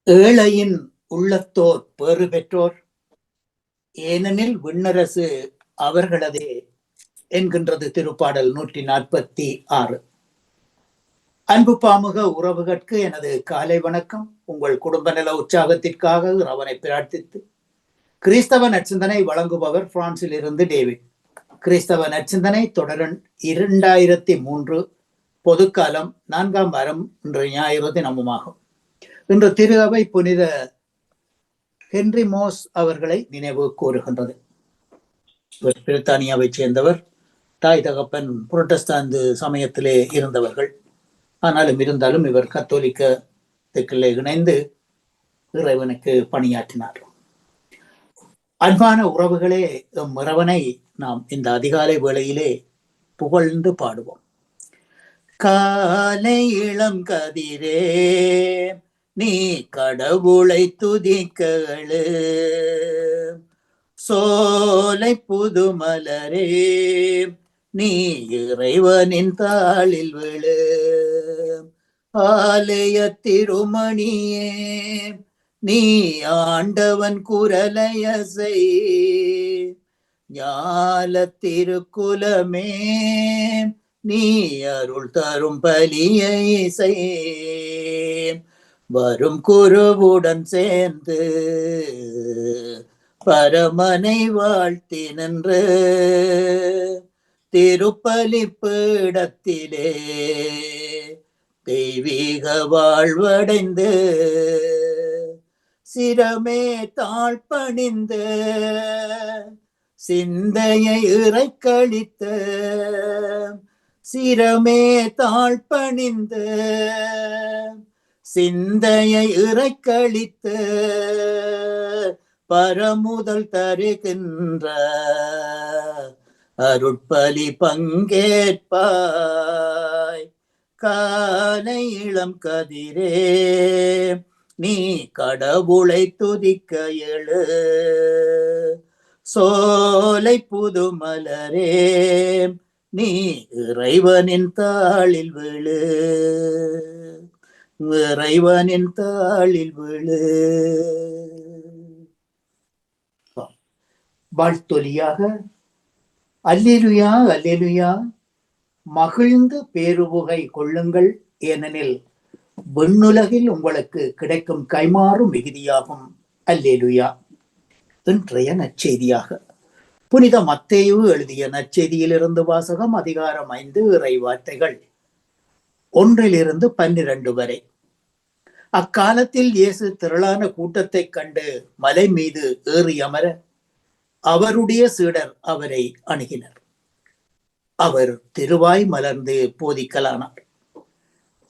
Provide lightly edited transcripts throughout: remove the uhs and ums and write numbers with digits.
ஏழையின் உள்ளத்தோர் பேறு பெற்றோர், ஏனெனில் விண்ணரசு அவர்களதே என்கின்றது திருப்பாடல் 146. அன்பு பாமுக உறவுகட்கு எனது காலை வணக்கம். உங்கள் குடும்ப நல உற்சாகத்திற்காக அவனை பிரார்த்தித்து கிறிஸ்தவ நற்சிந்தனை வழங்குபவர் பிரான்சில் இருந்து டேவிட். கிறிஸ்தவ நற்சிந்தனை தொடரன் 2003 பொதுக்காலம் 4ஆம் வாரம் இன்று ஞாயிறு தினமுமாகும். இன்று திரு அவை புனித ஹென்றி மோஸ் அவர்களை நினைவு கூறுகின்றது. இவர் பிரித்தானியாவை சேர்ந்தவர். தாய் தகப்பன் புரட்டஸ்தாந்து சமயத்திலே இருந்தவர்கள். இருந்தாலும் இவர் கத்தோலிக்கத்துக்குள்ளே இணைந்து இறைவனுக்கு பணியாற்றினார். அன்பான உறவுகளே, இறைவனை நாம் இந்த அதிகாலை வேளையிலே புகழ்ந்து பாடுவோம். காலை இளம் கதிரே நீ கடவுளை துதிக்கழு, சோலை புதுமலரே நீ இறைவனின் தாளில் விழு, ஆலய திருமணியே நீ ஆண்டவன் குரலையசை, ஞால திருக்குலமே நீ அருள் தரும் பலியை செய், வரும் குருவுடன் சேர்ந்து பரமனை வாழ்த்தி நின்று திருப்பலிப்பு இடத்திலே தெய்வீக வாழ்வடைந்து சிரமே தாழ்பணிந்து சிந்தையை இறைக்களித்த, சிரமே தாழ்பணிந்து சிந்தையை இறைக்களித்த பரமுதல் தருகின்ற அருட்பலி பங்கேற்பாய். காலை இளம் கதிரே நீ கடவுளை துதிக்க எழு, சோலை புதுமலரே நீ இறைவனின் தாளில் விழு, இறைவனின் தாளில் விழு. வாழ்த்தொலியாக அல்லேலுயா அல்லேலுயா, மகிழ்ந்து பேருபுகை கொள்ளுங்கள், ஏனெனில் விண்ணுலகில் உங்களுக்கு கிடைக்கும் கைமாறும் மிகுதியாகும். அல்லேலுயா. இன்றைய நற்செய்தியாக புனித மத்தேயு எழுதிய நற்செய்தியிலிருந்து வாசகம். அதிகாரம் 5, இறை வார்த்தைகள் 1-12 வரை. அக்காலத்தில் இயேசு திரளான கூட்டத்தை கண்டு மலை மீது ஏறி அமர அவருடைய சீடர் அவரை அணுகினர். அவர் திருவாய் மலர்ந்து போதிக்கலானார்.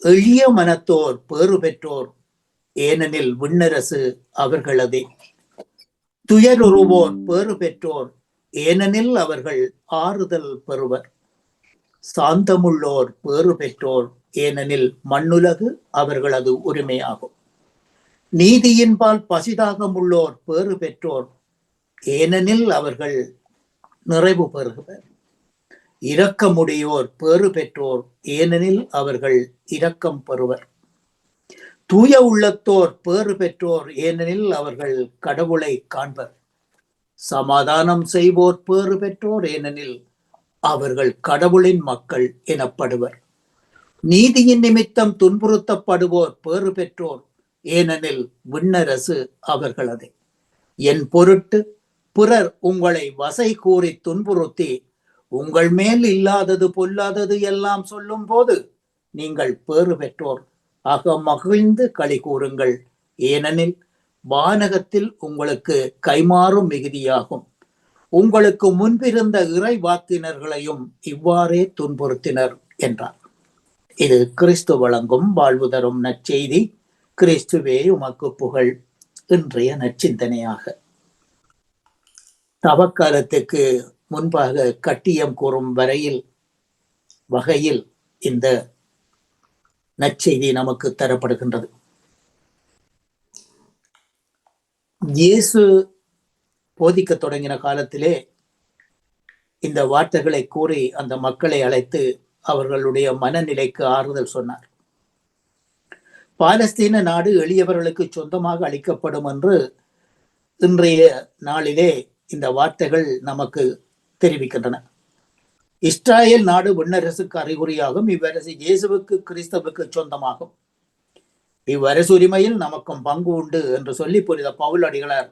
எளிய மனத்தோர் பேறு பெற்றோர், ஏனெனில் விண்ணரசு அவர்களதே. துயருருவோர் பேறு பெற்றோர், ஏனெனில் அவர்கள் ஆறுதல் பெறுவர். சாந்தமுள்ளோர் பேறு பெற்றோர், ஏனெனில் மண்ணுலகு அவர்களது உரிமையாகும். நீதியின்பால் பசிதாகமுள்ளோர் பேறு பெற்றோர், ஏனெனில் அவர்கள் நிறைவு பெறுவர். இரக்கமுடையோர் பேறு பெற்றோர், ஏனெனில் அவர்கள் இரக்கம் பெறுவர். தூய உள்ளத்தோர் பேறு பெற்றோர், ஏனெனில் அவர்கள் கடவுளை காண்பர். சமாதானம் செய்வோர் பேறு பெற்றோர், ஏனெனில் அவர்கள் கடவுளின் மக்கள் எனப்படுவர். நீதியின் நிமித்தம் துன்புறுத்தப்படுவோர் பேறு பெற்றோர், ஏனெனில் விண்ணரசு அவர்களதே. என் பொருட்டு பிறர் உங்களை வசை கூறி துன்புறுத்தி உங்கள் மேல் இல்லாதது பொல்லாதது எல்லாம் சொல்லும் போது நீங்கள் பேறு பெற்றோர் ஆக மகிழ்ந்து களி கூறுங்கள், ஏனெனில் வானகத்தில் உங்களுக்கு கைமாறும் மிகுதியாகும். உங்களுக்கு முன்பிருந்த இறை வாக்கினர்களையும் இவ்வாறே துன்புறுத்தினர் என்றார். இது கிறிஸ்து வழங்கும் வாழ்வு தரும் நற்செய்தி. கிறிஸ்துவே உமக்கு புகழ். இன்றைய நற்சிந்தனையாக தவக்காலத்துக்கு முன்பாக கட்டியம் கூறும் வகையில் இந்த நற்செய்தி நமக்கு தரப்படுகின்றது. இயேசு போதிக்க தொடங்கின காலத்திலே இந்த வார்த்தைகளை கூறி அந்த மக்களை அழைத்து அவர்களுடைய மனநிலைக்கு ஆறுதல் சொன்னார். பாலஸ்தீன நாடு எளியவர்களுக்கு சொந்தமாக அளிக்கப்படும் என்று இன்றைய நாளிலே இந்த வார்த்தைகள் நமக்கு தெரிவிக்கின்றன. இஸ்ராயேல் நாடு விண்ணரசுக்கு அறிகுறியாகும். இவ்வரசு இயேசுவுக்கு கிறிஸ்தவுக்கு சொந்தமாகும். இவ்வரசு உரிமையில் நமக்கும் பங்கு உண்டு என்று சொல்லி புனித பவுல் அடிகளார்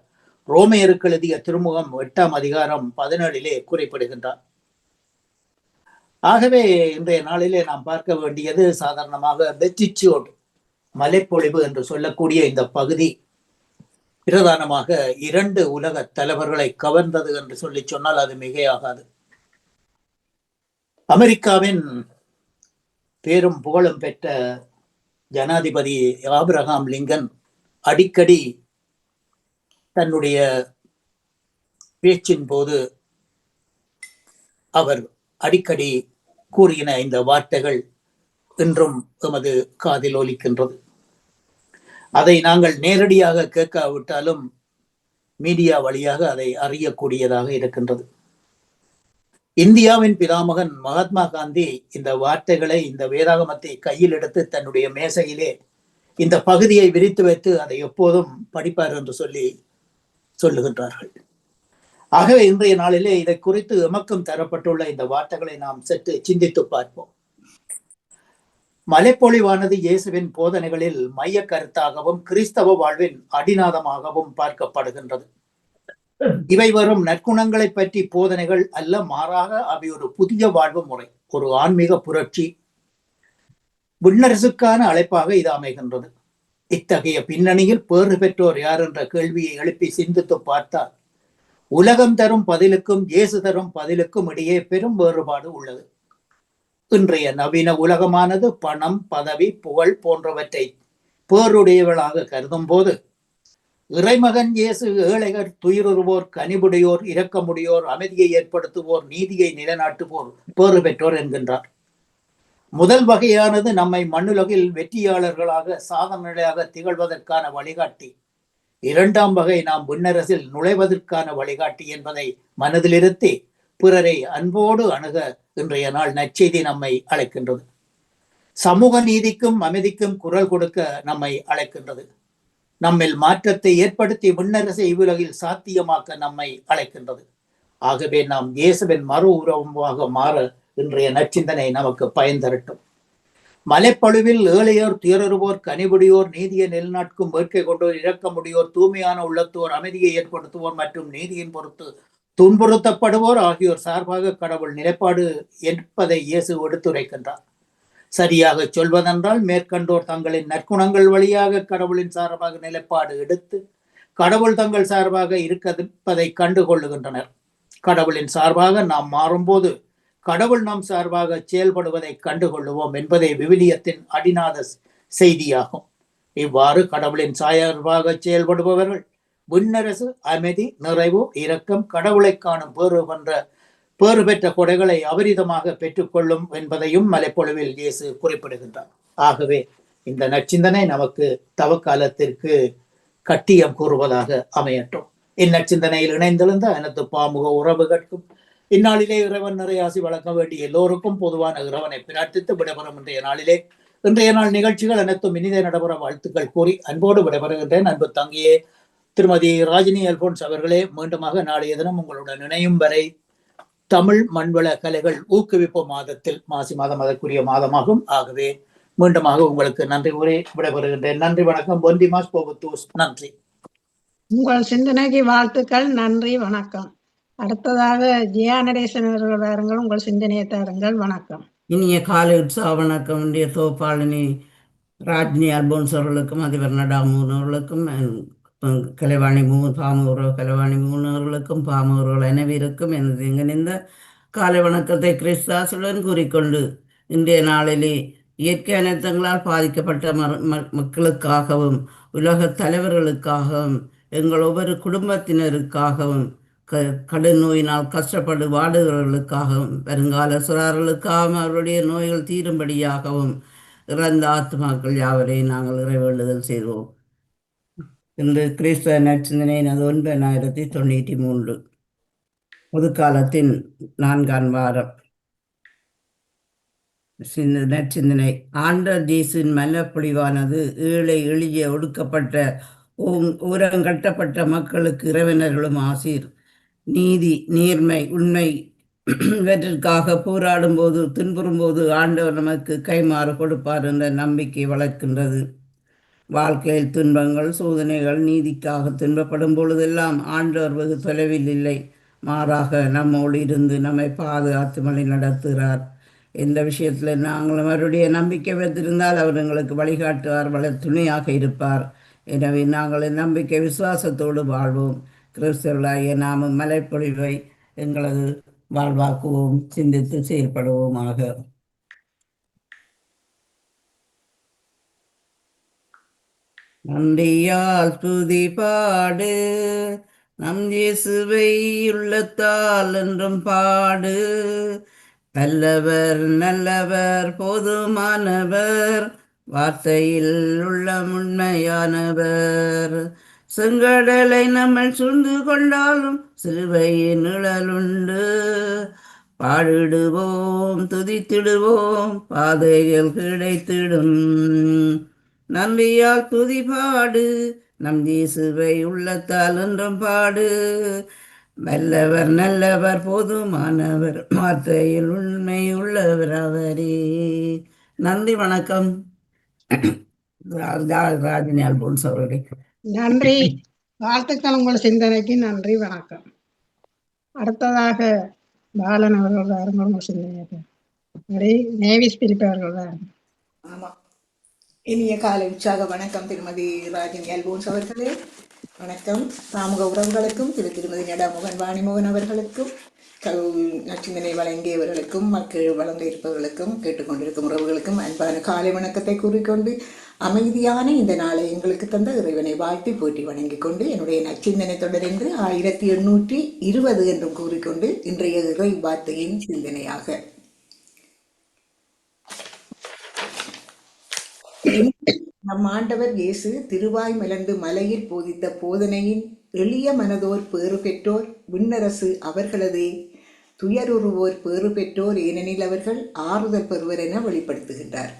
ரோமையருக்கு எழுதிய திருமுகம் 8ஆம் அதிகாரம் 17 குறிப்பிடுகின்றார். ஆகவே இன்றைய நாளிலே நாம் பார்க்க வேண்டியது சாதாரணமாக பெட்டிச்சோட் மலைப்பொழிவு என்று சொல்லக்கூடிய இந்த பகுதி பிரதானமாக 2 உலக தலைவர்களை கவர்ந்தது என்று சொல்லி சொன்னால் அது மிகையாகாது. அமெரிக்காவின் பேரும் புகழும் பெற்ற ஜனாதிபதி ஆபிரகாம் லிங்கன் அடிக்கடி தன்னுடைய பேச்சின் போது அவர் அடிக்கடி கூறின இந்த வார்த்தைகள் இன்றும் எமது காதில் ஒலிக்கின்றது. அதை நாங்கள் நேரடியாக கேட்காவிட்டாலும் மீடியா வழியாக அதை அறியக்கூடியதாக இருக்கின்றது. இந்தியாவின் பிதாமகன் மகாத்மா காந்தி இந்த வார்த்தைகளை, இந்த வேதாகமத்தை கையில் எடுத்து தன்னுடைய மேசையிலே இந்த பகுதியை விரித்து வைத்து அதை எப்போதும் படிப்பார் என்று சொல்லி சொல்லுகின்றார்கள். ஆகவே இன்றைய நாளிலே இதை குறித்து எமக்கும் தரப்பட்டுள்ள இந்த வார்த்தைகளை நாம் சற்று சிந்தித்து பார்ப்போம். மலைப்பொழிவானது இயேசுவின் போதனைகளில் மைய கருத்தாகவும் கிறிஸ்தவ வாழ்வின் அடிநாதமாகவும் பார்க்கப்படுகின்றது. இவை வரும் நற்குணங்களை பற்றி போதனைகள் அல்ல, மாறாக அவை ஒரு புதிய வாழ்வு முறை, ஒரு ஆன்மீக புரட்சி, விண்ணரசுக்கான அழைப்பாக இது அமைகின்றது. இத்தகைய பின்னணியில் பேறு பெற்றோர் யார் என்ற கேள்வியை எழுப்பி சிந்தித்து பார்த்தால் உலகம் தரும் பதிலுக்கும் இயேசு தரும் பதிலுக்கும் இடையே பெரும் வேறுபாடு உள்ளது. இன்றைய நவீன உலகமானது பணம், பதவி, புகழ் போன்றவற்றை பேருடையவர்களாக கருதும் போது இறைமகன் இயேசு ஏழைகள், துயருவோர், கனிவுடையோர், இரக்கமுடையோர், அமைதியை ஏற்படுத்துவோர், நீதியை நிலைநாட்டுவோர், பேறு பெற்றோர் என்கின்றார். முதல் வகையானது நம்மை மண்ணுலகில் வெற்றியாளர்களாக, சாதனையாக திகழ்வதற்கான வழிகாட்டி. 2ஆம் வகை நாம் விண்ணரசில் நுழைவதற்கான வழிகாட்டி என்பதை மனதிலிருத்தி பிறரை அன்போடு அணுக இன்றைய நாள் நற்செய்தி நம்மை அழைக்கின்றது. சமூக நீதிக்கும் அமைதிக்கும் குரல் கொடுக்க நம்மை அழைக்கின்றது. நம்மில் மாற்றத்தை ஏற்படுத்தி விண்ணரசை இவ்வுலகில் சாத்தியமாக்க நம்மை அழைக்கின்றது. ஆகவே நாம் இயேசுவின் மறு உருவமாக மாற இன்றைய நற்சிந்தனை நமக்கு பயன் தரட்டும். மலைப்பழுவில் ஏழையோர், துயருவோர், கனிவுடையோர், நீதியை நிலநாட்கும் வேட்கை கொண்டோர், இரக்கமுடையோர், தூய்மையான உள்ளத்தோர், அமைதியை ஏற்படுத்துவோர் மற்றும் நீதியின் பொறுத்து துன்புறுத்தப்படுவோர் ஆகியோர் சார்பாக கடவுள் நிலைப்பாடு என்பதை இயேசு எடுத்துரைக்கின்றார். சரியாக சொல்வதென்றால் மேற்கண்டோர் தங்களின் நற்குணங்கள் வழியாக கடவுளின் சார்பாக நிலைப்பாடு எடுத்து கடவுள் தங்கள் சார்பாக இருப்பதை கண்டுகொள்ளுகின்றனர். கடவுளின் சார்பாக நாம் மாறும்போது கடவுள் நம் சார்பாக செயல்படுவதை கண்டுகொள்ளுவோம் என்பதே விவிலியத்தின் அடிநாத செய்தியாகும். இவ்வாறு கடவுளின் சார்பாக செயல்படுபவர்கள் விண்ணரசு, அமைதி, நிறைவு, இரக்கம், கடவுளை காணும் பேறு பெற்ற கொடைகளை அபரிதமாக பெற்றுக்கொள்ளும் என்பதையும் மலைப்பொழிவில் இயேசு குறிப்பிடுகின்றார். ஆகவே இந்த நற்சிந்தனை நமக்கு தவக்காலத்திற்கு கட்டியம் கூறுவதாக அமையட்டும். இந்நற்சிந்தனையில் இணைந்திருந்த அனைத்து பாமுக உறவுகளுக்கும் இந்நாளிலே இறைவன் நிறையாசி வழங்க வேண்டிய எல்லோருக்கும் பொதுவான இறைவனை பிரார்த்தித்து விடைபெறும் இன்றைய நாள் நிகழ்ச்சிகள் அனைத்தும் இனிதே நடைபெற வாழ்த்துக்கள் கூறி அன்போடு விடைபெறுகின்றேன். அன்பு தங்கியே திருமதி ராஜினி அல்போன்ஸ் அவர்களே, மீண்டுமாக நாளைய தினம் உங்களுடன் இணையும் வரை தமிழ் மண்வள கலைகள் ஊக்குவிப்பு மாதத்தில் மாசி மாதம் அதற்குரிய மாதமாகும். ஆகவே மீண்டுமாக உங்களுக்கு நன்றி கூறி விடைபெறுகின்றேன். நன்றி, வணக்கம். பொந்திமாஸ் போகுத்தூஸ். நன்றி. உங்கள் சிந்தனைக்கு வாழ்த்துக்கள். நன்றி, வணக்கம். அடுத்ததாக ஜியா நடேசன் அவர்கள் வாருங்கள், உங்கள் சிந்தனையை தாருங்கள். வணக்கம். இனிய காலை உற்சாக வணக்கம். இன்றைய தோப்பாளினி ராஜினி அல்போன்ஸ் அவர்களுக்கும் அதிபர் நடாமூன் அவர்களுக்கும் கலைவாணி பாமூர் கலைவாணி மூணவர்களுக்கும் பாமூர்கள் அனைவருக்கும் எனது இங்கிருந்த காலை வணக்கத்தை கிறிஸ்தாசுடன் கூறிக்கொண்டு இன்றைய நாளிலே இயற்கை அனர்த்தங்களால் பாதிக்கப்பட்ட மக்களுக்காகவும் உலக தலைவர்களுக்காகவும் எங்கள் ஒவ்வொரு குடும்பத்தினருக்காகவும் கடும் நோயினால் கஷ்டப்படு வாடுகிறவர்களுக்காகவும் வருங்கால சிறார்களுக்காகவும் அவருடைய நோய்கள் தீரும்படியாகவும் இறந்த ஆத்மாக்கள் யாவரையும் நாங்கள் இறைவேண்டுதல் செய்வோம். இன்று கிறிஸ்தவ நற்சிந்தனை 1993 பொதுக்காலத்தின் 4ஆம் வாரம். நற்சிந்தனை. ஆண்டவர் இயேசுவின் மனப்பொழிவானது ஏழை எளிய ஒடுக்கப்பட்ட ஓரங்கட்டப்பட்ட மக்களுக்கு இறைவனர்களும் ஆசீர். நீதி, நேர்மை, உண்மை இவற்றிற்காக போராடும் போது, துன்புறும் போது ஆண்டவர் நமக்கு கைமாறு கொடுப்பார் என்ற நம்பிக்கை வளர்க்கின்றது. வாழ்க்கையில் துன்பங்கள், சோதனைகள், நீதிக்காக துன்பப்படும் பொழுதெல்லாம் ஆண்டவர் வெகு தொலைவில் இல்லை, மாறாக நம்மோடு இருந்து நம்மை பாதுகாத்து வழி நடத்துகிறார். எந்த விஷயத்தில் நாங்களும் அவருடைய நம்பிக்கை வைத்திருந்தால் அவர் எங்களுக்கு வழிகாட்டுவார், துணையாக இருப்பார். எனவே நாங்கள் நம்பிக்கை விசுவாசத்தோடு வாழ்வோம். கிறிஸ்தவர்களாகிய நாமும் மலைப்பொழிவை எங்களது வாழ்வாக்குவோம், சிந்தித்து செயல்படுவோமாக. நன்றியால் துதி பாடு, நம் இயேசுவை உள்ளத்தால் என்றும் பாடு. நல்லவர் நல்லவர் போதுமானவர், வார்த்தையில் உள்ள உண்மையானவர். செங்கடலை நம்ம சூழ்ந்து கொண்டாலும் சிலுவையின் நிழலுண்டு. பாடிடுவோம், துதித்திடுவோம், பாதைகள் கிடைத்திடும். நன்றியால் துதி பாடு, நம் இயேசுவை உள்ளத்தால் என்றும் பாடு. வல்லவர் நல்லவர் போதுமானவர், வார்த்தையில் உண்மை உள்ளவர் அவரே. நன்றி, வணக்கம். ராஜினி அல்போன்ஸ் அவர்களே. நன்றி, வாழ்த்துக்கள். உங்கள் சிந்தனைக்கு நன்றி, வணக்கம். அடுத்ததாக பாலன் அவர்கள் வாருங்கள். உங்கள் சிந்தனை நேவிஸ் பிரிப்பு அவர்கள் வாருங்கள். ஆமாம், இனிய காலை உற்சாக வணக்கம் திருமதி ராஜினி அல்போன்ஸ் அவர்களே. வணக்கம் சமூக உறவுகளுக்கும் திருமதி நடாமுகன் வாணிமோகன் அவர்களுக்கும் நச்சிந்தனை வழங்கியவர்களுக்கும் மக்கள் வளர்ந்து இருப்பவர்களுக்கும் கேட்டுக்கொண்டிருக்கும் உறவுகளுக்கும் அன்பான காலை வணக்கத்தை கூறிக்கொண்டு அமைதியான இந்த நாளை எங்களுக்கு தந்த இறைவனை வாழ்த்தி போற்றி வணங்கிக் கொண்டு என்னுடைய நச்சிந்தனை தொடர்ந்து 1820 என்றும் கூறிக்கொண்டு இன்றைய இறை வார்த்தையின் சிந்தனையாக நம் ஆண்டவர் இயேசு திருவாய் மலர்ந்து மலையில் போதித்த போதனையின் எளிய மனதோர் பேறு பெற்றோர், விண்ணரசு அவர்களது துயருருவோர் பேறு பெற்றோர், ஏனெனில் அவர்கள் ஆறுதல் பெறுவர் என வெளிப்படுத்துகின்றார்.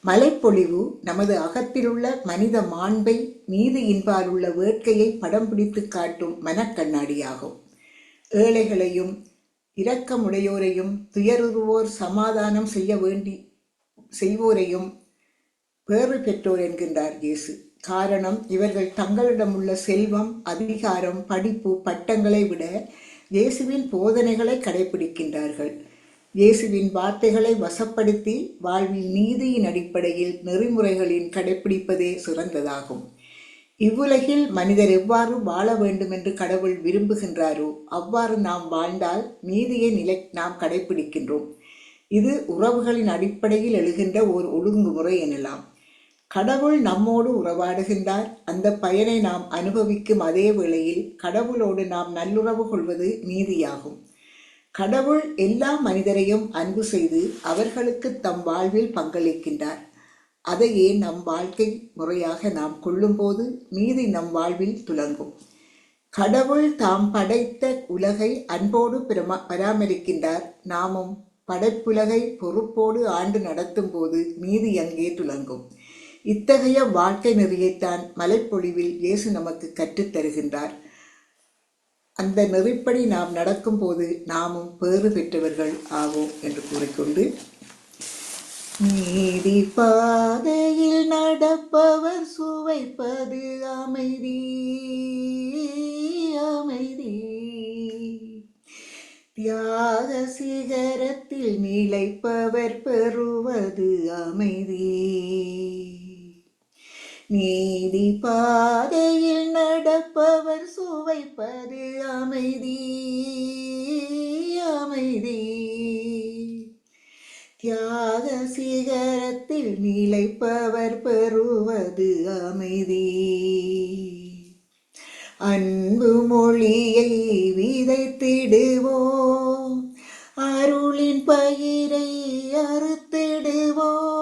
மலைப்பொழிவு நமது அகத்திலுள்ள மனித மாண்பை, நீதியின்பால் உள்ள வேட்கையை படம் பிடித்து காட்டும் மனக்கண்ணாடியாகும். ஏழைகளையும் இரக்கமுடையோரையும் துயருருவோர் சமாதானம் செய்வோரையும் பேறு பெற்றோர் என்கின்றார் இயேசு. காரணம், இவர்கள் தங்களிடமுள்ள செல்வம், அதிகாரம், படிப்பு, பட்டங்களை விட இயேசுவின் போதனைகளை கடைபிடிக்கின்றார்கள். இயேசுவின் வார்த்தைகளை வசப்படுத்தி வாழ்வில் நீதியின் அடிப்படையில் நெறிமுறைகளின் கடைபிடிப்பதே சிறந்ததாகும். இவ்வுலகில் மனிதர் எவ்வாறு வாழ வேண்டும் என்று கடவுள் விரும்புகின்றாரோ அவ்வாறு நாம் வாழ்ந்தால் நீதியை நாம் கடைபிடிக்கின்றோம். இது உறவுகளின் அடிப்படையில் எழுகின்ற ஓர் ஒழுங்குமுறை எனலாம். கடவுள் நம்மோடு உறவாடுகின்றார். அந்த பயனை நாம் அனுபவிக்கும் அதே வேளையில் கடவுளோடு நாம் நல்லுறவு கொள்வது நீதியாகும். கடவுள் எல்லா மனிதரையும் அன்பு செய்து அவர்களுக்கு தம் வாழ்வில் பங்களிக்கின்றார். அதையே நம் வாழ்க்கை முறையாக நாம் கொள்ளும்போது நீதி நம் வாழ்வில் துலங்கும். கடவுள் தாம் படைத்த உலகை அன்போடு பராமரிக்கின்றார். நாமும் படைப்புலகை பொறுப்போடு ஆண்டு நடத்தும் போது நீதி அங்கே துலங்கும். இத்தகைய வாழ்க்கை நெறியைத்தான் மலைப்பொழிவில் இயேசு நமக்கு கற்றுத்தருகின்றார். அந்த நெறிப்படி நாம் நடக்கும் போது நாமும் பேறு பெற்றவர்கள் ஆவோம் என்று கூறிக்கொண்டு, நீதி பாதையில் நடப்பவர் சுவைப்பது அமைதி அமைதி, தியாக சிகரத்தில் நிலைப்பவர் பெறுவது அமைதி. நீதி பாதையில் நடப்பவர் சுவைப்பது அமைதி அமைதி, தியாக சிகரத்தில் நிலைப்பவர் பெறுவது அமைதி. அன்பு மொழியை விதைத்திடுவோம், அருளின் பயிரை அறுத்திடுவோம்.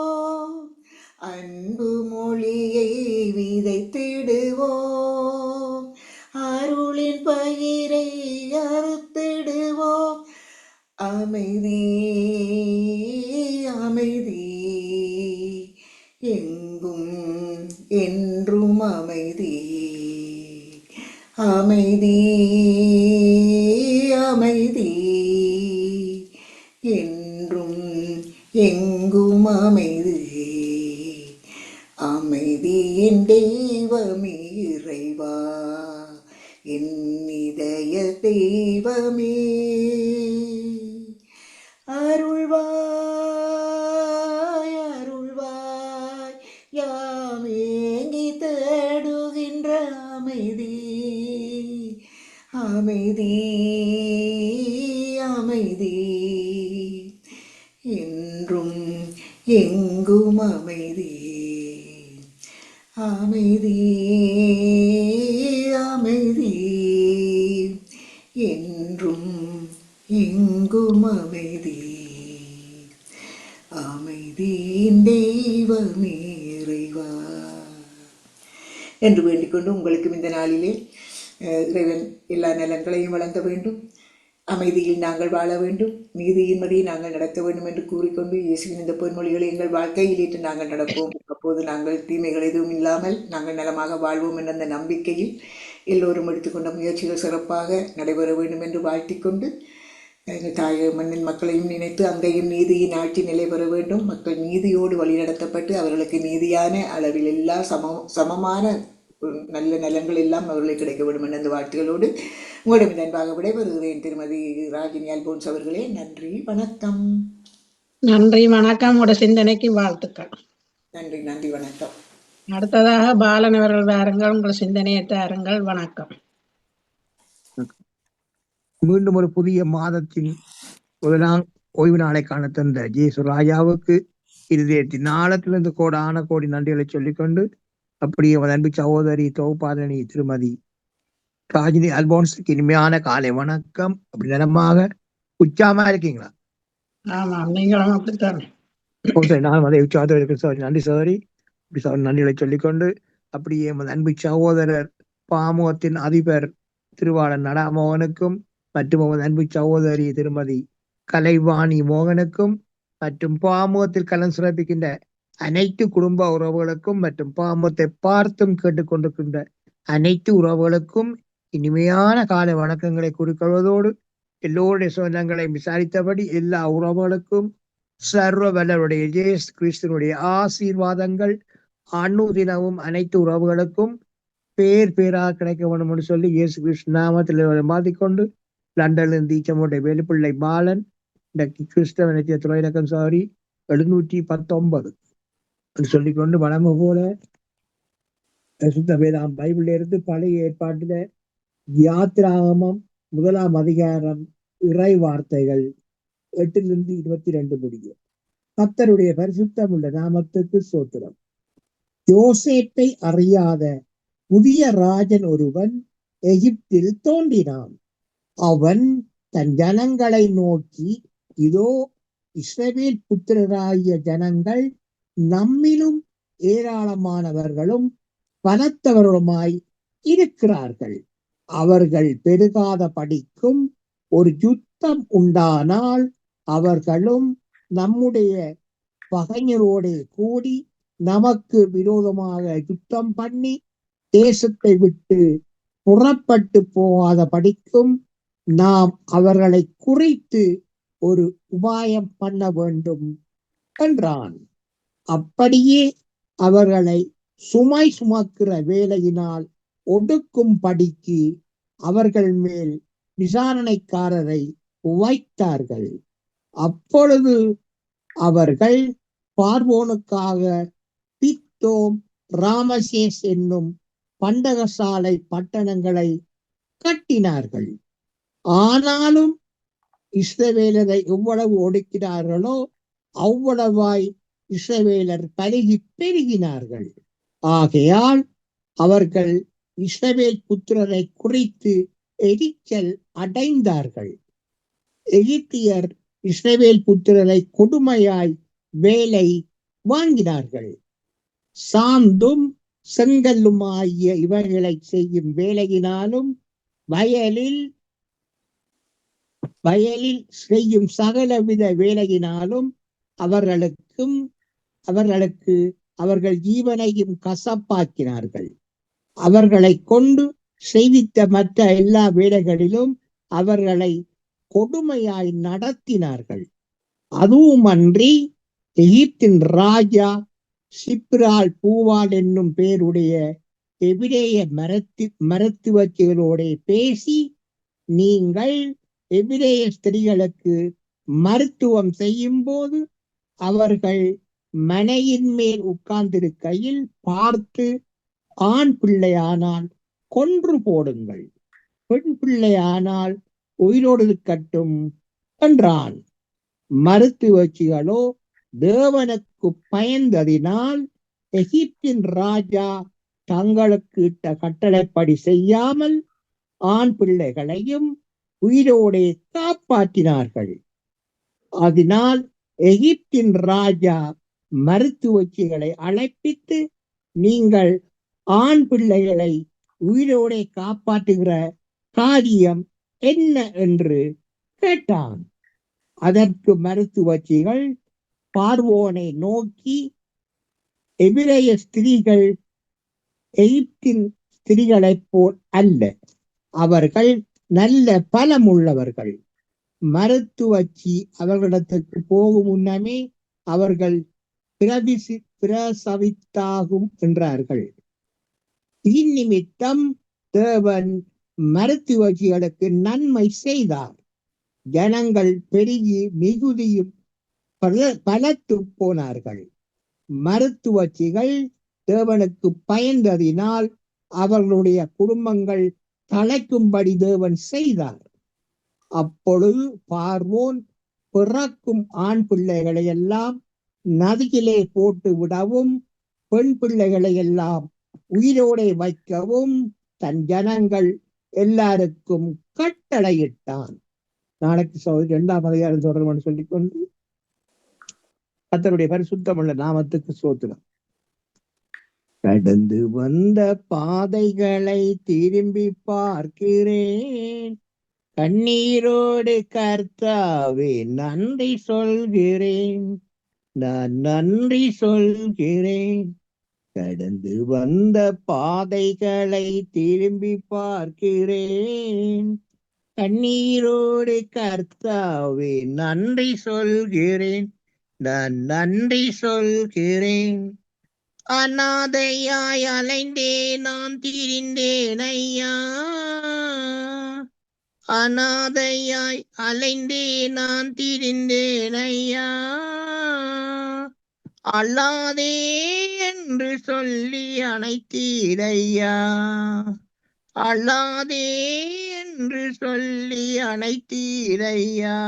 அன்பு மொழியை விதைத்திடுவோம், அருளின் பயிரை அறுத்திடுவோம். அமைதி என்றும் அமைதி. அமைதி அமைதி என்றும் எங்கும் அமைதி. அமைதி என் தெய்வமே இறைவா, என் இதய தெய்வமே. அருள்வாய் அருள்வாய் யாமேங்கி தேடுகின்ற அமைதி. அமைதி அமைதி என்றும் எங்கும் அமைதி. அமைதி அமைதி என்றும் எங்கும் அமைதி. அமைதியின் தெய்வமே இறைவா என்று வேண்டிக்கொண்டு, உங்களுக்கும் இந்த நாளிலே இறைவன் எல்லா நலன்களையும் வழங்க வேண்டும், அமைதியில் நாங்கள் வாழ வேண்டும், நீதியின்படி நாங்கள் நடக்க வேண்டும் என்று கூறிக்கொண்டு, இயேசுவின் இந்த பொன்மொழிகளை எங்கள் வாழ்க்கையில் ஏற்று நாங்கள் நடப்போம். அப்போது நாங்கள் தீமைகள் எதுவும் இல்லாமல் நாங்கள் நலமாக வாழ்வோம் என்ற அந்த நம்பிக்கையில் எல்லோரும் எடுத்துக்கொண்ட முயற்சிகள் சிறப்பாக நடைபெற வேண்டும் என்று வாழ்த்திக்கொண்டு, எங்கள் தாய மண்ணின் மக்களையும் நினைத்து அங்கேயும் நீதியின் ஆட்சி நிலை பெற வேண்டும். மக்கள் நீதியோடு வழிநடத்தப்பட்டு அவர்களுக்கு நீதியான அளவில் எல்லா சமமான நல்ல நலன்கள் எல்லாம் அவர்களுக்கு கிடைக்க வேண்டும் என்ற அந்த வாழ்த்துகளோடு உங்களிடம் அன்பாக விடைபெறுகிறேன். திருமதி ராஜினி அல்போன்ஸ் அவர்களே, நன்றி வணக்கம். நன்றி வணக்கம். உங்களோட சிந்தனைக்கு வாழ்த்துக்கள். நன்றி நன்றி வணக்கம். அடுத்ததாக பாலன் அவர்கள் வாருங்கள், உங்கள் சிந்தனையை தாருங்கள். வணக்கம். மீண்டும் ஒரு புதிய மாதத்தின் முதலாம் ஓய்வு நாளை காண தந்த ஜேசு ராஜாவுக்கு இருதயத்தின் நாளத்திலிருந்து கோடான கோடி நன்றிகளை சொல்லிக்கொண்டு, அப்படியே அன்பு சகோதரி தொகுப்பாதனி திருமதி ராஜினி அல்போன்ஸுக்கு இனிமையான காலை வணக்கம். அப்படி நலமாக உற்சாகமா இருக்கீங்களா? ஆமா, நீங்களும் அப்படித்தானே. நான் அதை உற்சாகத்தோடு இருக்கிற சோதரி நன்றி சோதரி. அப்படி நன்றிகளை சொல்லிக்கொண்டு, அப்படியே அன்பு சகோதரர் பாமுகத்தின் அதிபர் திருவாளர் நடாமோகனுக்கும் மற்றும் அன்பு சகோதரி திருமதி கலைவாணி மோகனுக்கும் மற்றும் பாமுகத்தில் கலந்து சிறப்பிக்கின்ற அனைத்து குடும்ப உறவுகளுக்கும் மற்றும் பாமுகத்தை பார்த்தும் கேட்டுக்கொண்டிருக்கின்ற அனைத்து உறவுகளுக்கும் இனிமையான காலை வணக்கங்களை கூறிக்கொள்வதோடு, எல்லோருடைய சொந்தங்களை விசாரித்தபடி எல்லா உறவுகளுக்கும் சர்வ வல்லருடைய இயேசு கிறிஸ்துவனுடைய ஆசீர்வாதங்கள் அனுதினமும் அனைத்து உறவுகளுக்கும் பேர் பேராக கிடைக்க வேண்டும் என்று சொல்லி இயேசு கிறிஸ்து நாமத்தில் மாற்றிக்கொண்டு, லண்டனிலிருந்து ஈச்சமுடைய வேலுப்பிள்ளை பாலன் கிறிஸ்தவ நித்திய துறையிலக்கம் சாரி 719 என்று சொல்லிக்கொண்டு, வளமை போல சுத்த வேதாம் பைபிள்ல இருந்து பழைய ஏற்பாட்டில யாத்திராகமம் 1ஆம் அதிகாரம் இறை வார்த்தைகள் 8-22 முடியும். கர்த்தருடைய பரிசுத்தம் உள்ள நாமத்துக்கு ஸ்தோத்திரம். யோசேப்பை அறியாத புதிய ராஜன் ஒருவன் எகிப்தில் தோன்றினான். அவன் தன் ஜனங்களை நோக்கி, இதோ இஸ்ரவேல் புத்திரராகிய ஜனங்கள் நம்மிலும் ஏராளமானவர்களும் பலத்தவர்களுமாய் இருக்கிறார்கள். அவர்கள் பெருகாத படிக்கும் ஒரு யுத்தம் உண்டானால் அவர்களும் நம்முடைய பகைஞரோடு கூடி நமக்கு விரோதமாக யுத்தம் பண்ணி தேசத்தை விட்டு புறப்பட்டு போகாத படிக்கும் நாம் அவர்களை குறித்து ஒரு உபாயம் பண்ண வேண்டும் என்றான். அப்படியே அவர்களை சுமை சுமக்கிற வேலையினால் ஒடுக்கும் படிக்கு அவர்கள் மேல் விசாரணைக்காரரை வைத்தார்கள். அப்பொழுது அவர்கள் பார்வோனுக்காக பித்தோம், ராமசேஸ் என்னும் பண்டகசாலை பட்டணங்களை கட்டினார்கள். ஆனாலும் இஸ்ரவேலரை எவ்வளவு ஒடுக்கினார்களோ அவ்வளவாய் இஸ்ரவேலர் பருகி பெருகினார்கள். ஆகையால் அவர்கள் இஸ்ரவேல் புத்திரரை குறித்து எரிச்சல் அடைந்தார்கள். எகிப்தியர் இஸ்ரவேல் புத்திரரை கொடுமையாய் வேலை வாங்கினார்கள். சாந்தும் செங்கல்லுமாகிய இவைகளை செய்யும் வேலையினாலும் வயலில் செய்யும் சகலவித வேலையினாலும் அவர்களுக்கு அவர்கள் ஜீவனையும் கசப்பாக்கினார்கள். அவர்களை கொண்டு செய்வித்த மற்ற எல்லா வேலைகளிலும் அவர்களை கொடுமையாய் நடத்தினார்கள். அதுவுமன்றி எகிப்தின் ராஜா சிப்ரால் பூவால் என்னும் பேருடைய எபிரேய மருத்துவச்சிகளோட பேசி, நீங்கள் எபிரேய ஸ்திரீகளுக்கு மருத்துவம் செய்யும் போது அவர்கள் மனையின் மேல் உட்கார்ந்திருக்கையில் பார்த்து, ஆண் பிள்ளையானால் கொன்று போடுங்கள், பெண் பிள்ளையானால் உயிரோடு இருக்கட்டும் என்றான். மருத்துவச்சிகளோ தேவனுக்கு பயந்ததினால் எகிப்தின் ராஜா தங்களுக்கு இட்ட கட்டளைப்படி செய்யாமல் ஆண் பிள்ளைகளையும் உயிரோடே காப்பாற்றினார்கள். அதனால் எகிப்தின் ராஜா மருத்துவச்சிகளை அழைப்பித்து, நீங்கள் ஆண் பிள்ளைகளை உயிரோடே காப்பாற்றுகிற காரியம் என்ன என்று கேட்டான். அதற்கு மருத்துவச்சிகள் பார்வோனை நோக்கி, எபிரேய ஸ்திரீகள் எகிப்தின் ஸ்திரீகளைப் போல் அல்ல, அவர்கள் நல்ல பலமுள்ளவர்கள். மருத்துவச்சி அவர்களிடத்துக்கு போகும் முன்னமே அவர்கள் பிரசவித்தாகும் என்றார்கள். இந்நிமித்தம் தேவன் மருத்துவச்சிகளுக்கு நன்மை செய்தார். ஜனங்கள் பெருகி மிகுதியும் பலத்து போனார்கள். மருத்துவச்சிகள் தேவனுக்கு பயந்ததினால் அவர்களுடைய குடும்பங்கள் தழைக்கும்படி தேவன் செய்தார். அப்பொழுது பார்வோன் பிறக்கும் ஆண் பிள்ளைகளை எல்லாம் நதியிலே போட்டு விடவும், பெண் பிள்ளைகளை எல்லாம் உயிரோடே வைக்கவும் தன் ஜனங்கள் எல்லாருக்கும் கட்டளையிட்டான். நாளைக்கு 2ஆம் அதிகாரம் தொடர்பான சொல்லிக்கொண்டு கர்த்தருடைய பரிசுத்தமுள்ள நாமத்துக்கு ஸ்தோத்திரம். கடந்து வந்த பாதைகளை திரும்பி பார்க்கிறேன், கண்ணீரோடு கர்த்தாவே நன்றி சொல்கிறேன், நான் நன்றி சொல்கிறேன். கடந்து வந்த பாதைகளை திரும்பி பார்க்கிறேன், கண்ணீரோடு கர்த்தாவே நன்றி சொல்கிறேன், நான் நன்றி சொல்கிறேன். அநாதையாய் அலைந்தே நான் திரிந்தேன் ஐயா, அநாதையாய் அலைந்தே நான் திரிந்தேன் ஐயா, அல்லாதே என்று சொல்லி அணைத்தீரையா, அல்லாதே என்று சொல்லி அணைத்தீரையா.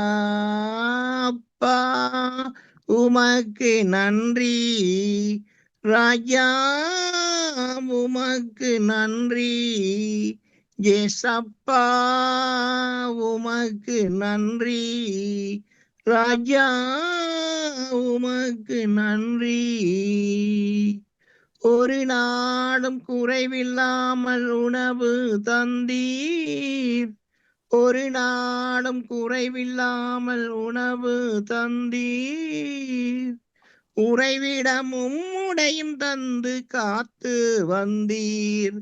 அப்பா உமக்கு நன்றி, ராஜா உமக்கு நன்றி, ஏசப்பா உமக்கு நன்றி, ராஜா உமக்கு நன்றி. ஒரு நாளும் குறைவில்லாமல் உணவு தந்தீர், ஒரு நாளும் குறைவில்லாமல் உணவு தந்தீர், உறைவிடமும் உடையும் தந்து காத்து வந்தீர்,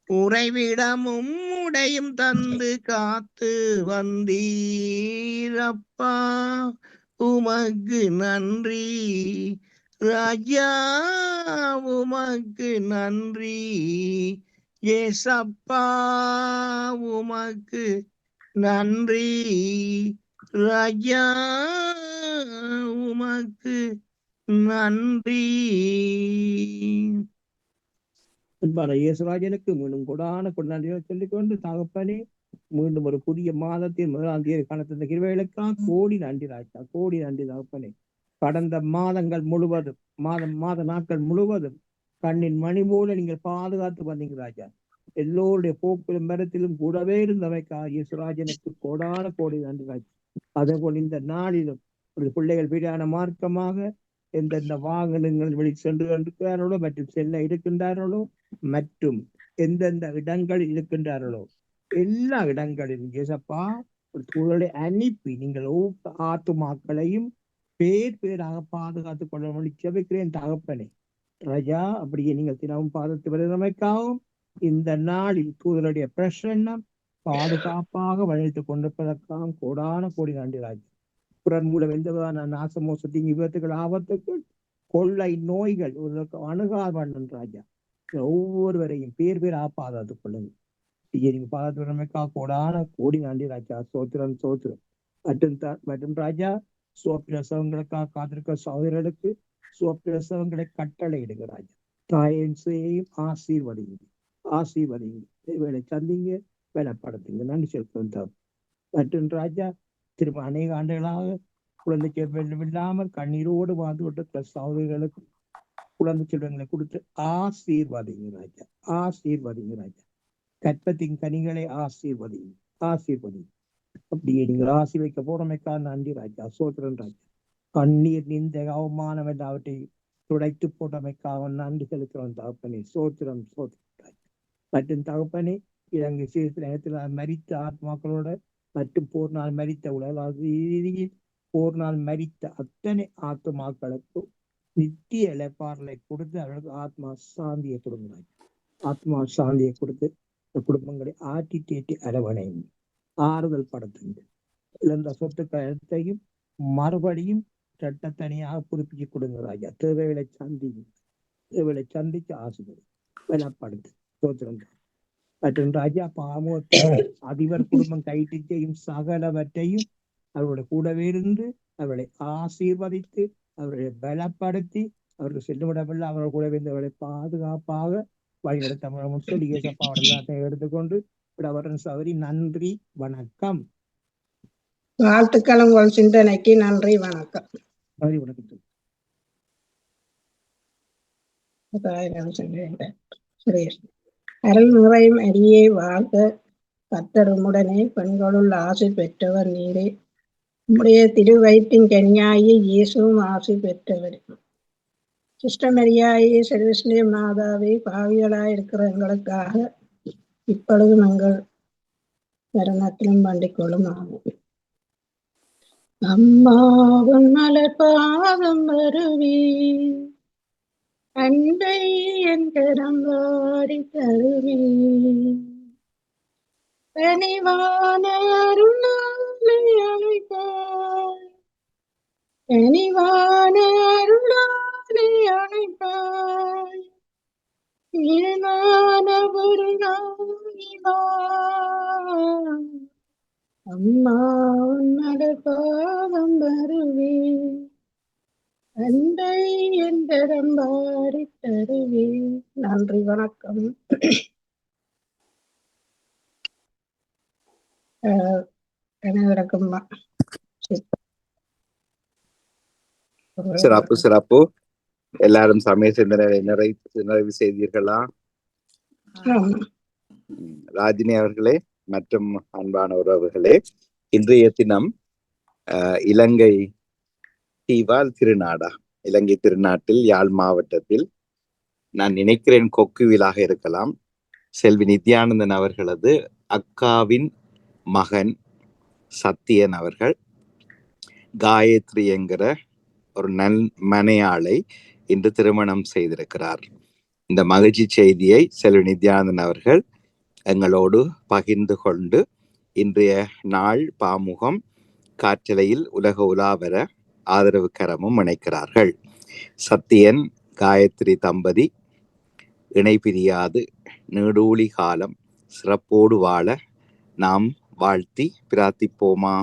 உறைவிடமும் உடையும் தந்து காத்து வந்தீர். அப்பா உமக்கு நன்றி, ராஜா உமக்கு நன்றி, ஏசப்பா உமக்கு நன்றி, ராஜா உமக்கு நன்றி. இயேசுராஜனுக்கு மீண்டும் கொடான கொண்டாடிகளை சொல்லிக்கொண்டு, தகப்பனே மீண்டும் ஒரு புதிய மாதத்தின் 1ஆம் தேதி காணத்திருந்த கிருபைகளுக்காக கோடி நன்றி ராஜா, கோடி நன்றி தகப்பனே. கடந்த மாதங்கள் முழுவதும் மாத நாட்கள் முழுவதும் கண்ணின் மணி போல நீங்கள் பாதுகாத்து வந்தீங்க ராஜா. எல்லோருடைய போக்கிலும் மரத்திலும் கூடவே இருந்தவைக்கா இயேசுராஜனுக்கு கோடான கோடி நன்றி ராஜா. அதே போல் இந்த நாளிலும் ஒரு பிள்ளைகள் வீடான மார்க்கமாக எந்தெந்த வாகனங்கள் வெளி சென்று கொண்டிருக்கிறார்களோ மற்றும் செல்ல இருக்கின்றார்களோ மற்றும் எந்தெந்த இடங்களில் இருக்கின்றார்களோ எல்லா இடங்களிலும் இயேசப்பா ஒரு சூழலை அனுப்பி நீங்கள் ஒவ்வொரு ஆத்துமாக்களையும் பேராக பாதுகாத்துக் கொள்ள செபிக்கிறேன் தகப்பனே. ராஜா, அப்படியே நீங்கள் தினமும் பாதத்தை வருகிறமைக்காகவும் இந்த நாளில் தூதருடைய பிரசன்னம் பாதுகாப்பாக வழித்துக் கொண்டிருப்பதற்காகவும் கோடான கோடி நன்றி ராஜா. புறன் மூலம் எந்தவிதான நாசமோசத்தின் விபத்துகள், ஆபத்துக்கள், கொள்ளை நோய்கள் ஒரு அணுகாமல் ராஜா ஒவ்வொருவரையும் பேர் பாதுகாத்துக் கொள்ளுங்கள். நீங்க பாதுகாத்துக்காக கோடான கோடி நன்றி ராஜா. சோத்திரம் சோத்திரம். மற்றும் ராஜா, சுவப்பிரசவங்களுக்காக காத்திருக்க சகோதரர்களுக்கு சுவப்பிரசவங்களை கட்டளை இடுங்க ராஜா. தாயையும் ஆசீர்வதிங்க, ஆசீர்வதிங்க, வேலை சந்திங்க, வேலைப்படுத்துங்க. நன்றி செலுத்தும். மற்றும் ராஜா, திரும்ப அநேக ஆண்டுகளாக குழந்தை செல்வம் இல்லாமல் கண்ணீரோடு வாழ்ந்து கொண்டிருக்கிற சகோதரிகளுக்கு குழந்தை செல்வங்களை கொடுத்து ஆசீர்வதிங்க ராஜா, ஆசீர்வதிங்க ராஜா. கற்பத்தின் கனிகளை ஆசீர்வதிங்க, ஆசீர்வதிங்க. அப்படியே நீங்கள் ஆசீர்வைக்க போறமைக்கா நன்றி ராஜா. சோத்திரன் ராஜா. கண்ணீர் நிந்த அவமானம் எல்லாவற்றை துடைத்து போட்டமைக்காக நன்றி செலுத்துறோம் தகப்பனே. சோத்திரம் சோத்திரம் ராஜா. மற்றும் தகப்பனே, இலங்கை நேரத்தில் மரித்த ஆத்மாக்களோட மற்றும் போர் நாள் மரித்த உலகில் போர் நாள் மரித்த அத்தனை ஆத்மாக்களுக்கும் நித்திய இழப்பாறுகளை கொடுத்து அவர்களுக்கு ஆத்மா சாந்தியை கொடுங்க. ஆத்மா சாந்தியை கொடுத்து குடும்பங்களை ஆட்டி தேட்டி அரவணைங்க, ஆறுதல் படுத்துங்க. இழந்த சொத்துக்கள் அனைத்தையும் மறுபடியும் சட்டத்தனியாக புதுப்பிச்சு கொடுங்க ராஜா. தேவைகளை சந்திங்க, தேவைகளை சந்திச்சு ஆசுபடி வெலப்படுத்து. சோத்திரம். மற்றும் ராஜா, பாமுகத்தை அதிபர் குடும்பம் கைட்டு செய்யும் சகலவற்றையும் அவர்களுடைய கூடவே இருந்து அவர்களை ஆசீர்வதித்து அவர்களை பலப்படுத்தி அவர்கள் செல்லுமிடமில்லை அவர்கள் கூடவே இருந்து அவர்களை பாதுகாப்பாக வழிநடத்த சொல்லி இயேசப்பாவை எடுத்துக்கொண்டு விடவரன் சௌரி. நன்றி, வணக்கம். வாழ்த்துக்கள். உங்கள் சிந்தனைக்கு நன்றி, வணக்கம். நன்றி, வணக்கம். அருள் நிறையும் அரியே வாழ்க. கர்த்தருமுடனே பெண்களுள் ஆசை பெற்றவர் நீரே. உம்முடைய திருவயிற்றின் கனியாகிய இயேசுவும் ஆசை பெற்றவர். கிருஷ்ணமரியாயே, சர்வஸ்ரீ மாதாவே, பாவிகளாய் இருக்கிற எங்களுக்காக இப்பொழுதும் எங்கள் மரணத்திலும் வேண்டிக் கொள்ளும். ஆகும். அம்மாவும் மலர்பாதம் வருவி அன்பை என் கரம் வாரி தருவி கனிவான அருளாலை அழைப்பாய், கனிவான அருளாலை அழைப்பாய். ஒரு நாளிவா அம்மா மலர்பாதம் வருவே அன்பை என் கரம் வாரி தருவே. நன்றி, வணக்கம். அனைவருக்கும் சிறப்பு சிறப்பு. எல்லாரும் சமய சிந்தனை நிறைவு செய்தீர்களா? ராஜினி அவர்களே மற்றும் அன்பான உறவுகளே, இன்றைய தினம் இலங்கை தீவால் திருநாடா, இலங்கை திருநாட்டில் யாழ் மாவட்டத்தில் நான் நினைக்கிறேன் கொக்குவிலாக இருக்கலாம், செல்வி நித்யானந்தன் அவர்களது அக்காவின் மகன் சத்தியன் அவர்கள் காயத்ரி என்கிற ஒரு மனையாளை இன்று திருமணம் செய்திருக்கிறார். இந்த மகிழ்ச்சி செய்தியை செல்வி நித்யானந்தன் அவர்கள் எங்களோடு பகிர்ந்து கொண்டு இன்றைய நாள் பாமுகம் காற்றலையில் உலக உலாவர ஆதரவு கரமும் இணைக்கிறார்கள். சத்தியன் காயத்ரி தம்பதி இணை பிரியாது நீடூழி காலம் சிறப்போடு வாழ நாம் வாழ்த்தி பிரார்த்திப்போமா?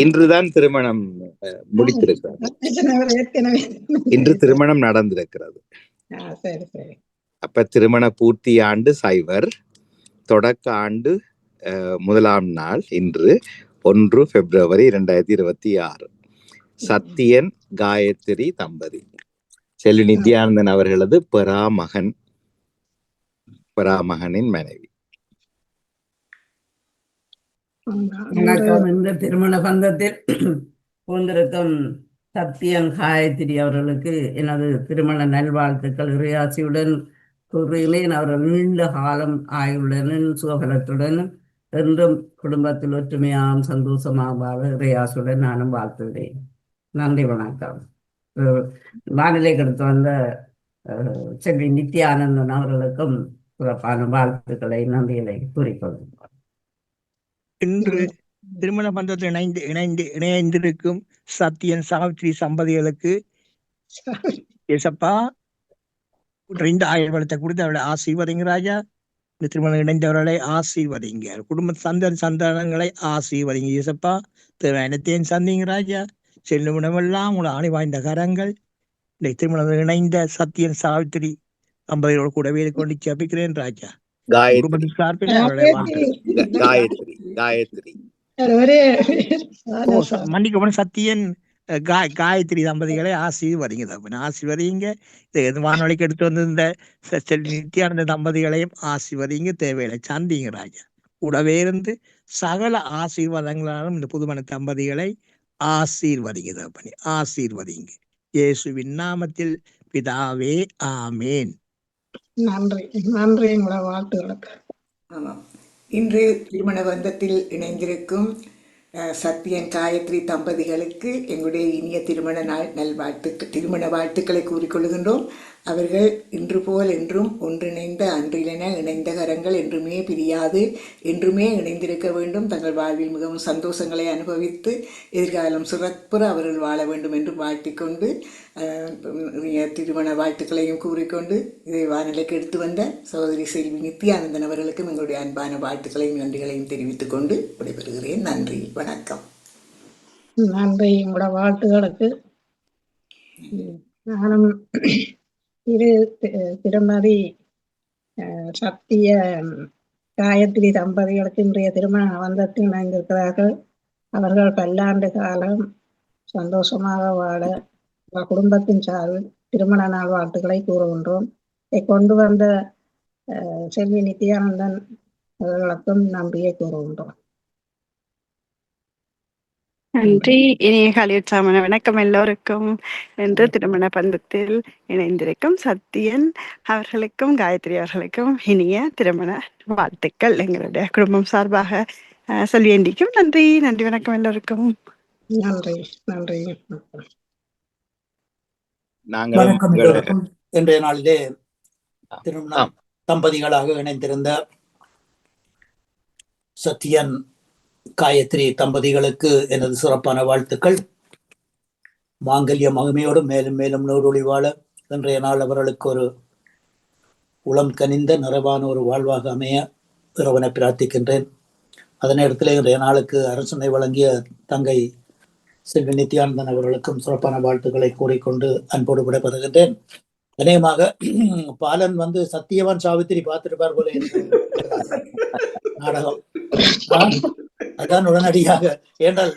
இன்றுதான் திருமணம் முடித்திருக்கிறது. இன்று திருமணம் நடந்திருக்கிறது. அப்ப திருமண பூர்த்தி ஆண்டு சைவர், தொடக்க ஆண்டு முதலாம் நாள் இன்று 1 பிப்ரவரி 2026. சத்தியன் காயத்ரி தம்பதி, செல்வி நித்யானந்தன் அவர்களது பராமகனின் மனைவி. வணக்கம். இந்த திருமண பந்தத்தில் போந்திருக்கும் சத்தியன் காயத்ரி அவர்களுக்கு எனது திருமண நல்வாழ்த்துக்கள். இறையாசியுடன் கூறுகிறேன். அவர்கள் நீண்ட காலம் ஆயுளுடனும் சுகபலத்துடனும் என்றும் குடும்பத்தில் ஒற்றுமையாகவும் சந்தோஷமாக வாழ இறையாசுடன் நானும் வாழ்த்துகிறேன். நன்றி, வணக்கம். வானிலை கொடுத்து வந்த செல்வி நித்யானந்தன் அவர்களுக்கும் சிறப்பான வாழ்த்துக்களை நன்றிகளை கூறிக்கொள்கிறேன். இன்று திருமண பந்தத்தில் இணைந்திருக்கும் சத்தியன் சாவித்ரி தம்பதிகளுக்கு ஏசப்பா 2 ஆயிரத்தை கொடுத்து அவர்களை ஆசீர்வதிங்க ராஜா. இந்த திருமணம் இணைந்தவர்களை ஆசீர்வதிங்க, குடும்ப சந்தானங்களை ஆசீர்வதிங்க ஏசப்பா. தேவையானத்தையும் சந்திங்க ராஜா. செல்லும் இடமெல்லாம் உங்களை ஆணி வாய்ந்த கரங்கள் இந்த திருமணம் இணைந்த சத்தியன் சாவித்திரி தம்பதியோடு கூடவே கொண்டு ஜபிக்கிறேன் ராஜா. காயத்ரி சார்பில் அவர்களை காயத்ரி காயத்ரி மன்னிக்கப்படும் சத்தியன் காயத்ரி தம்பதிகளை ஆசீர்வதிங்க தப்பு ஆசீர்வதிங்க. வானொலிக்கு எடுத்து வந்து இந்த நித்யானந்த தம்பதிகளையும் ஆசீர்வதிங்க. தேவையில்லை சந்திங்க ராஜா. கூடவே இருந்து சகல ஆசீர்வாதங்களாலும் இந்த புதுமண தம்பதிகளை ஆசீர்வதிங்க தப்பனி ஆசீர்வதிங்க. இயேசுவின் நாமத்தில் பிதாவே, ஆமேன். நன்றி நன்றி, உங்களோட வாழ்த்துக்களுக்கு. ஆமாம், இன்று திருமண பந்தத்தில் இணைந்திருக்கும் சத்யன் காயத்ரி தம்பதிகளுக்கு எங்களுடைய இனிய திருமண வாழ்த்துக்களை கூறிக்கொள்கின்றோம். அவர்கள் இன்று போல் என்றும் ஒன்றிணைந்த அன்றிலென இணைந்த கரங்கள் என்றுமே பிரியாது, என்றுமே இணைந்திருக்க வேண்டும். தங்கள் வாழ்வில் மிகவும் சந்தோஷங்களை அனுபவித்து எதிர்காலம் சிறப்புற அவர்கள் வாழ வேண்டும் என்று வாழ்த்திக்கொண்டு திருமண வாழ்த்துக்களையும் கூறிக்கொண்டு இதை வானிலைக்கு எடுத்து வந்த சகோதரி செல்வி நித்யானந்தன் அவர்களுக்கும் எங்களுடைய அன்பான வாழ்த்துக்களையும் நன்றிகளையும் தெரிவித்துக் கொண்டு விடைபெறுகிறேன். நன்றி, வணக்கம். நன்றி, உங்களோட வாழ்த்துக்களுக்கு. நானும் திருமதி சத்திய காயத்ரி தம்பதிகளுக்கு இன்றைய திருமண பந்தத்தில் இணைந்திருக்கிறார்கள். அவர்கள் பல்லாண்டு காலம் சந்தோஷமாக வாழ குடும்பத்தின் சார்பில் திருமண நாள் வாழ்த்துக்களை கூறுகின்றோம். இதை கொண்டு வந்த செல்வி நித்யானந்தன் அவர்களுக்கும் நன்றியை கூறுகின்றோம். நன்றி. இனிய காலை உற்சாகமான வணக்கம் எல்லோருக்கும். என்று திருமண பந்தத்தில் இணைந்திருக்கும் சத்தியன் அவர்களுக்கும் காயத்ரி அவர்களுக்கும் இனிய திருமண வாழ்த்துக்கள் எங்களுடைய குடும்பம் சார்பாக சொல்வேண்டிக்கும். நன்றி நன்றி, வணக்கம் எல்லோருக்கும். நன்றி நன்றி. வணக்கம் எல்லோருக்கும். இன்றைய நாளிலே திருமண தம்பதிகளாக இணைந்திருந்த சத்யன் காயத்ரி தம்பதிகளுக்கு எனது சிறப்பான வாழ்த்துக்கள். மாங்கல்ய மகிமையோடு மேலும் மேலும் நூறொளி வாழ இன்றைய நாள் அவர்களுக்கு ஒரு உளம் கனிந்த நிறைவான ஒரு வாழ்வாக அமைய இறைவனை பிரார்த்திக்கின்றேன். அதே நேரத்தில் இன்றைய நாளுக்கு அரசனை வழங்கிய தங்கை செல்வி நித்யானந்தன் அவர்களுக்கும் சிறப்பான வாழ்த்துக்களை கூறிக்கொண்டு அன்போடு விடைபெறுகின்றேன். அநேகமாக பாலன் சத்தியவான் சாவித்திரி பார்த்திருப்பார் போல நாடகம். அதான் உடனடியாக ஏண்டால்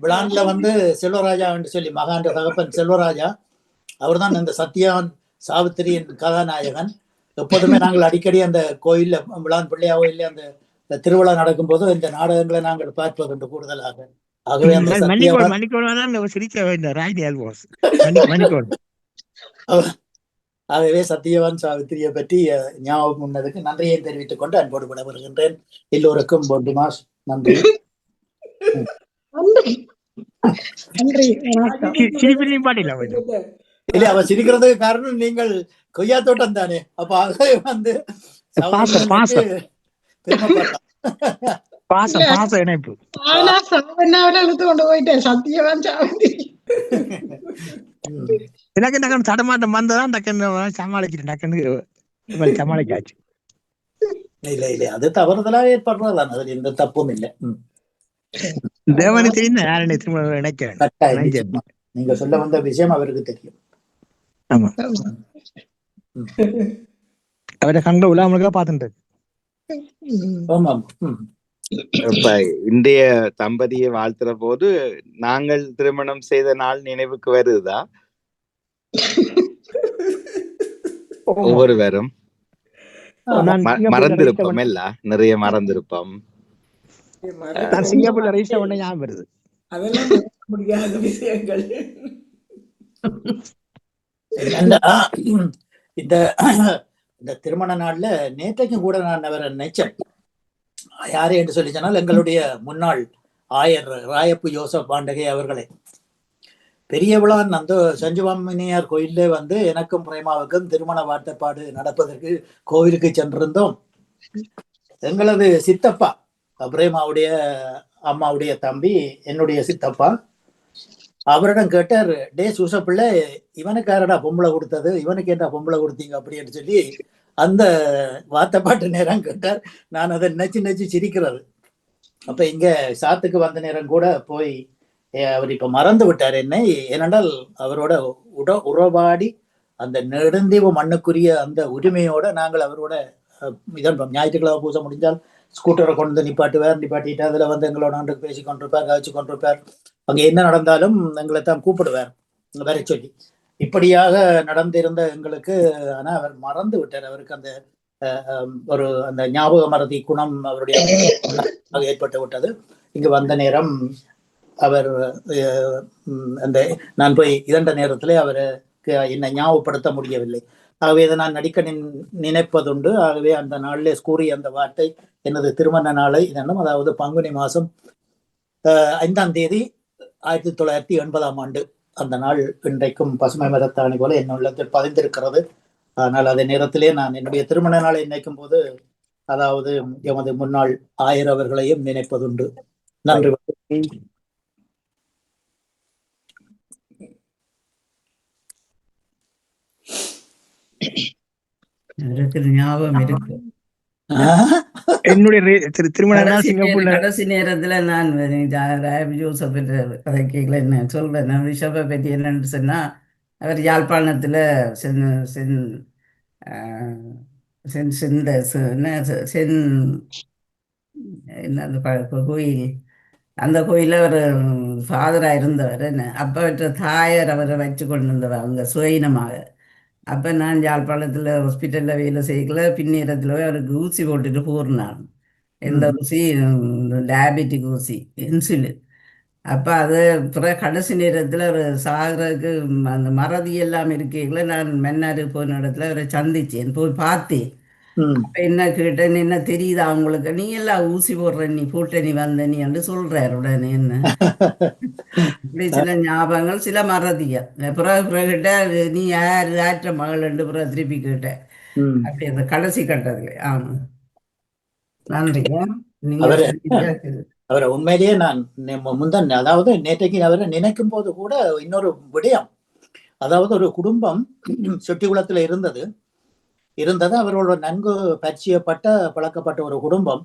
விழான்ல செல்வராஜா என்று சொல்லி மகான்ற தகப்பன் செல்வராஜா அவர் தான் இந்த சத்தியவான் சாவித்திரியின் கதாநாயகன். எப்போதுமே நாங்கள் அடிக்கடி அந்த கோயில்ல விழான் பிள்ளையா கோயில்ல அந்த திருவிழா நடக்கும் போது இந்த நாடகங்களை நாங்கள் பார்ப்பது கூடுதலாக. ஆகவே அந்த ஆகவே சத்தியவான் சாவித்திரியை பற்றி ஞாபகம் முன்னதுக்கு நன்றியை தெரிவித்துக் கொண்டு அன்போடு விட வருகின்றேன். எல்லோருக்கும் பொண்டு மாஸ் நன்றி. இல்ல அவ சிரிக்கிறதுக்கு காரணம் நீங்கள் கொய்யா தோட்டம் தானே. அப்ப ஆகவே இணைப்பு கொண்டு போயிட்டேன் சத்தியவான் சாவித்திரி. எனக்கு டக்குன்னு தடமாட்டம் வந்ததான் டக்குன்னு சமாளிக்கிறேன். டக்குன்னு சமாளிக்காச்சு. இல்ல இல்ல அது தவறுதலாக ஏற்படுறதுதான், அதுல எந்த தப்பும் இல்லை. தேவனு தெரியும் யாருன்னு திரும்ப நினைக்கிறேன். நீங்க சொல்ல வந்த விஷயம் அவருக்கு தெரியும். ஆமா, அவரை கண்ட உலாமலுக்கா பாத்துட்டு. ஆமாம். இப்ப இன்றைய தம்பதியை வாழ்த்துற போது நாங்கள் திருமணம் செய்த நாள் நினைவுக்கு வருதா? ஒவ்வொருவரும் மறந்திருப்போம், எல்லாம் நிறைய மறந்திருப்போம். சிங்கப்பூர்ல ரைஸ் பண்ண ஞாபகம் வருது. அதெல்லாம் முடியாத விஷயங்கள். இந்த திருமண நாள்ல நேற்றைக்கும் கூட நான் அவரை நினைச்சேன். யாரு என்று சொல்லி சொன்னால் எங்களுடைய முன்னாள் ஆயர் ராயப்பு யோசப் பாண்டகை அவர்களே. பெரிய விழான் அந்த சஞ்சுவாமினியார் கோயிலே வந்து எனக்கும் பிரேமாவுக்கும் திருமண வார்த்தைப்பாடு நடப்பதற்கு கோவிலுக்கு சென்றிருந்தோம். எங்களது சித்தப்பா பிரேமாவுடைய அம்மாவுடைய தம்பி என்னுடைய சித்தப்பா அவரிடம் கேட்டார், டே சூசப்பிள்ளை இவனுக்காரடா பொம்பளை கொடுத்தது, இவனுக்கு ஏன்டா பொம்பளை கொடுத்தீங்க அப்படின்னு சொல்லி அந்த வார்த்தைப்பாட்டு நேரம் கேட்டார். நான் அதை நினைச்சு சிரிக்கிறது. அப்ப இங்க சாத்துக்கு வந்த நேரம் கூட போய் அவர் இப்ப மறந்து விட்டார் என்னை. ஏனென்றால் அவரோட உறவாடி அந்த நெடுந்தீவு மண்ணுக்குரிய அந்த உரிமையோட நாங்கள் அவரோட இதன் ஞாயிற்றுக்கிழமை பூசை முடிஞ்சால் ஸ்கூட்டரை கொண்டு வந்து நிப்பாட்டிட்டு அதுல வந்து எங்களோட ஆண்டுக்கு பேசி கொண்டிருப்பார், கழிச்சு கொண்டிருப்பார். அங்க என்ன நடந்தாலும் எங்களை தான் கூப்பிடுவார் வர சொல்லி. இப்படியாக நடந்திருந்த எங்களுக்கு ஆனா அவர் மறந்து விட்டார். அவருக்கு அந்த ஒரு அந்த ஞாபக மறதி குணம் அவருடைய ஏற்பட்டு விட்டது. இங்கு வந்த நேரம் அவர் அந்த நான் போய் இதண்ட நேரத்திலே அவருக்கு என்னை ஞாபகப்படுத்த முடியவில்லை. ஆகவே இதை நான் நடிக்க நினைப்பதுண்டு. ஆகவே அந்த நாளிலே கூறிய அந்த வார்த்தை எனது திருமண நாளை இதென்னும், அதாவது பங்குனி மாதம் 5ஆம் தேதி 1980 அந்த நாள் இன்றைக்கும் பசுமை மரத்தாணி போல என் உள்ளத்தில் பதிந்திருக்கிறது. ஆனால் அதே நேரத்திலே நான் என்னுடைய திருமண நாளை நினைக்கும் போது அதாவது எமது முன்னாள் ஆயர் அவர்களையும் நினைப்பதுண்டு. நன்றி. ஞாபகம் இருக்கு. என்னுடைய திருமண நாள் சிங்கப்பூர்ல கடைசி நேரத்துல நான் ஜோசப் கதை கேட்கல. என்ன சொல்றேன், நான் ரிஷபை பற்றி என்னன்னு சொன்னா, அவர் யாழ்ப்பாணத்துல கோயில், அந்த கோயில அவர் ஃபாதராக இருந்தவர். என்ன அப்போ தாயார் அவரை வச்சு கொண்டு இருந்தவர் அவங்க சுயனமாக. அப்போ நான் யாழ்ப்பாணத்தில் ஹாஸ்பிட்டலில் வேலை செய்யல. பின்னேரத்தில் அவருக்கு ஊசி போட்டுட்டு போறினான். எந்த ஊசி? டயபெட்டிக் ஊசி, இன்சுலின். அப்போ அது பிறகு கடைசி நேரத்தில் அவர் சாகிறதுக்கு அந்த மறதி எல்லாம் இருக்கீங்கள. நான் மன்னார் போன இடத்துல அவரை சந்திச்சேன், போய் பார்த்தேன். என்ன கேட்டேன், என்ன தெரியுதா அவங்களுக்கு, நீ எல்லாம் ஊசி போடுற, நீ போட்ட நீ வந்த நீ என்று சொல்றாரு உடனே. என்ன இப்படி சில ஞாபகங்கள், சில மறதிகள். பிறகு கேட்ட நீ யார் ஆற்ற மகள் என்று பிறகு திருப்பி கேட்டேன். அப்படி அந்த கடைசி கட்டதுல. ஆமா, நன்றி. அவரை உண்மையிலேயே நான் முந்தன் அதாவது நேற்றைக்கு அவரை நினைக்கும் போது கூட இன்னொரு விடயம், அதாவது ஒரு குடும்பம் செட்டிகுளத்துல இருந்தது அவரோட நன்கு பரிச்சயப்பட்ட பழக்கப்பட்ட ஒரு குடும்பம்.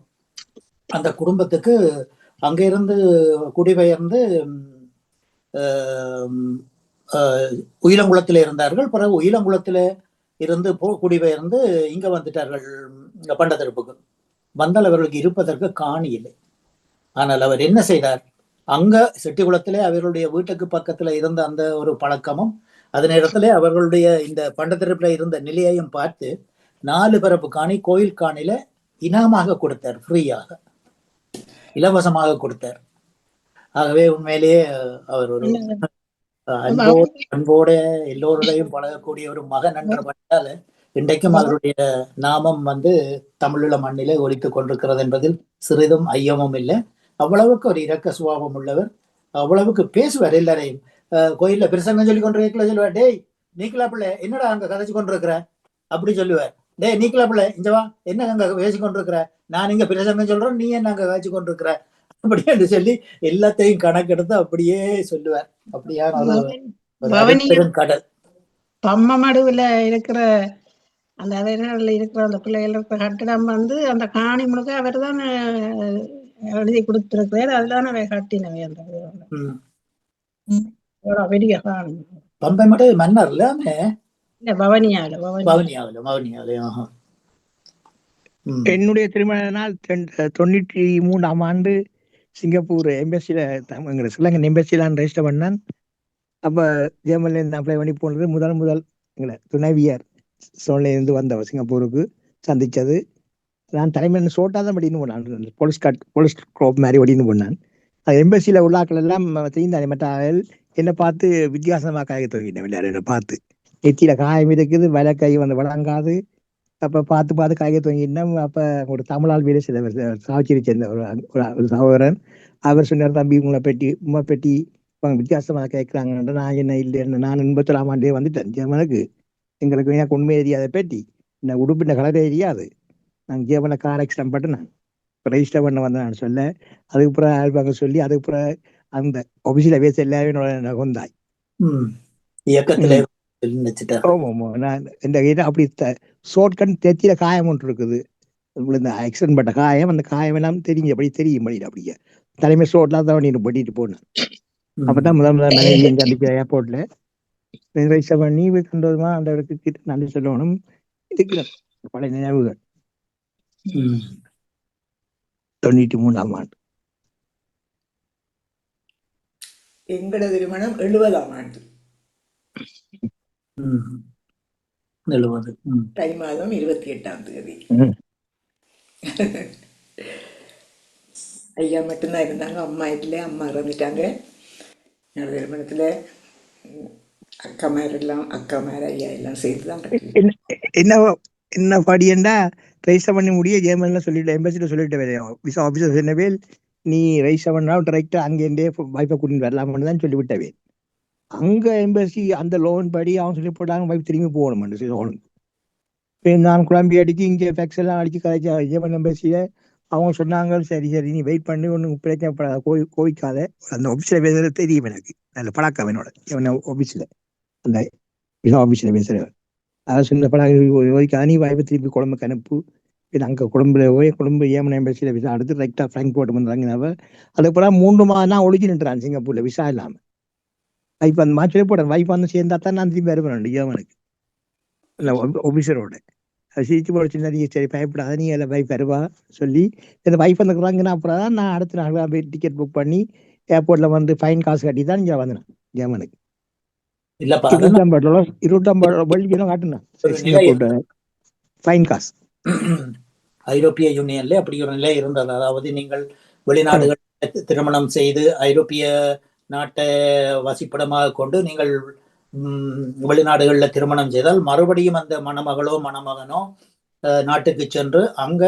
அந்த குடும்பத்துக்கு அங்கிருந்து குடிபெயர்ந்து உயிலங்குளத்தில் இருந்தார்கள். பிறகு உயிலங்குளத்தில் இருந்து குடிபெயர்ந்து இங்க வந்துட்டார்கள் பண்டத்திருப்புக்கு. வந்தால் அவர்களுக்கு இருப்பதற்கு காணி இல்லை. ஆனால் அவர் என்ன செய்தார், அங்க செட்டிகுளத்திலே அவர்களுடைய வீட்டுக்கு பக்கத்துல இருந்த அந்த ஒரு பழக்கமும் அதே நேரத்திலே அவர்களுடைய இந்த பண்டத்திருப்புல இருந்த நிலையையும் பார்த்து 4 பரப்பு காணி கோயில் காணில இனாமாக கொடுத்தார், ஃப்ரீயாக, இலவசமாக கொடுத்தார். ஆகவே உண்மையிலேயே அவர் ஒரு அன்போட எல்லோருடையும் பழகக்கூடிய ஒரு மகன் என்ற பட்டால இன்றைக்கும் அவருடைய நாமம் வந்து தமிழீழ மண்ணிலே ஒலித்துக் கொண்டிருக்கிறது என்பதில் சிறிதும் ஐயமும் இல்லை. அவ்வளவுக்கு ஒரு இரக்க சுபாவம் உள்ளவர். அவ்வளவுக்கு பேசுவார். எல்லாரையும் கோயில்ல பிரசங்கம் சொல்லி கொண்டிருக்கல சொல்லுவார், டேய் நீக்கலா பிள்ளை என்னடா அங்க கதைச்சு கொண்டிருக்கிற அப்படி சொல்லுவார். டேய் நீக்கலா பிள்ளை இஞ்சவா என்ன அங்க பேசி கொண்டிருக்கிற, நான் இங்க பிரசங்கம் சொல்றேன், நீ என்ன அங்க கதைச்சு கொண்டிருக்கிற அப்படி என்று சொல்லி எல்லாத்தையும் கணக்கெடுத்து அப்படியே சொல்லுவார். அப்படியான கடல். பம்மமடுவுல இருக்கிற அந்த அவைகளில் இருக்கிற அந்த பிள்ளைகள் இருக்கிற கட்டிடம் வந்து அந்த காணி முழுக்க அவர் தான் எழுதி கொடுத்திருக்கிறார். அதுதான் அவை கட்டினவை. அந்த பெரிய காணி பம்பை மட்டும் மன்னர் இல்லாம பவனியால. என்னுடைய திருமண நாள் 93ஆம் ஆண்டு சிங்கப்பூர் எம்பசியில ஸ்ரீலங்கன் எம்பசியில ரெஜிஸ்டர் பண்ணேன். அப்ப ஜெர்மன்ல இருந்து அப்ளை பண்ணி போனது முதல் எங்களை துணைவியார் சோழல இருந்து வந்தவர் சிங்கப்பூருக்கு சந்திச்சது. நான் தலைமையில் சோட்டா தான் படின்னு போனான், போலீஸ் க்ரோப் மாதிரி படின்னு போனான். அது எம்பசியில உள்ளாக்கள் எல்லாம் தெரிந்தானே மற்ற என்னை பார்த்து வித்தியாசமாக காய துவங்கிட்டேன். விளையாட பார்த்து நெத்தியில காயம் இருக்குது, வலை கை வந்து வழங்காது, அப்ப பார்த்து காய்க்க துவங்கினா அப்ப ஒரு தமிழால் வீடு சில சாவச்சேரி சேர்ந்த ஒரு சகோதரன் அவர் சொன்னார், தம்பி உங்களை பெட்டி வித்தியாசமாக கேட்கிறாங்க. நான் என்ன இல்லைன்னு நான் 87ஆம் ஆண்டே வந்துட்டேன் ஜெர்மனுக்கு. எங்களுக்கு எனக்கு உண்மை தெரியாத பெட்டி இந்த உடுப்பின கலர் தெரியாது. நான் ஜெர்மனை கார் ஆக்சிடென்ட் பட்டு நான் ரெஜிஸ்டர் பண்ண வந்தேன் சொல்ல, அதுக்கப்புறம் ஆல்பாங்க சொல்லி அதுக்கப்புறம் அந்த ஆபீஸில் பேச எல்லாருமே கொண்டாய் இயக்கத்துல நான் இந்த கையில அப்படி ஷோர்ட்கன் தெச்சில காயம் ஒன்று இருக்குது. இந்த ஆக்சிடென்ட் பட்ட காயம், அந்த காயம் எல்லாம் தெரியும் அப்படியே தலைமை ஷோட்லாம் தான் நீட்டு பட்டிட்டு போனேன். அப்பதான் முதல் மனைவி எங்க அன்றைக்கு ஏர்போர்ட்ல ரெஜிஸ்டர் பண்ணி கண்டதுமா அந்த இடத்துக்கு நன்றி சொல்லணும். இருக்கிற பழைய நினைவுகள். 93ஆம் ஆண்டு எங்களோட திருமணம் 70ஆம் ஆண்டு தை மாதம் 28ஆம் தேதி. ஐயா மட்டும்தான் இருந்தாங்க, அம்மா இல்லை, அம்மா இறந்துட்டாங்க. என்னோட திருமணத்துல அக்காமார் ஐயா எல்லாம் சேர்த்துதான் என்ன படியண்டா ரெஜிஸ்டர் பண்ணி முடிய ஜெர்மன்ல சொல்லிட்டு எம்பசில சொல்லிட்டு விசா ஆபீசர் சொன்னவே, நீ ரெஜிஸ்டர் பண்ணா டைரக்டா அங்கேருந்தே வைஃபை கூட்டிட்டு வரலாம்னு தான் சொல்லி விட்டவே. அங்க எம்பசி அந்த லோன் படி அவன் சொல்லி போட்டாங்க வைஃப் திரும்பி போகணும் லோனுக்கு. நான் குழம்பி அடிச்சு இங்கே ஃபேக்ஸ் எல்லாம் அடிச்சு கலைச்சா ஜெர்மன் எம்பசியில அவங்க சொன்னாங்க, சரி நீ வெயிட் பண்ணி ஒன்றும் பிரச்சனைப்படாத, கோவிக்காத. அந்த ஆஃபீஸில் பேசுறது தெரியும் எனக்கு, நல்ல பழக்கம் என்னோட ஆஃபீஸில் அந்த ஆஃபீஸில் பேசுகிறவர். அதை சொன்ன பழக்க நீ வாய்ப்பு திருப்பி குழம்புக்கு அனுப்பு. அங்கே கொழும்புல போய் கொழும்பு ஏமன் எம்பசியில் விசா எடுத்து டைரெக்டாக ஃப்ராங்க்ஃபர்ட் வந்தாங்க. அதுக்கப்புறம் 3 மாதம் தான் ஒழிச்சு நின்றான் சிங்கப்பூர்ல விசா இல்லாமல். வைஃப் அந்த மாதிரி சொல்லி போட்டேன், வைஃப் வந்து சேர்ந்தா தான் நான் திரும்பி வருவேன் ஜெர்மனுக்கு இல்லை ஆஃபீஸரோட. சிரிச்சு போடுச்சு, சரி பயப்படாத, நீ அதில் வைஃப் வருவா சொல்லி இந்த வைஃப் வந்துக்கிறாங்கன்னா அப்புறம் தான் நான் அடுத்த நாள் போய் டிக்கெட் புக் பண்ணி ஏர்போர்ட்ல வந்து ஃபைன் காசு கட்டி தான் இங்கே வந்தேன் ஜெர்மனுக்கு. $25 காட்டுனேன் சிங்கப்பூர்ல ஃபைன் காசு. ஐரோப்பிய யூனியன்ல அப்படி ஒரு நிலை இருந்தது. அதாவது நீங்கள் வெளிநாடுகள் திருமணம் செய்து ஐரோப்பிய நாட்டை வசிப்பிடமாக கொண்டு நீங்கள் வெளிநாடுகளில் திருமணம் செய்தால் மறுபடியும் அந்த மணமகளோ மணமகனோ நாட்டுக்கு சென்று அங்க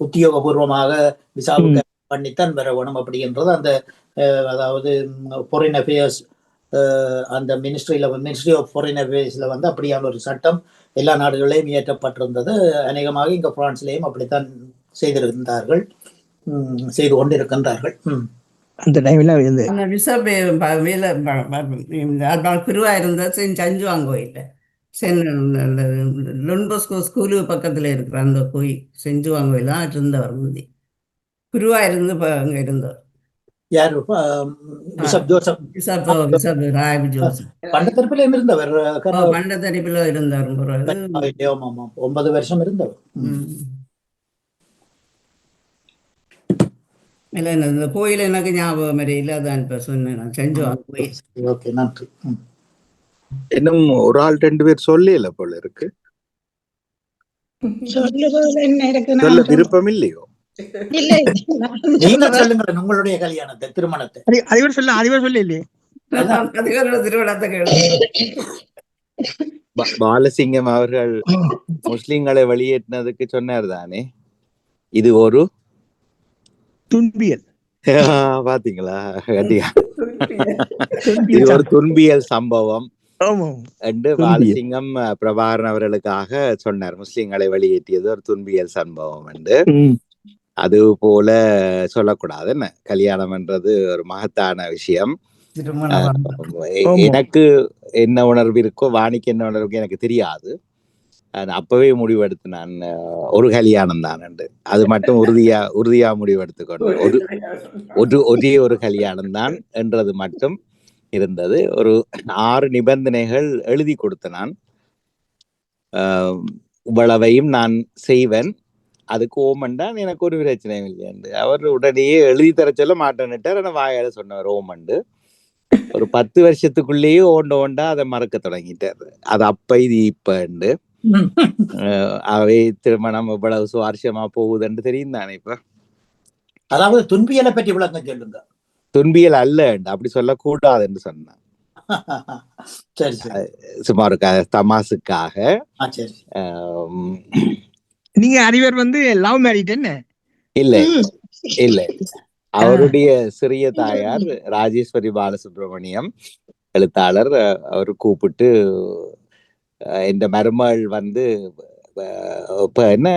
உத்தியோகபூர்வமாக விசாவுக்கு பண்ணித்தான் வர வேணும் அப்படின்றது அந்த அதாவது ஃபாரின் அஃபேர்ஸ் அந்த மினிஸ்ட்ரி ஆஃப் ஃபாரின் அஃபேர்ஸ்ல வந்து அப்படியான ஒரு சட்டம் எல்லா நாடுகளிலையும் இயற்றப்பட்டிருந்தது. அநேகமாக இங்க பிரான்ஸ்லேயும் அப்படித்தான் செய்து கொண்டிருக்கின்றார்கள். அந்த டைம்ல அந்த விசா குருவா இருந்தா சஞ்சுவாங்க கோயில் லொன்போஸ்கோ ஸ்கூலு பக்கத்துல இருக்கிற அந்த கோயில் செஞ்சுவாங்க கோயில் தான் இருந்தவர் முந்தி குருவா இருந்து அங்க இருந்தவர். யாரு? Bishop Joseph. ராய் ஜோசப் பண்டத்தரிப்பிலும் இருந்தவர். பண்டத்தரிப்பில இருந்தவர் 9 வருஷம் இருந்தவர். இல்ல இந்த கோயில் எனக்கு ஞாபகம் இல்லை, அதான் இப்ப சொன்னேன் செஞ்சுவாங்க கோயில். ஓகே, நன்றி. இன்னும் ஒரு ஆள் 2 பேர் சொல்லல போல இருக்கு. சொல்ல விருப்பம் இல்லையோ? நீங்க சொல்லுங்க உங்களுடைய கல்யாணத்தை திருமணத்தை. அதிபர் சொல்ல இல்லையே திருமணத்தை. பாலசிங்கம் அவர்கள் முஸ்லிம்களை வெளியேற்றினதுக்கு சொன்னார் தானே, இது ஒரு துன்பியல். பாத்தீங்களா, இது ஒரு துன்பியல் சம்பவம் என்று பாலசிங்கம் பிரபாகரன் அவர்களுக்காக சொன்னார். முஸ்லிம்களை வெளியேற்றியது ஒரு துன்பியல் சம்பவம் என்று. அது போல சொல்லக்கூடாது. என்ன கல்யாணம் என்றது ஒரு மகத்தான விஷயம். எனக்கு என்ன உணர்வு இருக்கோ, வாணிக்கு என்ன உணர்வு எனக்கு தெரியாது. அப்பவே முடிவெடுத்து நான் ஒரு கல்யாணம் தான் என்று, அது மட்டும் உறுதியா முடிவெடுத்துக்கொண்டு ஒரே ஒரு கல்யாணம் தான் என்றது மட்டும் இருந்தது. ஒரு 6 நிபந்தனைகள் எழுதி கொடுத்த நான், இவ்வளவையும் நான் செய்வேன், அதுக்கு ஓமண்டான், எனக்கு ஒரு பிரச்சனையும் இல்லை என்று அவர் உடனேயே எழுதி தர சொல்ல மாட்டேன்னுட்டார். ஆனால் வாயால சொன்னவர் ஓமண்டு. ஒரு 10 வருஷத்துக்குள்ளேயே ஓண்டா அதை மறக்க தொடங்கிட்டார். அது அப்ப இது இப்ப அவை திருமணம் இவ்வளவு சுவாரஸ்யமா போகுதுன்னு தெரியும் தானே. இப்ப அதாவது துன்பியலை பற்றி விளக்கம் சொல்லுங்க. துன்பியல் அல்ல, அப்படி சொல்லக்கூடாது என்று சொன்னான். சரி சரி. சும்மா ஒரு தமாசுக்காக. சரி. நீங்க அறிவர் லவ் மேரிட் என்ன? இல்ல இல்ல, அவருடைய சிறிய தாயார் ராஜேஸ்வரி பாலசுப்ரமணியம் எழுத்தாளர். அவர் கூப்பிட்டு இந்த மருமகள் இப்ப என்ன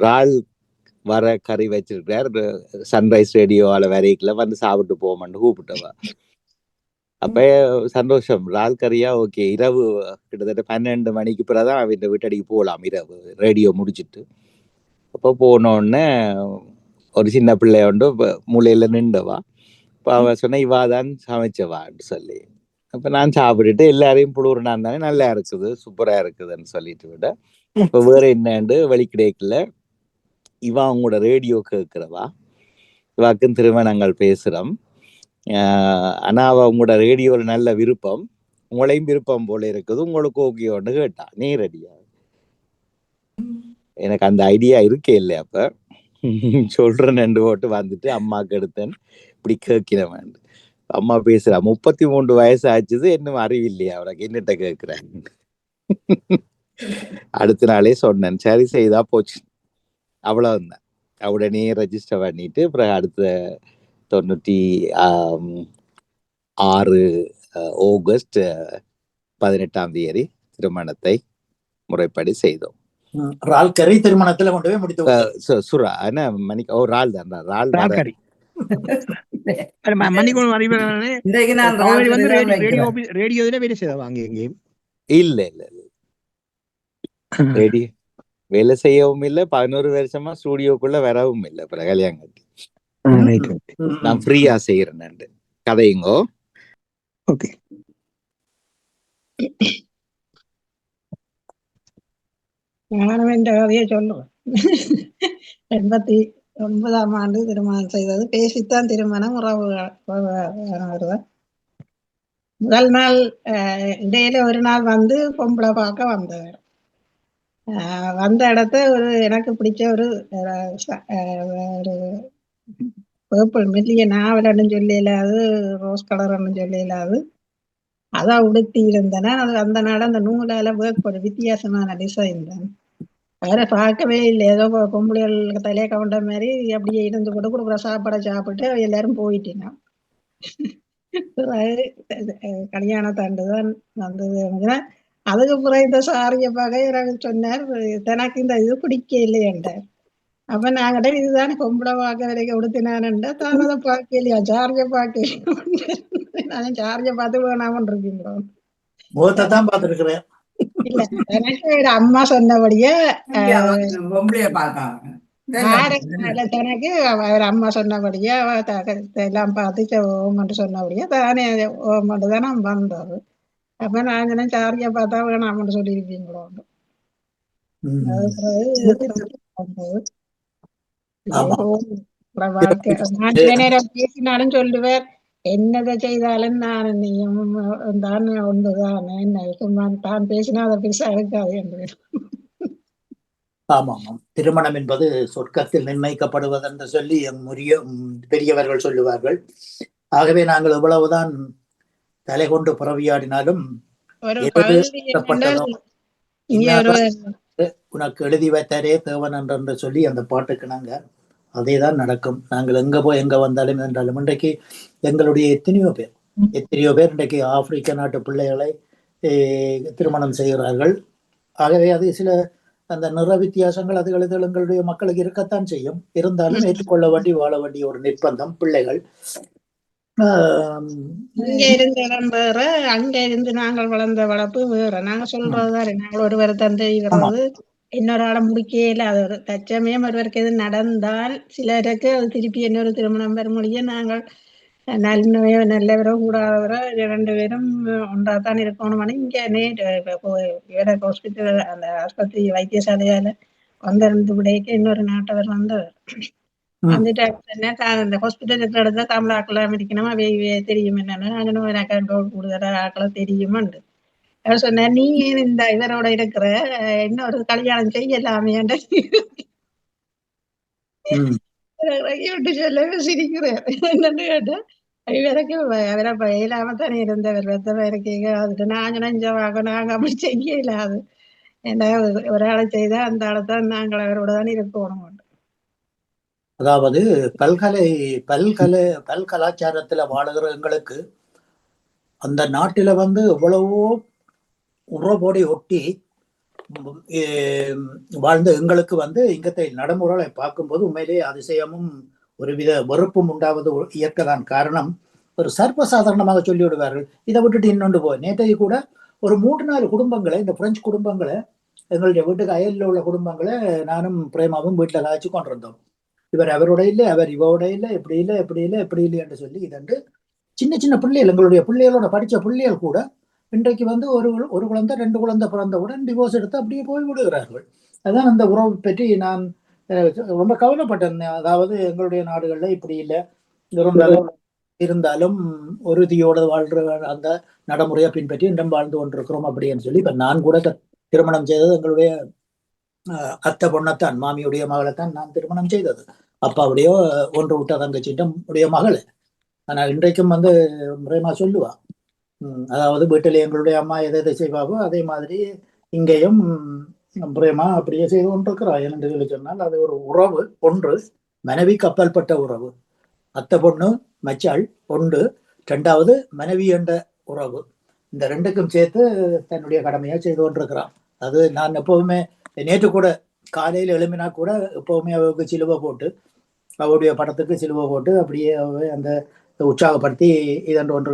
ரால் வர கறி வச்சிருக்கார், சன்ரைஸ் ரேடியோவால வரைக்குல சாப்பிட்டு போமான்னு கூப்பிட்டவா. அப்ப சந்தோஷம், ரால் கறியா, ஓகே. இரவு கிட்டத்தட்ட 12 மணிக்கு பிறகுதான் அவன் வீட்டடிக்கு போகலாம், இரவு ரேடியோ முடிச்சுட்டு. அப்ப போனோடனே ஒரு சின்ன பிள்ளை மூலையில நின்றவா. இப்ப அவ சொன்ன இவாதான் சமைச்சவான்னு சொல்லி. அப்ப நான் சாப்பிட்டுட்டு எல்லாரையும் புழுவுறான் தானே, நல்லா இருக்குது, சூப்பரா இருக்குதுன்னு சொல்லிட்டு விட. இப்ப வேற என்னண்டு வெளிக்கிடைக்குல இவா அவங்களோட ரேடியோ கேட்கிறவா, இவாக்கும் திருமணங்கள் பேசுறோம். ஆனா அவ உங்களோட ரேடியோல நல்ல விருப்பம், உங்களையும் விருப்பம் போல இருக்குது, உங்களுக்கு ஓகேன்னு கேட்டா. நேரடியா எனக்கு அந்த ஐடியா இருக்கே இல்லை. அப்ப சொல்றேன் என்று போட்டு வந்துட்டு அம்மாக்கு எடுத்தேன், இப்படி கேட்கிறவன். அம்மா பேசுறா, 33 வயசு ஆச்சுது, இன்னும் அறிவில்லையா அவனுக்கு, என்னட்ட கேட்கிறேன். அடுத்த நாளே சொன்னேன், சரி செய்தா போச்சு, அவ்வளவுதான். உடனே ரெஜிஸ்டர் பண்ணிட்டு அப்புறம் அடுத்த 96 ஆகஸ்ட் 18ஆம் தேதி திருமணத்தை முறைப்படி செய்தோம். ரால்கரை திருமணத்துல கொண்டு போய் முடித்து சுரா என்ன மணிக்கு ரால் தான், ரால் ரால்கரி மணிக்கோணம் அறிவர் ரேடியோல வேலை செய்வாங்க எங்கேயும் இல்ல இல்ல இல்ல, ரேடியோ வேலை செய்யவும் இல்லை, 11 வருஷமா ஸ்டூடியோக்குள்ள வரவும் இல்லை. அப்புறம் கல்யாணம் கட்டி நான் ஃப்ரீயா செய்யறேன் கதையுங்கோ. ஓகே, நானும் என்ற கதையை சொல்லுவேன். 89ஆம் ஆண்டு திருமணம் செய்தது. பேசித்தான் திருமணம். உறவு முதல் நாள் இடையில ஒரு நாள் பொம்பளை பார்க்க வந்தவர். வந்த இடத்த எனக்கு பிடிச்ச ஒரு பர்பிள் மெல்லிய நாவலன்னு சொல்லலாது, ரோஸ் கலர்னு சொல்லலாது, அதான் உடுத்தி இருந்தேன்னா. அது அந்த நாள் அந்த நூலால ஒரு வித்தியாசமான டிசைன் தான். வேற பார்க்கவே இல்லை, ஏதோ பொம்பளைகளுக்கு தலையை கவுண்ட மாதிரி அப்படியே இருந்து கூட கொடுக்குற சாப்பாடை சாப்பிட்டு எல்லாரும் போயிட்டேன்னா. கல்யாணத்தாண்டு தான் வந்தது. அதுக்கு பிறகு இந்த சாரிய பார்க்க எனக்கு சொன்னார், தனக்கு இந்த இது பிடிக்க இல்லையண்டார். அப்ப நாங்கிட்ட இதுதானே பொம்பளை பார்க்க வரைக்கும் உடுத்தினான்டா, தான் அதை பார்க்க இல்லையா, சாரிய பார்க்க. நான் சாரிய பார்த்து வேணாமன் இருக்கீங்களோ, முகத்தான் பார்த்துருக்கிறேன். இல்ல, எனக்கு அம்மா சொன்னபடியே தனக்கு அவர் அம்மா சொன்னபடியே எல்லாம் பார்த்து ஓமன்ட்டு சொன்னபடியே தானே ஓமன்ட்டு தான் நான் வந்தது. அப்ப நாங்க சாரியா பார்த்தா வேணாம்னு சொல்லியிருக்கீங்களோ. வாழ்க்கை நான் சில நேரம் பேசினாலும் சொல்லுவேன், என்னதை செய்தாலும் நான் நீயும் தான் ஒன்றுதான், என்ன சும்மா தான் பேசினா அதை பெருசா இருக்காது என்று. ஆமாம், திருமணம் என்பது சொர்க்கத்தில் நிர்ணயிக்கப்படுவது என்று சொல்லி பெரியவர்கள் சொல்லுவார்கள். ஆகவே நாங்கள் எவ்வளவுதான் தலை கொண்டு புறவியாடினாலும் உனக்கு எழுதி வைத்தாரே தேவன் என்று சொல்லி அந்த பாட்டுக்கு நாங்க அதேதான் நடக்கும். நாங்கள் எங்க வந்தாலும் என்றாலும் இன்றைக்கு எங்களுடைய எத்தனையோ பேர் இன்றைக்கு ஆப்பிரிக்க நாட்டு பிள்ளைகளை திருமணம் செய்கிறார்கள். ஆகவே அது சில அந்த நிற வித்தியாசங்கள் அதுகளது எங்களுடைய மக்களுக்கு இருக்கத்தான் செய்யும். இருந்தாலும் ஏற்றுக்கொள்ள வேண்டி வாழ வேண்டிய ஒரு நிர்பந்தம் பிள்ளைகள். இங்க இருந்த இடம் வேற, அங்க இருந்து நாங்கள் வளர்ந்த வளர்ப்பு வேற. நாங்க சொல்றதுதான், நாங்கள் ஒருவர் தந்தைகிறது இன்னொரு ஆளை முடிக்கல. அது ஒரு தச்சமயம் ஒருவருக்கு எது நடந்தால் சிலருக்கு அது திருப்பி இன்னொரு திருமணம் பெற முடிய நாங்கள் நல்லவரோ கூடாதவரோ 2 பேரும் ஒன்றாதான் இருக்கணும். இங்க வேற ஹாஸ்பிட்டல், அந்த ஆஸ்பத்திரி வைத்தியசாலையால வந்திருந்து விடைக்கு இன்னொரு நாட்டவர் வந்தவர் வந்துட்டு அந்த ஹாஸ்பிட்டல் இருக்கிற இடத்துல தமிழ் ஆக்கலாம் இருக்கணும், அவை தெரியும் என்னன்னு அங்கே எனக்கு கூடுதல ஆக்களை தெரியுமாண்டு அவர் சொன்னார். நீ இந்த இவரோட இருக்கிற இன்னொரு கல்யாணம் செய்யலாமே விட்டு சொல்ல சிரிக்கிறேன். என்னன்னு கேட்டேன், இவருக்கு அவரை இல்லாம தானே இருந்தவர் இருக்கு. அதுக்கு நாங்க நெஞ்சவாக நாங்க அப்படி செய்ய இல்லாது. ஏன்னா ஒரு ஆளை செய்தா அந்த ஆளை தான் நாங்கள் அவரோட தான் இருக்கணும். அதாவது பல்கலாச்சாரத்துல வாழுகிற எங்களுக்கு அந்த நாட்டில வந்து எவ்வளவோ உறவோடி ஒட்டி வாழ்ந்த எங்களுக்கு வந்து இங்கத்தை நடைமுறைகளை பார்க்கும்போது உண்மையிலேயே அதிசயமும் ஒருவித வெறுப்பும் உண்டாவது இயற்கைதான். காரணம், ஒரு சர்வசாதாரணமாக சொல்லிவிடுவார்கள். இதை விட்டுட்டு இன்னொன்று போய் நேற்றைக்கு கூட ஒரு 3-4 குடும்பங்களை, இந்த பிரெஞ்சு குடும்பங்களை, எங்களுடைய வீட்டுக்கு அயலில் உள்ள குடும்பங்களை நானும் பிரேமாவும் வீட்டில் காய்ச்சி கொண்டிருந்தோம். இவர் அவரோட இல்லை, அவர் இவோட இல்லை, இப்படி இல்லை, இப்படி இல்லை, இப்படி இல்லை என்று சொல்லி இதன்று சின்ன சின்ன பிள்ளைகள், எங்களுடைய பிள்ளைகளோட படித்த பிள்ளைகள் கூட இன்றைக்கு வந்து ஒரு குழந்தை 2 குழந்தை பிறந்தவுடன் டிவோர்ஸ் எடுத்து அப்படியே போய் விடுகிறார்கள். அதான் அந்த உறவு பற்றி நான் ரொம்ப கவலைப்பட்டேன். அதாவது எங்களுடைய நாடுகளில் இப்படி இல்லை, இருந்தாலும் உறுதியோடு வாழ்ற அந்த நடைமுறையை பின்பற்றி இன்றும் வாழ்ந்து கொண்டிருக்கிறோம் அப்படின்னு சொல்லி இப்ப நான் கூட திருமணம் செய்தது எங்களுடைய அத்தை பொண்ணத்தான், மாமியுடைய மகளைத்தான் நான் திருமணம் செய்தது. அப்பாவுடைய ஒன்று விட்ட தங்கச்சிட்டம் உடைய மகளை. ஆனா இன்றைக்கும் வந்து முறையமா சொல்லுவா, அதாவது வீட்டில் எங்களுடைய அம்மா எதை செய்வாவோ அதே மாதிரி இங்கேயும் பிரேமா அப்படியே செய்து கொண்டிருக்கிறா. என்று சொல்லி சொன்னால் அது ஒரு உறவு ஒன்று, மனைவி கப்பல்பட்ட உறவு. அத்தை பொண்ணு மச்சாள் ஒன்று, 2வது மனைவி என்ற உறவு. இந்த 2க்கும் சேர்த்து தன்னுடைய கடமையா செய்து கொண்டிருக்கிறான். அது நான் எப்பவுமே நேற்று கூட காலையில் எழுப்பினா கூட எப்பவுமே அவருக்கு சிலுவை போட்டு, அவருடைய படத்துக்கு சிலுவை போட்டு அப்படியே அந்த உற்சாகப்படுத்தி இதன்று ஒன்று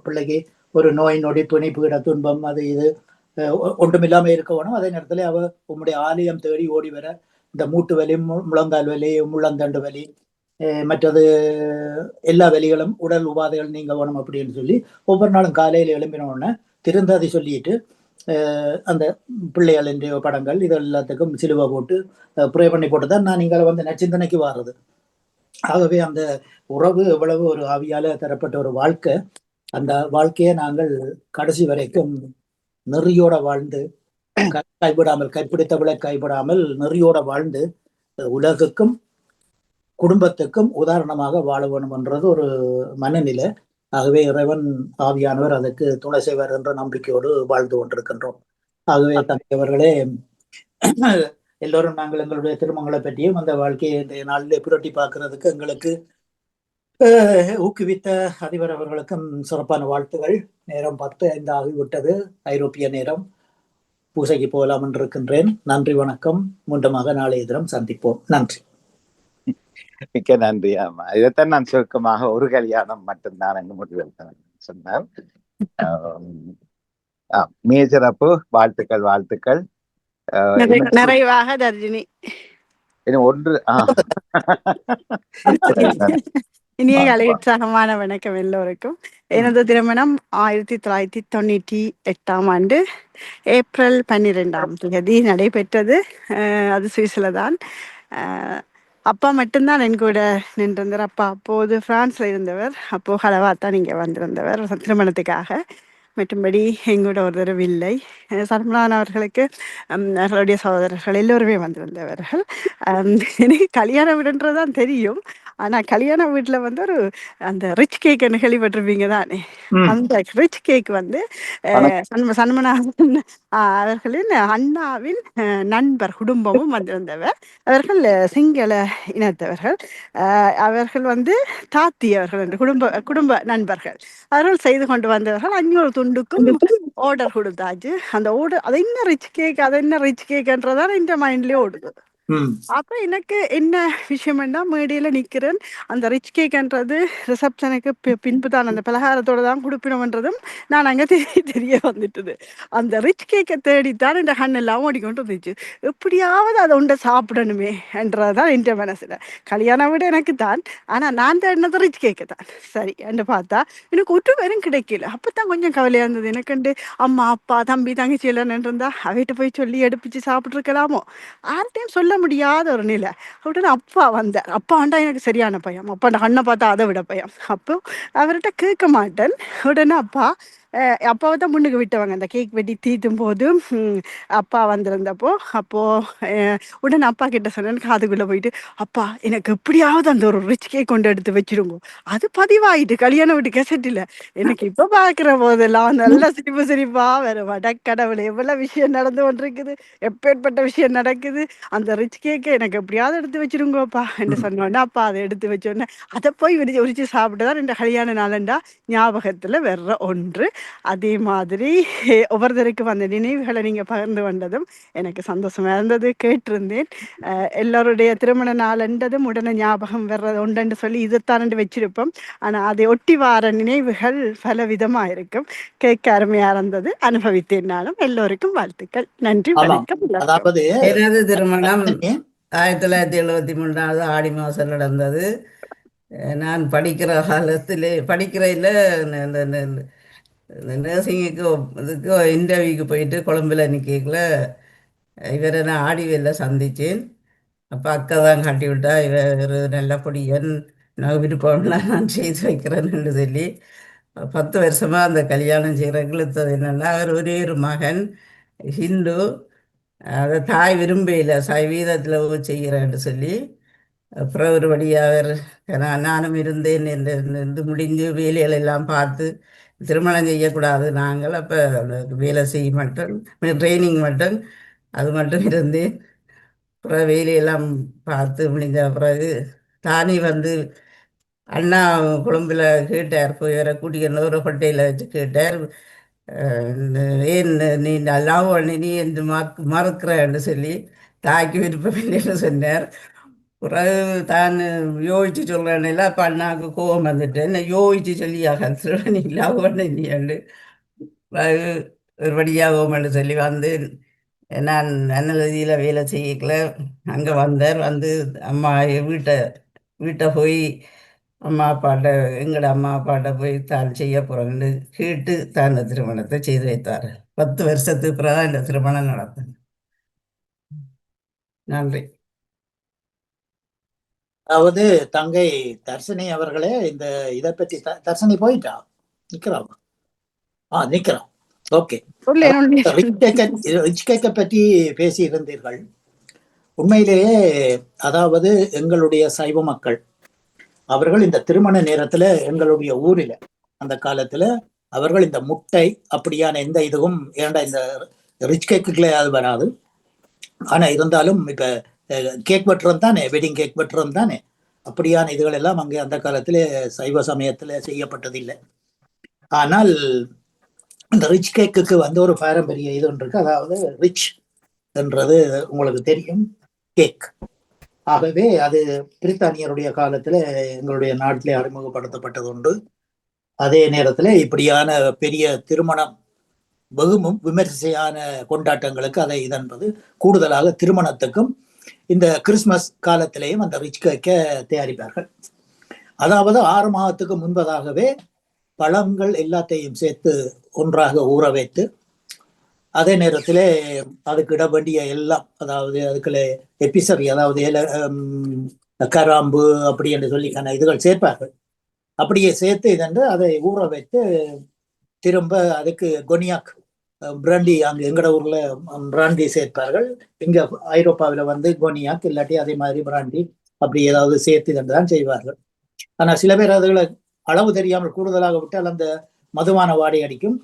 பிள்ளைக்கு ஒரு நோய் நொடி துணிப்பு இட துன்பம் அது இது ஒன்றுமில்லாமல் இருக்க வேணும். அதே நேரத்தில் அவ உம்முடைய ஆலயம் தேடி ஓடி வர இந்த மூட்டு வலி, முழங்கால் வலி, முள்ளந்தண்டு வலி, மற்றது எல்லா வலிகளும் உடல் உபாதைகள் நீங்க வேணும் அப்படின்னு சொல்லி ஒவ்வொரு நாளும் காலையில் எழும்பினோடனே திருந்தாதி சொல்லிட்டு அந்த பிள்ளைகளின் படங்கள் இது எல்லாத்துக்கும் சிலுவை போட்டு ப்ரே பண்ணி போட்டு தான் நான் இங்கே வந்து நச்சிந்தனைக்கு வாருது. ஆகவே அந்த உறவு எவ்வளவு ஒரு ஆவியால தரப்பட்ட ஒரு வாழ்க்கை, அந்த வாழ்க்கையை நாங்கள் கடைசி வரைக்கும் நெறியோட வாழ்ந்து கைவிடாமல், கைப்பிடித்தவளை கைவிடாமல் நெறியோட வாழ்ந்து உலகுக்கும் குடும்பத்துக்கும் உதாரணமாக வாழ வேணும் என்றது ஒரு மனநிலை. ஆகவே இறைவன் ஆவியானவர் அதற்கு துணை செய்வார் என்ற நம்பிக்கையோடு வாழ்ந்து கொண்டிருக்கின்றோம். ஆகவே தந்தையவர்களே, எல்லோரும் நாங்கள் எங்களுடைய திருமணங்களை பற்றியும் அந்த வாழ்க்கையை இந்த நாளில் புரட்டி பார்க்கறதுக்கு எங்களுக்கு ஊக்குவித்த அதிபர் அவர்களுக்கும் சிறப்பான வாழ்த்துகள். நேரம் 10:05 ஆகிவிட்டது, ஐரோப்பிய நேரம். பூசைக்கு போகலாம் என்றிருக்கின்றேன். நன்றி, வணக்கம். மீண்டுமாக நாளைய தினம் சந்திப்போம். நன்றி. மிக்க நன்றி. ஆமா, இதைத்தான் நான் சுருக்கமாக ஒரு கல்யாணம் மட்டும்தான் என்று முடிவெடுத்தேன் சொன்னார். மிகச்சிறப்பு. வாழ்த்துக்கள், வாழ்த்துக்கள். நிறைவாக தர்ஜினி ஒன்று இனிய கலை உற்சாகமான வணக்கம் எல்லோருக்கும். எனது திருமணம் 1998ஆம் ஆண்டு ஏப்ரல் 12ஆம் தேதி நடைபெற்றது. அது சுவிஸ்ல தான். அப்பா மட்டும்தான் என் கூட நின்றிருந்தார். அப்பா அப்போது பிரான்ஸ்ல இருந்தவர், அப்போ ஹலவாத்தான் இங்கே வந்திருந்தவர் திருமணத்துக்காக. மற்றும்படி எங்கூட ஒரு தடவை இல்லை. சர்மலான் அவர்களுக்கு அவர்களுடைய சகோதரர்கள் எல்லோருமே வந்திருந்தவர்கள். எனக்கு கல்யாண வீடுன்றதான் தெரியும். ஆனா கல்யாண வீட்டுல வந்து ஒரு அந்த ரிச் கேக் கேள்விப்பட்டிருப்பீங்க தானே, அந்த ரிச் கேக் வந்து சண்மனாகன் அவர்களின் அண்ணாவின் நண்பர் குடும்பமும் வந்திருந்தவர். அவர்கள் சிங்கள இனத்தவர்கள். அவர்கள் வந்து தாத்தி அவர்கள் என்று குடும்ப நண்பர்கள். அவர்கள் செய்து கொண்டு வந்தவர்கள் 500 துண்டுக்கும் ஆர்டர் கொடுத்தாச்சு. அந்த ஆர்டர் அது என்ன ரிச் கேக்ன்றதான் இந்த மைண்ட்லயே ஓடுது. அப்ப எனக்கு என்ன விஷயம்னா, மேடையில நிக்கிறேன், அந்த ரிச் கேக்ன்றது ரிசப்ஷனுக்கு பின்பு தான் அந்த பலகாரத்தோட தான் கொடுப்பினோம்ன்றதும் நான் அங்க தெரிய வந்துட்டுது. அந்த ரிச் கேக்கை தேடித்தான் இந்த கண் எல்லாம் ஓடிக்கொண்டு வந்துச்சு. எப்படியாவது அதை உண்டை சாப்பிடணுமே என்றதான் என் மனசுல. கல்யாணம் விட எனக்கு தான், ஆனா நான் தேடினது ரிச் கேக்கு தான். சரி என்று பார்த்தா எனக்கு ஒற்று பேரும் கிடைக்கல. அப்பதான் கொஞ்சம் கவலையா இருந்தது. எனக்கு அம்மா அப்பா தம்பி தங்கச்சி எல்லாம் நின்றுருந்தா அவைகிட்ட போய் சொல்லி எடுப்பிச்சு சாப்பிட்டு இருக்கலாமோ, யார்கிட்டையும் சொல்ல முடியாத ஒரு நிலை. அப்படின்னு அப்பா வந்தார். அப்பா வந்தா எனக்கு சரியான பயம். அப்பாண்ட கண்ணை பார்த்தா அதை விட பயம். அப்போ அவர்கிட்ட கேட்க மாட்டேன். உடனே அப்பா அப்பாவை தான் முன்னுக்கு விட்டவங்க அந்த கேக் வெட்டி தீட்டும் போது. அப்பா வந்திருந்தப்போ அப்போ உடனே அப்பா கிட்ட சொன்னேன், காதுக்குள்ள போயிட்டு, அப்பா எனக்கு எப்படியாவது அந்த ஒரு ரிச் கேக் கொண்டு எடுத்து வச்சிருங்க. அது பதிவாயிட்டு கல்யாணம் விட்டு கெசட்டில். எனக்கு இப்ப பாக்குற போதெல்லாம் நல்ல சிரிப்பா வேற வடக்கடவுள் எவ்வளவு விஷயம் நடந்து கொண்டிருக்குது, எப்பேற்பட்ட விஷயம் நடக்குது. அந்த ரிச் கேக்கை எனக்கு எப்படியாவது எடுத்து வச்சிருங்கப்பா என்று சொன்னோன்னே அப்பா அதை எடுத்து வச்சோடனே அதை போய் உரிச்சு சாப்பிட்டுதான் இந்த கல்யாண நாளண்டா ஞாபகத்துல வேற ஒன்று. அதே மாதிரி ஒவ்வொருத்தருக்கும் அந்த நினைவுகளை நீங்க பகிர்ந்து கொண்டதும் எனக்கு சந்தோஷமா இருந்தது. கேட்டிருந்தேன் எல்லாருடைய திருமண நாளண்டதும் உடனே ஞாபகம் வர்றது உண்டுன்னு சொல்லி இதைத்தானண்டு வச்சிருப்போம். ஆனா அதை ஒட்டி வார நினைவுகள் பல விதமா இருக்கும். கேட்க அருமையா இருந்தது, அனுபவித்தேன். நானும் எல்லோருக்கும் வாழ்த்துக்கள். நன்றி, வணக்கம். அதாவது எனது திருமணம் 1973 ஆடி மாதம் நடந்தது. நான் படிக்கிற காலத்தில் படிக்கிறையில் நர்சிங்குக்கு இதுக்கு இன்டர்வியூக்கு போயிட்டு கொழம்புல நிற்கல இவரை நான் ஆடிவேலில் சந்தித்தேன். அப்போ அக்கா தான் காட்டி விட்டா, இவர் நல்ல பொடியன், நான் விருப்பம்லாம் நான் செய்து வைக்கிறேன்னு சொல்லி 10 வருஷமாக அந்த கல்யாணம் செய்கிறதுக்கு இழுத்தது என்னென்னா, அவர் ஒரே ஒரு மகன் ஹிந்து, அதை தாய் விரும்பல சைவீதத்தில் செய்கிறேன்னு சொல்லி. அப்புறம் ஒரு வழியாக நானும் இருந்தேன். இது முடிஞ்சு வேலைகள் எல்லாம் பார்த்து திருமணம் செய்யக்கூடாது நாங்கள். அப்போ வேலை செய்ய மட்டும் ட்ரைனிங் மட்டும் அது மட்டும் இருந்தேன். அப்புறம் வேலையெல்லாம் பார்த்து முடிஞ்ச பிறகு தானே வந்து அண்ணா கொழும்பில் கேட்டார், போய் வர கூட்டிக்கணும் ஒரு ஹோட்டலில் வச்சு கேட்டார், ஏன் நீ லவ் பண்ணி நீ என்று மறக்கிறன்னு சொல்லி தாய்க்கு விருப்பம் இல்லைன்னு சொன்னார். பிறகு தான் யோசிச்சு சொல்கிறேன்ல, அப்போ அண்ணாவுக்கு கோபம் வந்துட்டு, என்ன யோசிச்சு சொல்லியாக நீ லவ் பண்ணியாண்டு. பிறகு ஒரு வழியாக கோபம்னு சொல்லி வந்து நான் அன்னதியில் வேலை செய்யக்கல. அங்கே வந்தார், வந்து அம்மா வீட்டை போய் அம்மா அப்பாட்ட எங்களோட அம்மா அப்பாட்ட போய் தான் செய்ய போகிறேன்னு கேட்டு தான் இந்த திருமணத்தை செய்து வைத்தார். 10 வருஷத்துக்கு பிறகு தான் இந்த திருமணம் நடந்தது. நன்றி. அதாவது தங்கை தர்ஷினி அவர்களே, இந்த இதை பற்றி தர்ஷினி போயிட்டா நிக்கிறாங்க. நிக்கிறான். ஓகே, ரிச் கேக்கை பற்றி பேசி இருந்தீர்கள். உண்மையிலேயே அதாவது எங்களுடைய சைவ மக்கள் அவர்கள் இந்த திருமண நேரத்துல எங்களுடைய ஊரில் அந்த காலத்துல அவர்கள் இந்த முட்டை அப்படியான எந்த இதுவும் ஏண்டா இந்த ரிச் கேக்குகளே அது வராது. ஆனா இருந்தாலும் இப்ப கேக் வெட்டுறது தானே, வெட்டிங் கேக் வெட்டுறது தானே, அப்படியான இதுகள் எல்லாம் அங்கே அந்த காலத்துல சைவ சமயத்துல செய்யப்பட்டதில்லை. ஆனால் இந்த ரிச் கேக்குக்கு வந்து ஒரு பாரம்பரிய இது ஒன்று இருக்கு. அதாவது ரிச் என்றது உங்களுக்கு தெரியும், கேக். ஆகவே அது பிரித்தானியருடைய காலத்துல எங்களுடைய நாட்டிலே அறிமுகப்படுத்தப்பட்டது உண்டு. அதே நேரத்துல இப்படியான பெரிய திருமணம் வெகுமும் விமர்சையான கொண்டாட்டங்களுக்கு அதை இதன்பது கூடுதலாக திருமணத்துக்கும் இந்த கிறிஸ்துமஸ் காலத்திலேயும் அந்த ரிச் கேக்கை தயாரிப்பார்கள். அதாவது 6 மாதத்துக்கு முன்பதாகவே பழங்கள் எல்லாத்தையும் சேர்த்து ஒன்றாக ஊற வைத்து அதே நேரத்தில் அதுக்கு இட வேண்டிய எல்லாம், அதாவது அதுக்குள்ள எபிசரி, அதாவது கராம்பு அப்படி என்று சொல்லி இதுகள் சேர்ப்பார்கள். அப்படியே சேர்த்து இதென்று அதை ஊற வைத்து திரும்ப அதுக்கு கொனியாக் பிராண்டி, அங்கே எங்கட ஊர்ல பிராண்டி சேர்ப்பார்கள். இங்க ஐரோப்பாவில் வந்து கொனியாக் இல்லாட்டி அதே மாதிரி பிராண்டி அப்படி ஏதாவது சேர்த்து இதென்றுதான் செய்வார்கள். ஆனா சில பேர் அதுகளை அளவு தெரியாமல் கூடுதலாக விட்டால் அந்த மதுவான வாடை அடிக்கும்.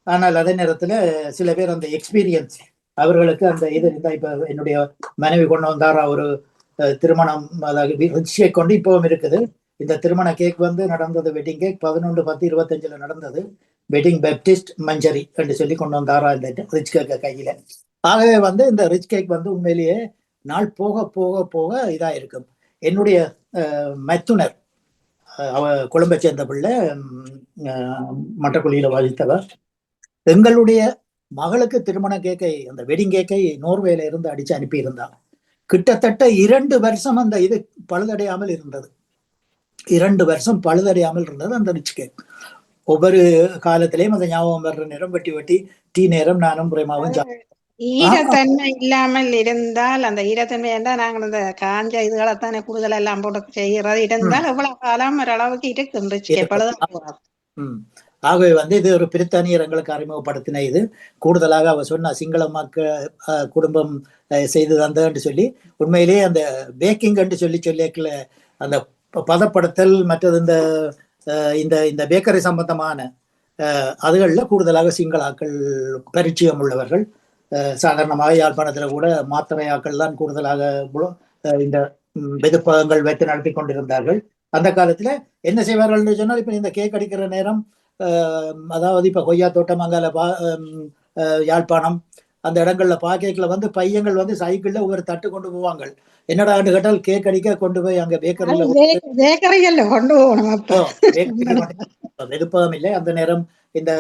ஆனால் அதே நேரத்துல சில பேர் அந்த எக்ஸ்பீரியன்ஸ் அவர்களுக்கு அந்த இது இருந்தா, இப்ப என்னுடைய மனைவி கொண்டு வந்தாரா ஒரு திருமணம், அதாவது ரிச் கேக் கொண்டு இப்பவும் இருக்குது. இந்த திருமண கேக் வந்து நடந்தது வெட்டிங் கேக் 11/10/25 நடந்தது. வெட்டிங் பேப்டிஸ்ட் மஞ்சரி என்று சொல்லி கொண்டு வந்தாரா இந்த ரிச் கேக்க கையில. ஆகவே வந்து இந்த ரிச் கேக் வந்து உண்மையிலேயே நாள் போக போக போக இதா இருக்கும். என்னுடைய மைத்துனர் அவ கொழும்பை சேர்ந்த பிள்ளை, மட்டக்குழியில வாசித்தவர், எங்களுடைய மகளுக்கு திருமண கேக்கை அந்த வெட்டிங் கேக்கை நோர்வேல இருந்து அடிச்சு அனுப்பி இருந்தா. கிட்டத்தட்ட 2 வருஷம் அந்த இது பழுதடையாமல் இருந்தது. 2 வருஷம் பழுதடையாமல் இருந்தது அந்த ரிச் கேக். ஒவ்வொரு காலத்திலையும் அந்த ஞாபகம் வர்ற நேரம் வெட்டி டீ நேரம் நானும் பிரேமாவும் ஈரத்தன்மை இல்லாமல் இருந்தால், அந்த ஈரத்தன்மை இருந்தால் நாங்கள் அந்த காஞ்ச இதுகளைத்தானே கூடுதல் எல்லாம் போட்டு செய்யறது இருந்தால் எவ்வளவு காலம் ஒரு அளவுக்கு இருக்கு. ஆகவே வந்து இது ஒரு பிரித்தானியர் எங்களுக்கு அறிமுகப்படுத்தின இது. கூடுதலாக அவர் சொன்ன சிங்கள மக்கள் குடும்பம் செய்து தந்தன்னு சொல்லி உண்மையிலேயே அந்த பேக்கிங் என்று சொல்லிக்கல அந்த பதப்படுத்தல் மற்றது இந்த இந்த பேக்கரி சம்பந்தமான அதுகளில் கூடுதலாக சிங்களாக்கள் பரிச்சயம் உள்ளவர்கள். சாதாரணமாக யாழ்ப்பாணத்தில் கூட மாத்திரையாக்கள் தான் கூடுதலாக இந்த வெதுப்பகங்கள் வைத்து நடத்தி கொண்டிருந்தார்கள். அந்த காலத்துல என்ன செய்வார்கள் சொன்னால், இப்ப இந்த கேக் அடிக்கிற நேரம் அதாவது இப்ப கொய்யா தோட்டம் அங்கால யாழ்ப்பாணம் அந்த இடங்கள்ல பாக்கேக்ல வந்து பையங்கள் வந்து சைக்கிள்ல ஒவ்வொரு தட்டு கொண்டு போவாங்க. என்னடா கேட்டால் கேக் அடிக்க கொண்டு போய் அங்க பேக்கரிகள்ல கொண்டு போகணும். வெதுப்பகம் இல்லை அந்த நேரம். இந்த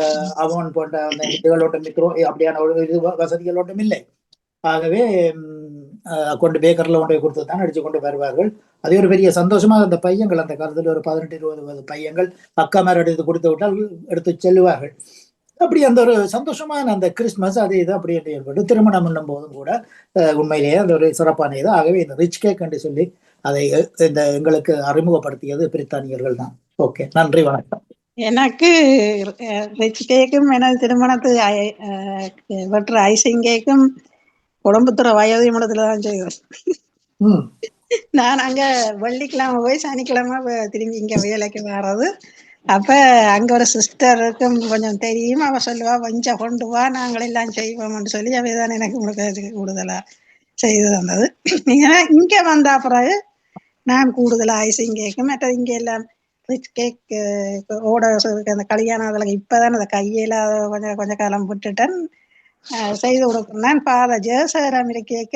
அவன் போன்ற அந்த இதுகளோட மிக்ரோ அப்படியான ஒரு வசதிகள் ஒன்றும் இல்லை. ஆகவே கொண்டு பேக்கர்ல கொண்டு போய் கொடுத்து தான் அடிச்சு கொண்டு வருவார்கள். அதே ஒரு பெரிய சந்தோஷமா அந்த பையங்கள் அந்த காலத்துல ஒரு 18-20 பையங்கள் அக்கா மேல எடுத்து கொடுத்து விட்டால் எடுத்து செல்லுவார்கள். அப்படி அந்த ஒரு சந்தோஷமான அந்த கிறிஸ்துமஸ் அது இது அப்படி என்று ஏற்பட்டு திருமணம் பண்ணும் போதும் கூட உண்மையிலேயே அந்த ஒரு சிறப்பான இது. ஆகவே இந்த ரிச் கேக் என்று சொல்லி அதை இந்த எங்களுக்கு அறிமுகப்படுத்தியது பிரித்தானியர்கள் தான். ஓகே, நன்றி, வணக்கம். எனக்கு ரிச் கேக்கும் எனது திருமணத்து வெற்ற ஐசிங் கேக்கும் கொழம்புத்துறை வயது மடத்துல தான் செய்வோம். நான் அங்க வெள்ளிக்கிழமை போய் சனிக்கிழமை திரும்பி இங்க வேலைக்கு வர்றது. அப்ப அங்க ஒரு சிஸ்டருக்கும் கொஞ்சம் தெரியும். அவ சொல்லுவா கொஞ்சம் கொண்டு வா நாங்களெல்லாம் செய்வோம்னு சொல்லி அவைதான் எனக்கு உங்களுக்கு கூடுதலா செய்து தந்தது. ஏன்னா இங்க வந்த பிறகு நான் கூடுதலா ஐசிங் கேக்கும் மற்ற இங்க எல்லாம் ரிச் கேக் ஓட அந்த கல்யாணம் இப்பதான் அந்த கையில கொஞ்ச காலம் விட்டுட்டேன். செய்து கொடுக்குறேன். பாத ஜெயசேகரம் கேட்க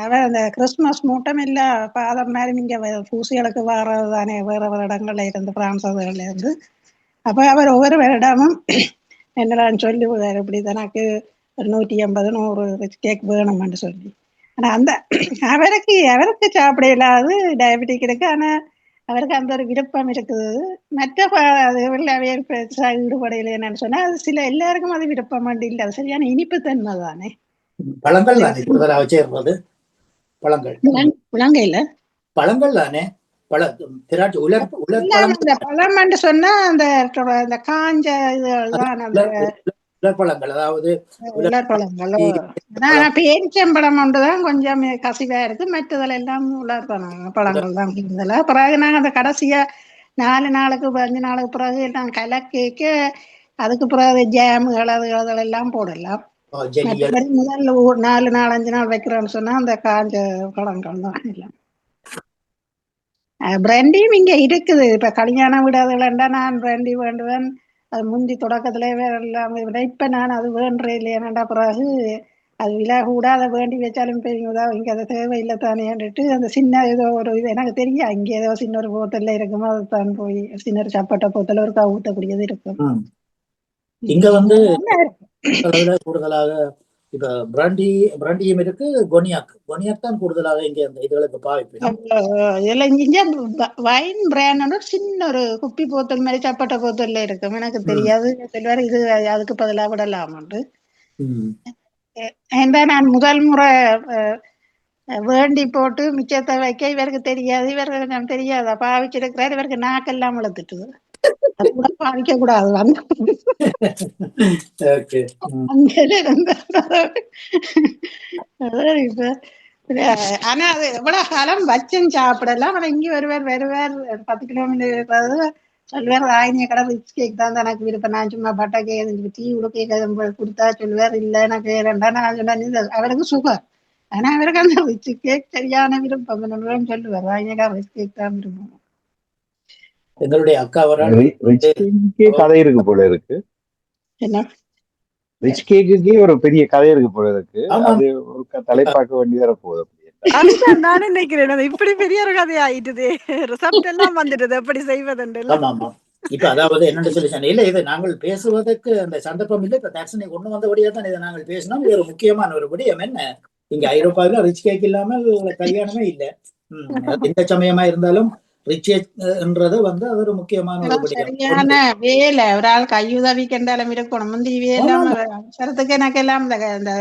அவன் அந்த கிறிஸ்துமஸ் மூட்டம் இல்லை பாதம் மாதிரி இங்கே பூசிகளுக்கு வர்றது தானே வேறு வேறு இடங்கள்ல இருந்து பிரான்ஸ் அதுகள்ல இருந்து. அப்போ அவர் ஒவ்வொரு வருடமும் என்னடான்னு சொல்லி இப்படி தனக்கு 150-100 ரிச் கேக் வேணும்னு சொல்லி. ஆனால் அந்த அவருக்கு சாப்பிட இல்லாது டயபெட்டிக் இருக்கு. ஆனால் அவருக்கு அந்த ஒரு விருப்பம் இருக்குது. மற்ற அதுகளில் பெருசாக ஈடுபடையில் என்னன்னு சொன்னால் அது சில எல்லாருக்கும் அது விருப்பம் வேண்டி இல்லை. அது சரியான இனிப்பு தன்மை தானே. பழங்கள் தானே சேர்றது. பழங்கையில பழங்கள் தானே பழம் சொன்னா அந்த காஞ்ச இதுதான் உலர்பழங்கள். அதாவது உலர்பழங்கள். பேரிச்சம்பழம் ஒன்றுதான் கொஞ்சம் கசிவா இருக்கு. மற்றதுல எல்லாம் பழங்கள் தான் கூடுதலா. பிறகு நாங்க அந்த கடைசியா 4 நாளுக்கு 5 நாளுக்கு பிறகு எல்லாம் கலக்கேக்க அதுக்கு பிறகு ஜாமுகள் அதுகள் எல்லாம் போடலாம். முதல் 4 நாள் 5 நாள் வைக்கிறோம்னு சொன்னா அந்த காஞ்ச பழங்கள் தான் எல்லாம். பிராண்டியும் இங்க இருக்குது. இப்ப கல்யாணம் விடாதுலண்டா நான் பிராண்டி வேண்டுவேன். அது முந்தி தொடக்கத்துல எல்லாம் விட இப்ப நான் அது வேண்டே இல்லையாண்டா. பிறகு அது விலை கூட அதை வேண்டி வச்சாலும் பெரியதா இங்க அதை தேவையில்லை தானேன்ட்டு அந்த சின்ன ஏதோ ஒரு இது எனக்கு தெரியும். இங்க ஏதோ சின்ன ஒரு போத்தல்ல இருக்குமோ அது தான் போய் சின்ன ஒரு சப்பட்ட போத்தல ஒரு ஊத்தக்கூடியது இருக்கும். இங்க வந்து கூடுதலாக இப்ப பிராண்டியும் இருக்கு. கொனியாக் தான் கூடுதலாக இங்க அந்த இதுகளுக்கு பாவிப்பு. வைன் பிராண்ட் சின்ன ஒரு குப்பி போத்தல் மாதிரி சப்பட்ட போத்தல்ல இருக்கும். எனக்கு தெரியாது. சொல்லுவாரு இது அதுக்கு பதிலா விடலாம்னு. நான் முதல் முறை வேண்டி போட்டு மிச்சத்தை வைக்க இவருக்கு தெரியாது. இவருக்கு தெரியாதா பாவிச்சிருக்கிறார். இவருக்கு நாக்கெல்லாம் வளர்த்துட்டு பாவிக்க கூடாது. ஆனா அது எவ்வளவு காலம் வச்சும் சாப்பிடலாம். ஆனா இங்க வருவார் 10 கிலோமீட்டர் சொல்லுவார் ஆயினிய கடை ரிச் கேக் தான் எனக்கு விருப்பம். நான் சும்மா பட்டாக்கே டீ உடுக்க கொடுத்தா சொல்லுவார் இல்லை எனக்கு வேண்டாம். நான் சொன்னேன் அவருக்கு சுகர். ஆனா அவருக்கு அந்த ரிச் கேக் சரியான விருப்பம் சொல்லுவார். ஆயினிய கடை ரிச் கேக் தான் விருப்பம். எங்களுடைய அக்கா கதை இருக்கு போல இருக்கு. என்ன ரிச் கேக்குக்கே ஒரு பெரிய கதை இருக்கு போல இருக்கு. அது ஒரு தலைப்பாக்க வேண்டியதா போகுது. அதுதான் நான் நினைக்கிறேன். இப்படி பெரிய ஒரு கதை ஆயிட்டுது. ரிசப்ட் எல்லாம் வந்துடுது எப்படி செய்வதுண்டு. இப்ப அதாவது என்னன்னு சொல்லி சொன்ன இல்ல இது நாங்கள் பேசுவதற்கு அந்த சந்தர்ப்பம் இல்லை. இப்ப தட்சணை கொண்டு வந்தபடியா தான் இதை நாங்கள் பேசினோம். இது ஒரு முக்கியமான ஒரு விடயம். என்ன இங்க ஐரோப்பாவில ரிச் கேக் இல்லாமல் கல்யாணமே இல்லை. எந்த சமயமா இருந்தாலும் ரிச்ன்றது வந்து அது ஒரு முக்கியமான சரியான வேலை. ஒரு ஆள் கையுதவி கண்டாலும் இருக்கணும். முந்தி வேலாம் அவசரத்துக்கு எனக்கு எல்லாம் இந்த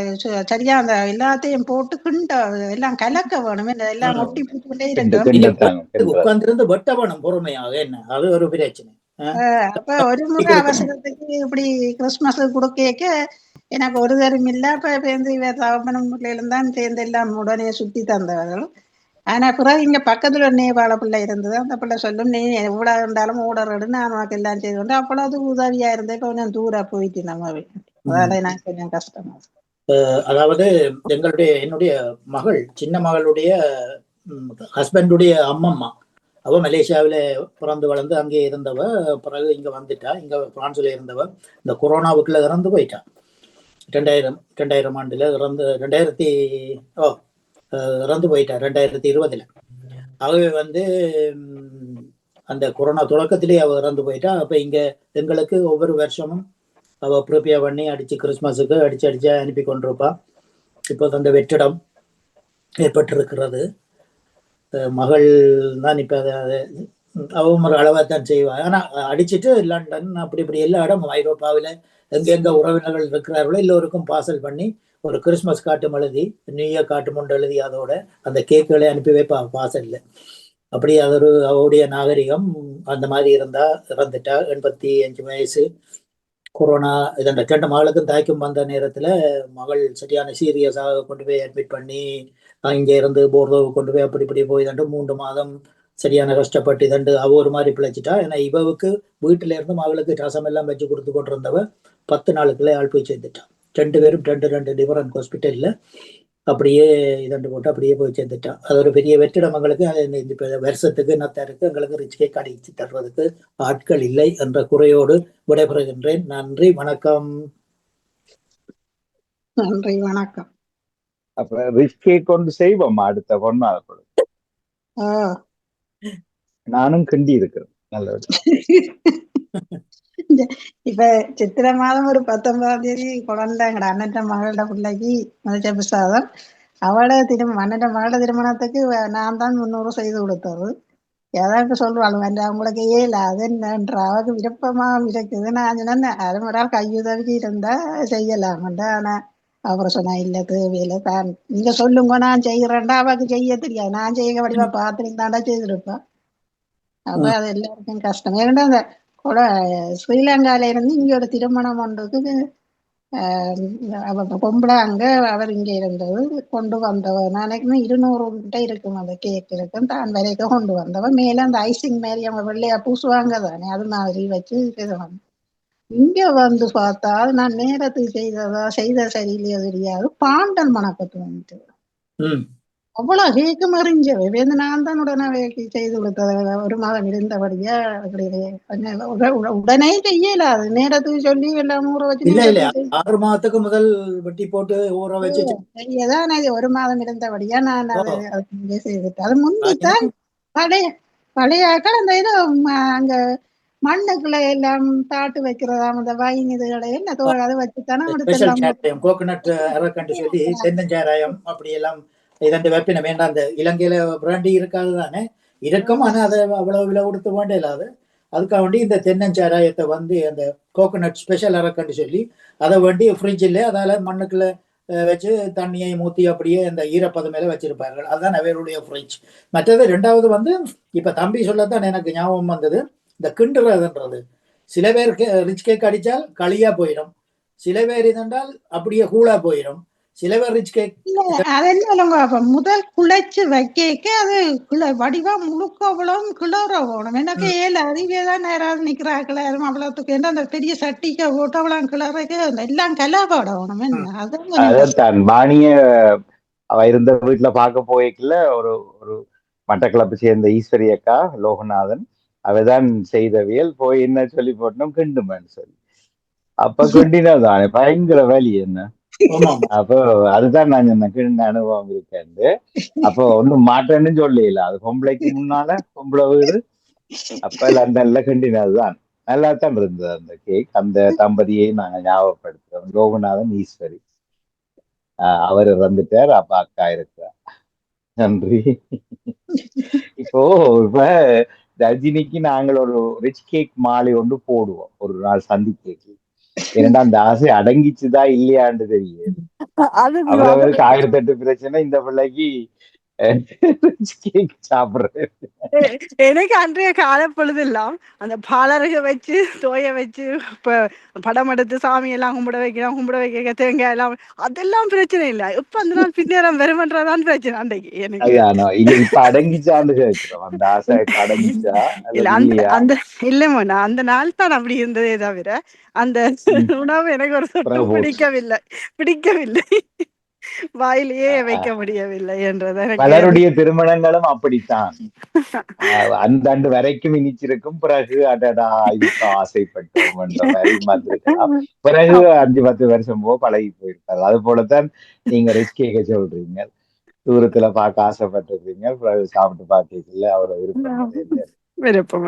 சரியா அந்த எல்லாத்தையும் போட்டு கிண்ட எல்லாம் கலக்க வேணும். எல்லாம் ஒட்டி போட்டுக்கிட்டே இருக்கும். உட்கார்ந்து வெட்ட வேணும் பொறுமையாக. என்ன அது ஒரு பிரச்சனை. அப்ப ஒரு முறை அவசரத்துக்கு இப்படி கிறிஸ்துமஸ் கொடுக்க எனக்கு ஒரு தரம் இல்ல. அப்ப சேர்ந்து இவ தகப்பனும் பிள்ளைகளும் தான் சேர்ந்து எல்லாம் உடனே சுத்தி தந்தவர்கள். ஆனா பிறகு இங்க பக்கத்துல ஒரு நேபாள பிள்ளை இருந்தது. அந்த பிள்ளை சொல்லும், நீ எவ்வளவு இருந்தாலும் ஊடறது நான் உனக்கு எல்லாம் செய்து கொண்டு அப்பொழுது உதவியா இருந்தேன். கொஞ்சம் தூரம் போயிட்டு நம்ம அதால எனக்கு கொஞ்சம் கஷ்டமா. அதாவது என்னுடைய மகள், சின்ன மகளுடைய ஹஸ்பண்டுடைய அம்மம்மா, அவ மலேசியாவில பிறந்து வளர்ந்து அங்கே இருந்தவ. பிறகு இங்க வந்துட்டா. இங்க பிரான்ஸ்ல இருந்தவ இந்த கொரோனாவுக்குள்ள இறந்து போயிட்டா. 2000 ஆண்டுல இறந்து போயிட்டா 2020. அவ அந்த கொரோனா தொடக்கத்திலேயே அவ இறந்து போயிட்டா. அப்ப இங்க எங்களுக்கு ஒவ்வொரு வருஷமும் அவ ப்ரிப்பேர் பண்ணி அடிச்சு கிறிஸ்துமஸுக்கு அடிச்சு அனுப்பி கொண்டிருப்பா. இப்போ அந்த வெற்றிடம் ஏற்பட்டிருக்கிறது. மகள் தான் இப்ப அவன் ஒரு அளவா தான் செய்வாள். ஆனா அடிச்சுட்டு லண்டன் அப்படி இப்படி எல்லா இடமும் ஐரோப்பாவில எங்கெங்க உறவினர்கள் இருக்கிறார்களோ எல்லோருக்கும் பார்சல் பண்ணி ஒரு கிறிஸ்துமஸ் காட்டும் எழுதி, நியூ இயர் காட்டும் ஒன்று எழுதி அதோட அந்த கேக்குகளை அனுப்பி வைப்பா பார்சல்ல. அப்படி அது அவருடைய நாகரிகம். அந்த மாதிரி இருந்தா இறந்துட்டா. 85 வயசு. கொரோனா இதன் 2 மகளுக்கும் தாய்க்கும் வந்த நேரத்துல மகள் சரியான சீரியஸாக கொண்டு போய் அட்மிட் பண்ணி இங்க இருந்து போர்தோவுக்கு கொண்டு போய் அப்படி இப்படி போய் 3 மாதம் சரியான கஷ்டப்பட்டு அவ ஒரு மாதிரி பிழைச்சிட்டா. ஏன்னா இவவுக்கு வீட்டுல இருந்து மகளுக்கு ரசம் எல்லாம் வச்சு கொடுத்து கொண்டு இருந்தவ 10 நாளுக்குள்ள ஆள் போய் சேர்ந்துட்டான். 2 பேரும் 2 டிஃபரண்ட் ஹாஸ்பிட்டல்ல அப்படியே போட்டு அப்படியே போய் சேர்ந்துட்டான். அது ஒரு பெரிய வெற்றிடம். எங்களுக்கு வருஷத்துக்கு நத்தாருக்கு எங்களுக்கு ரிச் கேக் அடிச்சு தர்றதுக்கு ஆட்கள் இல்லை என்ற குறையோடு விடைபெறுகின்றேன். நன்றி, வணக்கம். நன்றி, வணக்கம். அப்ப ரிச் கேக் கொண்டு செய்வோம் அடுத்த பொண்ணாத பொழுது. நானும் கிண்டி இருக்கிறேன். நல்ல இப்ப சித்திரை மாதம் ஒரு 19ஆம் தேதி குழந்தைங்கட அண்ணன் மகளோட பிள்ளைக்கு மதிச்ச பிரசாதம். அண்ணன் மகளோட திருமணத்துக்கு நான் தான் 300 செய்து கொடுத்தது. ஏதாவது சொல்லுவாள் அவங்களுக்கு அது என்னன்ற அவருக்கு விருப்பமா இருக்குது. நான் சொன்னேன் அரைமுறால் கையுதவிக்கு இருந்தா செய்யலாம்டா. ஆனா அப்புறம் சொன்னா இல்ல தேவையில்லை தான் நீங்க சொல்லுங்க நான் செய்யறேன்டா. அவருக்கு செய்ய தெரியாது. நான் செய்ய வடிவா பார்த்துருந்தாண்டா செய்திருப்பேன். அப்ப அது எல்லாருக்கும் கஷ்டம். ஏன்னா அந்த ஸ்ரீலங்கால இருந்து இங்க ஒரு திருமணம் ஒன்றுக்கு பொம்பளை அங்க அவர் இங்க இருந்தது கொண்டு வந்தவர். நாளைக்குமே 200 கிட்ட இருக்கும் அந்த கேக் இருக்கும். தான் வரைக்கும் கொண்டு வந்தவன். மேல அந்த ஐசிங் மாதிரி அவங்க வெள்ளையா பூசுவாங்க தானே, அது மாதிரி வச்சு இங்க வந்து பார்த்தா நான் நேரத்துக்கு செய்த சரியில்லையோ தெரியாது. பாண்டல் மணக்கத்து வந்துட்டு அவ்வளவு கேக்கு மறிஞ்சவை வேந்து நான் தான் உடனே செய்து கொடுத்தது. 1 மாதம் இருந்தபடியா அப்படி உடனே செய்யல. அது நேரத்துக்கு சொல்லி எல்லாம் ஊற வச்சு 6 மாதத்துக்கு முதல் வெட்டி போட்டு ஊற வச்சு செய்யதான். 1 மாதம் இருந்தபடியா நான் அதை செய்துட்டேன். அது முந்தித்தான் பழையாக்கள் அந்த இது அங்க மண்ணுக்குள்ள எல்லாம் தாட்டு வைக்கிறதாம். அந்த வைன் இதுகளை என்ன அதை வச்சுத்தானே கோகனட் அரக்கண்டு சொல்லி தென்னஞ்சாராயம் அப்படி எல்லாம் வெப்பின வேண்டாம். அந்த இலங்கையில பிராண்டி இருக்காது தானே இருக்கும். ஆனா அதை அவ்வளவு விலை கொடுத்து வேண்ட இல்லாது. அதுக்காக வேண்டி இந்த தென்னஞ்சாராயத்தை அந்த கோகனட் ஸ்பெஷல் அரக்கண்டு சொல்லி அதை வேண்டி ஃப்ரிட்ஜில் அதால மண்ணுக்குள்ள வச்சு தண்ணியை ஊற்றி அப்படியே அந்த ஈரப்பதம் மேல வச்சிருப்பார்கள். அதுதான் அவருடைய ஃப்ரிட்ஜ். மற்றது 2வது இப்ப தம்பி சொல்லத்தான் எனக்கு ஞாபகம் வந்தது. இந்த கிண்டுறதுன்றது சில பேருக்கு ரிச் கேக் அடிச்சால் களியா போயிடும். சில பேர் இதென்றால் அப்படியே கூழா போயிடும். சில பேர் ரிச் கேக் முதல் குழைச்சு வைக்க அது வடிவா முழுக்க அவ்வளவு கிளற போகணும். எனக்கு அறிவியதான் நேராது நிக்கிறாங்கள அவ்வளவுக்கு அந்த பெரிய சட்டிக்க போட்டு அவ்வளவு கிளறக்கு எல்லாம் கலாபாடணும். அதான் பாணிய அவ இருந்த வீட்டுல பார்க்க போய்க்கல ஒரு மட்டக்களப்பு சேர்ந்த ஈஸ்வரி அக்கா லோகநாதன் அவதான் செய்தவியல் போய் என்ன சொல்லி போட்டோம் கிண்டுமான்னு சொல்லி. அப்ப கிண்டினாதானே பயங்கர வலி என்ன. அப்போ அதுதான் நான் சொன்ன கிண்ட அனுபவம் இருக்கேன். அப்போ ஒன்னும் மாற்றேன்னு சொல்லல. அது பொம்பளைக்கு முன்னால பொம்பளை வீடு அப்ப லண்டன்ல கிண்டினதுதான். நல்லா தான் இருந்தது அந்த கேக். அந்த தம்பதியை நாங்க ஞாபகப்படுத்துறோம். லோகநாதன் ஈஸ்வரி. அவர் வந்துட்டார். அப்ப அக்கா இருக்கிறார். நன்றி. இப்ப ரஜினிக்கு நாங்கள் ஒரு ரிச் கேக் மாலை ஒன்று போடுவோம் ஒரு நாள் சந்திக்கு. ஏன்னா அந்த ஆசை அடங்கிச்சுதா இல்லையான்னு தெரியும். அவரவருக்கு 1008 பிரச்சனை. இந்த பிள்ளைக்கு கேக் சாப்பிடுறது. எனக்கு அன்றைய கால பொழுதெல்லாம் அந்த பாலருக வச்சு தோய வச்சு படம் எடுத்து சாமி எல்லாம் கும்பிட வைக்க தேங்காய் எல்லாம் அதெல்லாம் பிரச்சனை இல்லை. இப்ப அந்த நாள் பின்னேறம் வருமன்றதான் பிரச்சனை அன்றைக்கு எனக்கு. இல்ல இப்ப அடங்கிச்சான்னு கேட்கிறோம். அந்த ஆசை அடங்கிச்சா இல்ல அல்லது அந்த இல்லையா? அந்த இல்லைமோண்ணா அந்த நாள் தான் அப்படி இருந்ததே தவிர அந்த உணவு எனக்கு ஒரு சொட்டு பிடிக்கவில்லை. வாயிலேயே வைக்க முடியவில்லை என்றது எனக்கு. பலருடைய திருமணங்களும் அப்படித்தான். அந்த ஆண்டு வரைக்கும் இனிச்சிருக்கும், பிறகு அடடா இதுக்கு ஆசைப்பட்டோம் என்ற மாதிரி வந்திருக்கலாம். பிறகு 5-10 வருஷம் பழகி போயிருக்காரு. அது போலத்தான் நீங்க ரிச் கேக்க சொல்றீங்க, தூரத்துல பார்க்க ஆசைப்பட்டிருக்கீங்க, பிறகு சாப்பிட்டு பார்க்கல அவ்வளவு விருப்பம்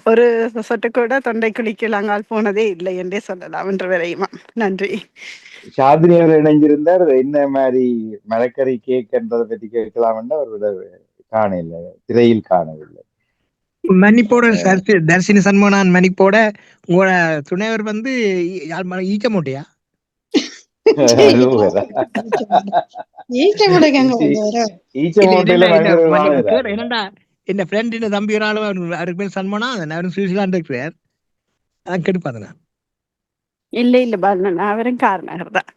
ஒரு சொட்டு கூட தொண்டை குளிக்கலாங்கால் போனதே இல்லை என்றே சொல்லலாம் என்று வரையுமா. நன்றி. சாந்தினி அவர் இணைஞ்சிருந்தார். என்ன மாதிரி மரக்கறி கேக் என்பதை பற்றி கேட்கலாம் அவர் காணவில்லை, திரையில் காணவில்லை. மன்னிப்போட தர்சினி சண்முகனான் மன்னிப்போட உங்களோட துணைவர் ஈச்ச மூட்டையா? என்னடா என் ஃப்ரெண்ட் தம்பி அவருக்கு பேர் சண்முகனா, அவரும் சுவிட்சர்லாந்து இருக்கிறார். அதான் கெடுப்பாதுண்ணா. இல்ல பாலன் அவரும் காரணர் தான்.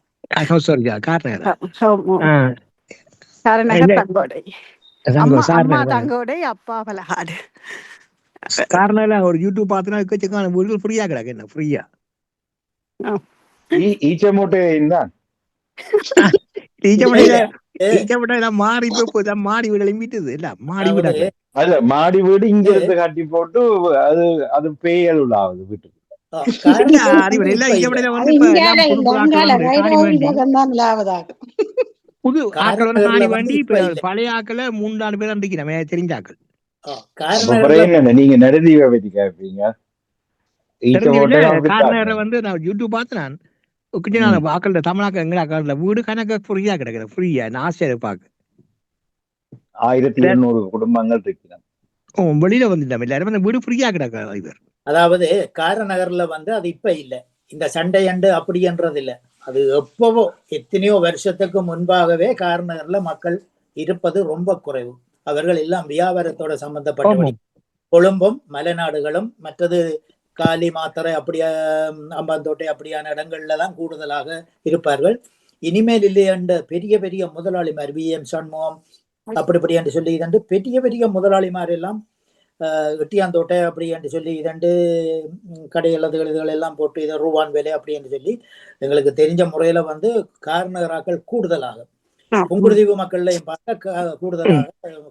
தங்கோடை அப்பா பலகாடு காரணம். ஒரு யூடியூப் பார்த்தா வீடுகள் ஃப்ரீயா கிடக்கு. என்ன ஃப்ரீயா ஈச்ச மூட்டை மாறி மாடி வீடு எழுப்பிட்டுது இல்ல, மாடி வீடு அல்ல, மாடி வீடு இங்க இருந்து கட்டி போட்டு அது பேயல் உள்ளாவது வீட்டுக்கு. புது ஆக்களோட காணி வேண்டி பழைய ஆக்கள 3-4 பேர் அண்டிக்கிறோம் தெரிஞ்ச ஆக்கள். நீங்க நடுதீவை பத்தி கேட்பீங்க. நான் யூடியூப் பார்த்து நான் ஆக்கள தமிழாக்க எங்க ஆக்கள வீடு கணக்கு ஃப்ரீயா கிடக்குது. ஃப்ரீயா ஆசையா பாக்க 1200 குடும்பங்கள் இருக்கிறாங்க. வெளியில வந்துட்டோம் எல்லாரும் வீடு ஃப்ரீயா கிடக்கு. இவர் அதாவது காரநகர்ல அது இப்ப இல்ல, இந்த சண்டை அண்டு அப்படின்றது இல்ல. அது எப்பவோ எத்தனையோ வருஷத்துக்கு முன்பாகவே காரநகர்ல மக்கள் இருப்பது ரொம்ப குறைவு. அவர்கள் எல்லாம் வியாபாரத்தோட சம்பந்தப்பட்ட கொழும்பும் மலைநாடுகளும் மற்றது காலி மாத்தரை அப்படியே அம்பாந்தோட்டை அப்படியான இடங்கள்ல தான் கூடுதலாக இருப்பார்கள். இனிமேல் இல்லையண்ட பெரிய பெரிய முதலாளிமார் விஎம் சண்முகம் அப்படிப்படி என்று சொல்லி இதண்டு பெரிய பெரிய முதலாளிமார் எல்லாம் எட்டியாந்தோட்டை அப்படி என்று சொல்லி இதண்டு கடைகளதுகள் இதுகள் எல்லாம் போட்டு இதை ரூபான் வேலை அப்படி என்று சொல்லி எங்களுக்கு தெரிஞ்ச முறையில காரநகராக்கள் கூடுதலாக புங்குடுதீவு மக்கள்லையும் பார்க்க கூடுதலாக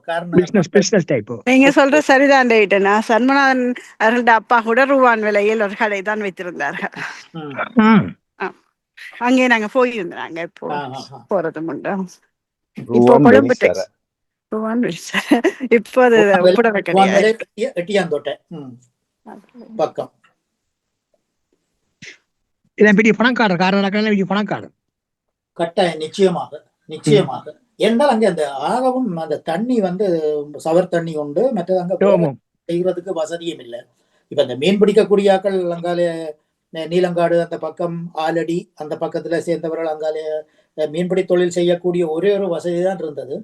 காரணம். நீங்க சொல்ற சரிதான். சண்முகநாதன் அவர்களோட அப்பா கூட ரூபான் விலையில் ஒரு கடை தான் வைத்திருந்தார்கள். அங்கே நாங்க போயிருந்தாங்க. இப்போ போறது உண்டு. இப்போ கொழும்பு இப்போ எட்டியாந்தோட்டை பக்கம் பெரிய பணக்காரர் பணக்காரர் கட்டாயம் நிச்சயமாக என்றால் அங்க அந்த ஆகவும் அந்த தண்ணி சவர் தண்ணி உண்டு, மற்றது அங்க செய்யறதுக்கு வசதியும் இல்லை. இப்ப இந்த மீன் பிடிக்கக்கூடிய ஆக்கள் அங்காலே நீலங்காடு அந்த பக்கம் ஆலடி அந்த பக்கத்துல சேர்ந்தவர்கள் அங்காலே மீன்பிடி தொழில் செய்யக்கூடிய ஒரே ஒரு வசதி தான் இருந்தது.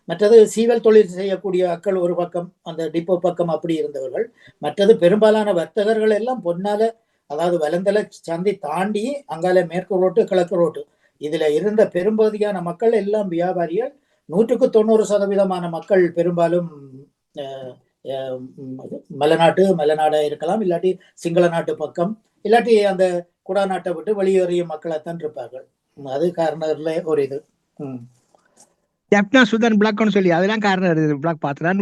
மற்றது சீவல் தொழில் செய்யக்கூடிய ஆக்கள் ஒரு பக்கம் அந்த டிப்போ பக்கம் அப்படி இருந்தவர்கள். மற்றது பெரும்பாலான வர்த்தகர்கள் எல்லாம் பொன்னால, அதாவது வலந்தலை சந்தி தாண்டி அங்கால மேற்கு ரோட்டு கிழக்கு ரோட்டு இதுல இருந்த பெரும்பகுதியான மக்கள் எல்லாம் வியாபாரிகள். 190% மக்கள் பெரும்பாலும் மலைநாடா இருக்கலாம், இல்லாட்டி சிங்கள நாட்டு பக்கம், இல்லாட்டி அந்த குடா நாட்டை விட்டு வெளியேறிய மக்களைத்தான் இருப்பார்கள். அது காரணர்ல ஒரு இது. ஜப்னா சுதன் பிளாக்னு சொல்லி அதெல்லாம் காரணம் பிளாக் பார்த்துதான்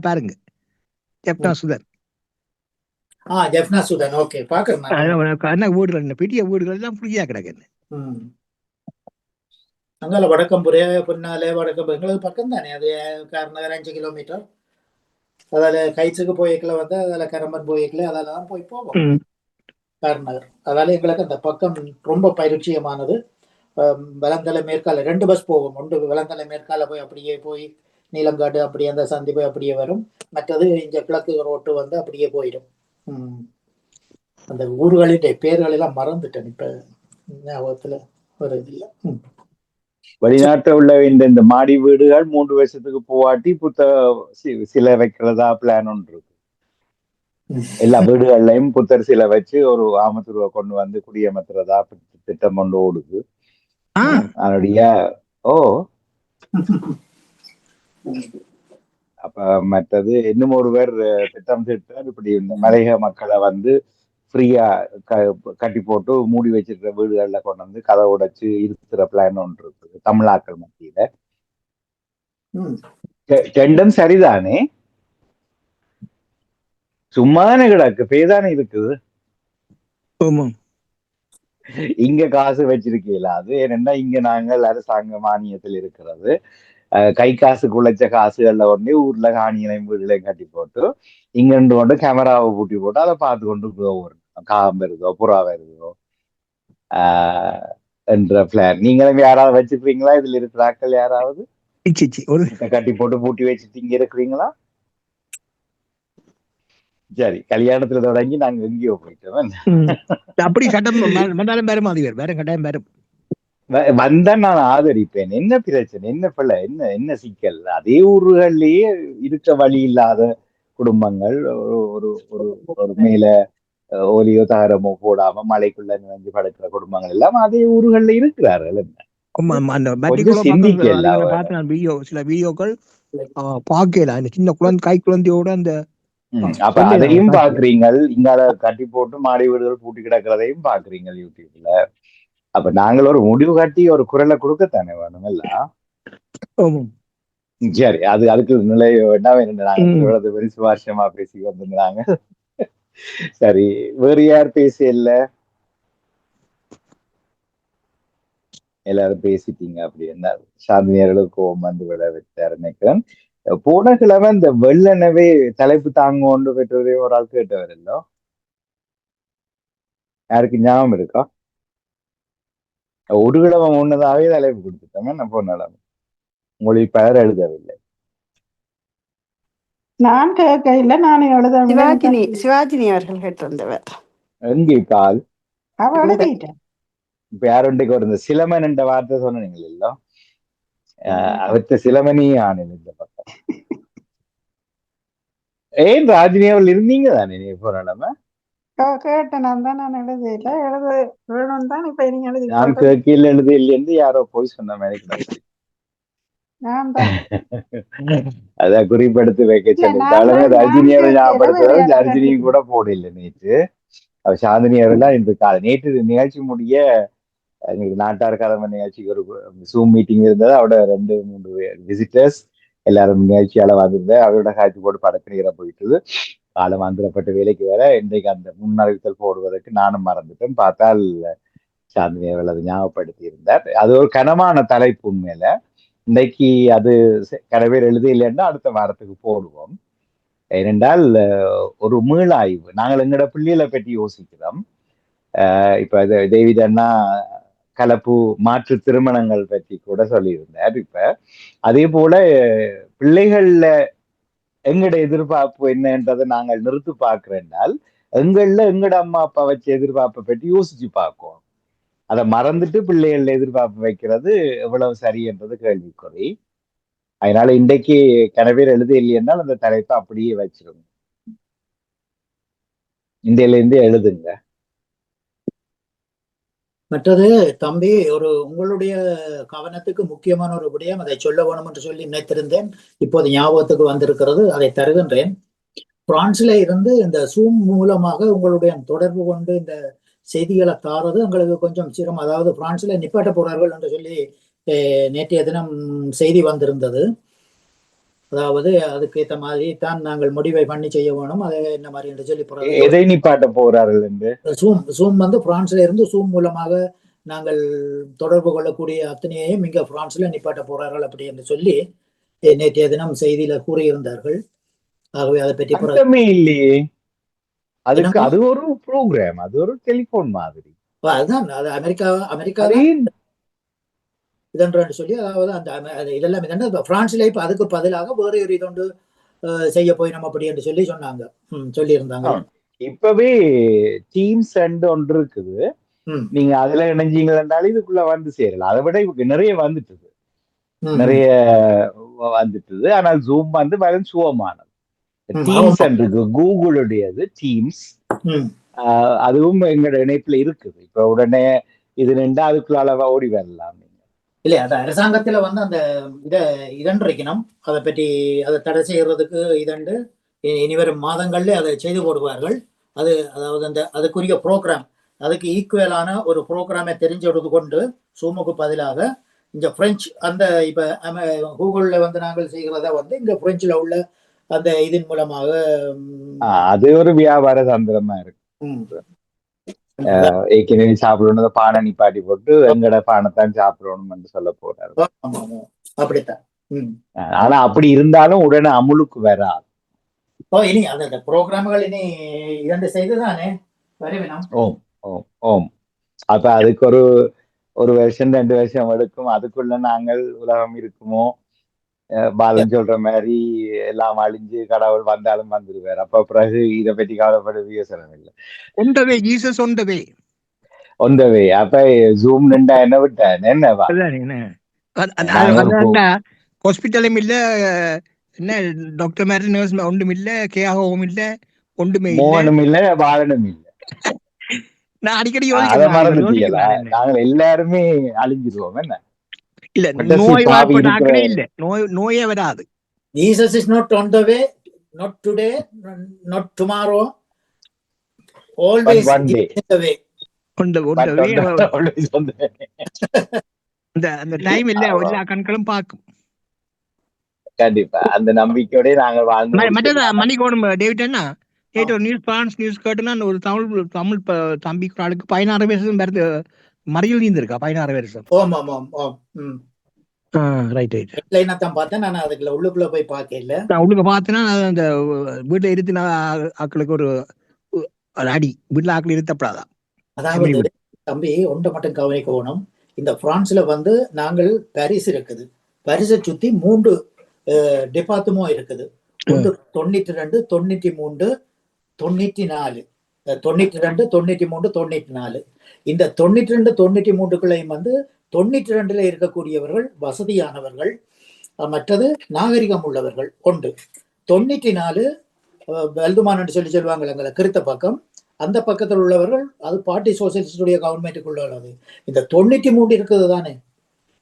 பாருங்க. ஜப்னா சுதன் ஜெஃப்னா சுதன் ஓகே பாக்குறேன். வீடுகள் பெரிய வீடுகள் எல்லாம் ஃப்ரீயா கிடக்கு. அங்கால வடக்கம்புரே பொன்னாலே வடக்கம்பு எங்களுக்கு பக்கம் தானே அது. காரநகர் 5 கிலோமீட்டர். அதால கைச்சுக்கு போய்க்கல அதில் கரம்பன் போய்க்கல அதெல்லாம் போவோம் காரநகர். அதால எங்களுக்கு அந்த பக்கம் ரொம்ப பரிச்சயமானது. வலந்தலை மேற்கால 2 பஸ் போகும். ஒன்று வலந்தலை மேற்கால போய் அப்படியே போய் நீலங்காடு அப்படியே அந்த சந்தி போய் அப்படியே வரும். மற்றது இங்க கிழக்கு ரோட்டு அப்படியே போயிடும். அந்த ஊர்களின் பேர்கள் எல்லாம் மறந்துட்டேன் இப்ப ஞாபகத்துல ஒரு இது இல்லை. வெளிநாட்டுல உள்ள இந்த மாடி வீடுகள் 3 வருஷத்துக்கு போவாட்டி சிலை வைக்கிறதா பிளான் ஒன்று இருக்கு. எல்லா வீடுகள்லயும் புத்தர் சிலை வச்சு ஒரு ஆமத்துருவை கொண்டு வந்து குடியமர்த்துறதா திட்டம் கொண்டு ஓடுது. அதனுடைய அப்ப மற்றது இன்னும் ஒருவர் திட்டம் திட்டார், இப்படி இந்த மலையக மக்களை வந்து ஃப்ரீயா கட்டி போட்டு மூடி வச்சிருக்கிற வீடுகள்ல கொண்டு வந்து கதை உடைச்சு இருக்கிற பிளான் ஒன்று இருக்குது தமிழாக்கள் மத்தியில. ரெண்டும் சரிதானே, சும்மாதானே கிடக்கு, பேதானே இருக்குது. இங்க காசு வச்சிருக்கீங்களா? அது ஏனென்னா இங்க நாங்கள் அரசாங்க மானியத்தில் இருக்கிறது, கை காசு குழைச்ச காசுகள்ல உடனே ஊர்ல காணிகளையும் வீடுகளையும் கட்டி போட்டு இங்கிருந்து கொண்டு கேமராவை பூட்டி போட்டு அதை பார்த்து கொண்டு போவோம், காகம் வருதோ புறா வருதோ என்ற பிளான். நீங்களும் யாராவது வச்சிருக்கீங்களா? இதுல இருக்கிற ஆட்கள் யாராவது கட்டி போட்டு பூட்டி வச்சுட்டு இங்க இருக்கிறீங்களா? சரி, கல்யாணத்துல தொடங்கி நாங்க எங்கேயோ போயிட்டோம். அப்படி சட்டம் வேற கட்டாயம் வரும். வந்தா நான் ஆதரிப்பேன். என்ன பிரச்சனை, என்ன பிள்ளை, என்ன சிக்கல்? அதே ஊர்கள்லயே இருக்க வழி இல்லாத குடும்பங்கள், ஒரு ஒரு ஒரு மேல ஒலியோ தகரமோ போடாம மலைக்குள்ள நினைஞ்சு படுக்கிற குடும்பங்கள் எல்லாம் அதே ஊர்கள்ல இருக்கிறார்கள். சில வீடியோக்கள் பாக்கல, சின்ன குழந்தை கை குழந்தையோட அந்த அப்ப அதையும் பாக்குறீங்கள், இங்கால கட்டி போட்டு மாடி வீடுகள் பூட்டி கிடக்கிறதையும் பாக்குறீங்க யூடியூப்ல. அப்ப நாங்கள் ஒரு முடிவு காட்டி ஒரு குரலை கொடுக்கத்தானே வேணும்ல. சரி, அதுக்கு நிலை என்ன பெருசு வருஷமா பேசி வந்துருந்தாங்க. சரி, வேறு யார் பேச இல்ல? எல்லாரும் பேசிட்டீங்க. அப்படி என்ன சாந்தினியர்களுக்கு வந்து விட வச்சாரு நினைக்கிறேன். போன கிழமை இந்த வெள்ளனவே தலைப்பு தாங்கோண்டு பெற்றவரே ஒரு ஆள் கேட்டவர் இல்லோ, யாருக்கு ஞாபகம் இருக்கா? ஒரு கிழமை முன்னதாவே தலைப்பு கொடுத்துட்டோமே நான் போன மொழி பெயர் எழுதவில்லை. நான் கேட்க இல்லை, நானே எழுத. சிவாஜினி அவர்கள் கேட்டிருந்தவர். எங்கே கால் அவ எழுதிட்டேன். இப்ப யாருண்டைக்கு ஒரு சிலமன் என்ற வார்த்தை சொன்னீங்க இல்ல, அவற்ற சிலமனி ஆனது இந்த பக்கம். ஏன் ராஜினியாவில் இருந்தீங்க தானே நீ போன நிலைமை? கேட்டேன், நான் தான் நான் எழுத வேணும் தான். இப்ப நீங்க எழுதி நான் கேட்கல, எழுத இல்லைன்னு யாரோ போய் சொன்ன மாதிரி அதான் குறிப்பெடுத்து வைக்க சொல்லிட்டாலுமே ரஜினியோட ஞாபகப்படுத்துறது ரஜினியும் கூட போடல நேற்று. அவ சாந்தினி அவர்கள் இன்று காலை நேற்று நிகழ்ச்சி முடிய எங்களுக்கு நாட்டார் கடமை நிகழ்ச்சிக்கு ஒரு ஜூம் மீட்டிங் இருந்தது. அவரோட 2-3 விசிட்டர்ஸ் எல்லாரும் நிகழ்ச்சியால வந்திருந்தேன். அவரோட காய்ச்சி போட்டு படக்கிற போயிட்டு காலம் வந்துடப்பட்ட வேலைக்கு வேற இன்றைக்கு அந்த முன்னறிவித்தல் போடுவதற்கு நானும் மறந்துட்டேன். பார்த்தால் சாந்தினி அவர்கள் அதை ஞாபகப்படுத்தி இருந்தார். அது ஒரு கனமான தலைப்பு உண்மையில. இன்னைக்கு அது கனவேர் எழுதி இல்லைன்னா அடுத்த வாரத்துக்கு போடுவோம். ஏனென்றால் ஒரு மீளாய்வு, நாங்கள் எங்களோட பிள்ளைகளை பற்றி யோசிக்கிறோம். இப்ப டேவிட் அண்ணா கலப்பு மாற்று திருமணங்கள் பற்றி கூட சொல்லியிருந்தார். இப்ப அதே போல பிள்ளைகள்ல எங்கட எதிர்பார்ப்பு என்னன்றதை நாங்கள் நிறுத்து பார்க்கிறேன்னால் எங்கட அம்மா அப்பா வச்ச எதிர்பார்ப்பை பற்றி யோசிச்சு பார்ப்போம். அதை மறந்துட்டு பிள்ளைகள் எதிர்பார்ப்பு வைக்கிறது எவ்வளவு சரி என்றது கேள்விக்குறி. அதனால இன்றைக்கு கனவேர் எழுத இல்லையென்றால் அந்த தலைப்பை அப்படியே வச்சிருங்க, இந்தியில இருந்து எழுதுங்க. மற்றது தம்பி, உங்களுடைய கவனத்துக்கு முக்கியமான ஒரு விடயம், அதை சொல்ல வேணும் என்று சொல்லி நினைத்திருந்தேன், இப்போது ஞாபகத்துக்கு வந்திருக்கிறது, அதை தருகின்றேன். பிரான்ஸ்ல இருந்து இந்த சூம் மூலமாக உங்களுடைய தொடர்பு கொண்டு இந்த செய்திகளை தாரது எங்களுக்கு கொஞ்சம் சிரமம். அதாவது பிரான்ஸ்ல நிப்பாட்ட போறார்கள் என்று சொல்லி நேற்றைய தினம் செய்தி வந்திருந்தது. அதாவது அதுக்கு ஏற்ற மாதிரி தான் நாங்கள் முடிவை பண்ணி செய்ய வேணும், அதை என்ன மாதிரி என்று சொல்லி எதை நிப்பாட்ட போறார்கள் என்று. சூம் வந்து பிரான்ஸ்ல இருந்து சூம் மூலமாக நாங்கள் தொடர்பு கொள்ளக்கூடிய அத்தனையையும் இங்க பிரான்ஸ்ல நிப்பாட்ட போறார்கள் அப்படி என்று சொல்லி நேற்றைய தினம் செய்தியில கூறியிருந்தார்கள். ஆகவே அதை பற்றி இல்லையே, அதுக்கு அது ஒரு ப்ரோக்ராம், அது ஒரு டெலிபோன் மாதிரி. அதுதான் அது அமெரிக்கா இதன்று சொல்லி, அதாவது அந்த இதெல்லாம் இதென்ன பிரான்ஸ்ல இப்ப அதுக்கு பதிலாக வேறு ஒரு இதொண்டு செய்ய போயிடும் அப்படி என்று சொல்லி சொன்னாங்க, சொல்லியிருந்தாங்க. இப்பவே டீம்ஸ் ஒன்று இருக்குது, ம், நீங்க அதுல இணைஞ்சீங்கன்னாலும் இதுக்குள்ள வந்து சேரலாம். அதை விட இவங்க நிறைய வந்துட்டுது, ம், நிறைய வந்துட்டுது. ஆனால் ஜூம் வந்து வெறும் சுவமானது. ம், டீம்ஸ் ஆமா. இருக்கு, கூகுளுடையது டீம்ஸ். ம். அதுவும் எங்களோட இணைப்புல இருக்குது. இப்ப உடனே இது நின்று அதுக்குள்ள ஓடி வரலாம். இல்ல அது அரசாங்கத்துல வந்து அந்த இதை இதன்றிக்கணும், அதை பற்றி அதை தடை செய்யறதுக்கு இதண்டு இனிவரும் மாதங்கள்ல அதை செய்து போடுவார்கள். அது அதாவது அந்த அதுக்குரிய ப்ரோக்ராம், அதுக்கு ஈக்குவலான ஒரு ப்ரோக்ராமை தெரிஞ்செடுத்து கொண்டு சூமுக்கு பதிலாக இங்க பிரெஞ்சு அந்த இப்ப கூகுள்ல வந்து நாங்கள் செய்கிறத வந்து இங்க பிரெஞ்சுல உள்ள அந்த இதன் மூலமாக அது ஒரு வியாபார தந்திரமா இருக்கு. ஏற்கனவே சாப்பிடணும் பானை நிப்பாட்டி போட்டு எங்கட பானைத்தான் சாப்பிடணும் சொல்ல போறாரு. அப்படித்தான். ஆனா அப்படி இருந்தாலும் உடனே அமுலுக்கு வராது. இனி அந்த ப்ரோக்ராம்கள் இனி 2 செய்துதானே வருவினம். ஓம் ஓம் ஓம். அப்ப அதுக்கு ஒரு வருஷம் 2 வருஷம் எடுக்கும். அதுக்குள்ள நாங்கள் உலகம் இருக்குமோ பாலன் சொல்ற மாதிரி எல்லாம் அழிஞ்சு கடவுள் வந்தாலும் வந்துருவார். அப்ப பிறகு இதை பற்றி கவலைப்பட வியோசனம் இல்லை. ஒன்றவே ஜீசஸ் ஒன்றவே ஒன்றவே. அப்ப ஜூம் நின்றா என்ன விட்டேன் என்னவா ஹாஸ்பிட்டலும் இல்ல, என்ன டாக்டர் மாதிரி நர்ஸ் ஒன்றும் இல்ல, கேகவும் இல்ல, ஒன்றுமே மோகனும் இல்ல, பாலனும் இல்ல. நான் அடிக்கடி நாங்கள் எல்லாருமே அழிஞ்சிருவோம். என்ன இல்ல, நோய் வாய்ப்படாக்கவே இல்ல, நோயே வராது. Jesus is not on the way, not today, not tomorrow, always one day. in the way. அந்த டைம் இல்ல, எல்லா கண்களும் பார்க்கும். கண்டிப்பா அந்த நம்பிக்கையோட நாங்கள் வாழ்ந்து. மற்றது மணிக்கோணம் டேவிட் அண்ணா நேற்று ஒரு நியூஸ் கேட்டுனா, ஒரு தமிழ் தம்பி ஆளுக்கு 16 வருஷம் மறையில் நீந்திருக்கா. 16 வருஷம். பார்த்தேன். நான் அதுக்குள்ள உள்ளுக்குள்ள போய் பார்க்கல. நான் உள்ளுக்கு பார்த்தேன்னா அந்த வீட்டுல இருத்தின ஆக்களுக்கு ஒரு அடி, வீட்டுல ஆக்கள் இருத்தப்படாதான். அதாவது தம்பி ஒன்றை மட்டும் கவனிக்கணும். இந்த பிரான்ஸ்ல வந்து நாங்கள் பாரிஸ் இருக்குது, பாரிஸை சுத்தி 3 டிபார்ட்மோ இருக்குது. 92, 93, 94, 92, 93, 94. இந்த 92, 93க்குள்ளையும் வந்து 92ல இருக்கக்கூடியவர்கள் வசதியானவர்கள், மற்றது நாகரிகம் உள்ளவர்கள் ஒன்று. 94 வெல்துமான் என்று சொல்லுவாங்க கிறித்த பக்கம், அந்த பக்கத்தில் உள்ளவர்கள் அது பார்ட்டி சோசியலிஸ்டுடைய கவர்மெண்ட்டுக்குள்ள உள்ளது. இந்த 93 இருக்குது தானே,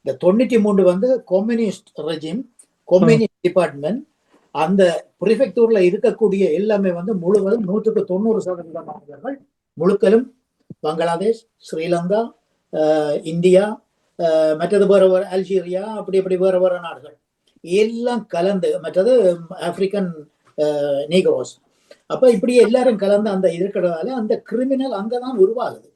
இந்த 93 வந்து கம்யூனிஸ்ட் ரெஜிம், கம்யூனிஸ்ட் டிபார்ட்மெண்ட். அந்த பிரிஃபெக்டூர்ல இருக்கக்கூடிய எல்லாமே வந்து முழுவதும் 190% முழுக்களும் பங்களாதேஷ், ஸ்ரீலங்கா, இந்தியா, மற்றது வேற வேற அல்ஜீரியா, அப்படி வேற வேற நாடுகள் எல்லாம் கலந்து, மற்றது ஆப்பிரிக்கன் நீக்ரோஸ். அப்ப இப்படி எல்லாரும் கலந்து அந்த இருக்கிறதால அந்த கிரிமினல் அங்கதான் உருவாகுது.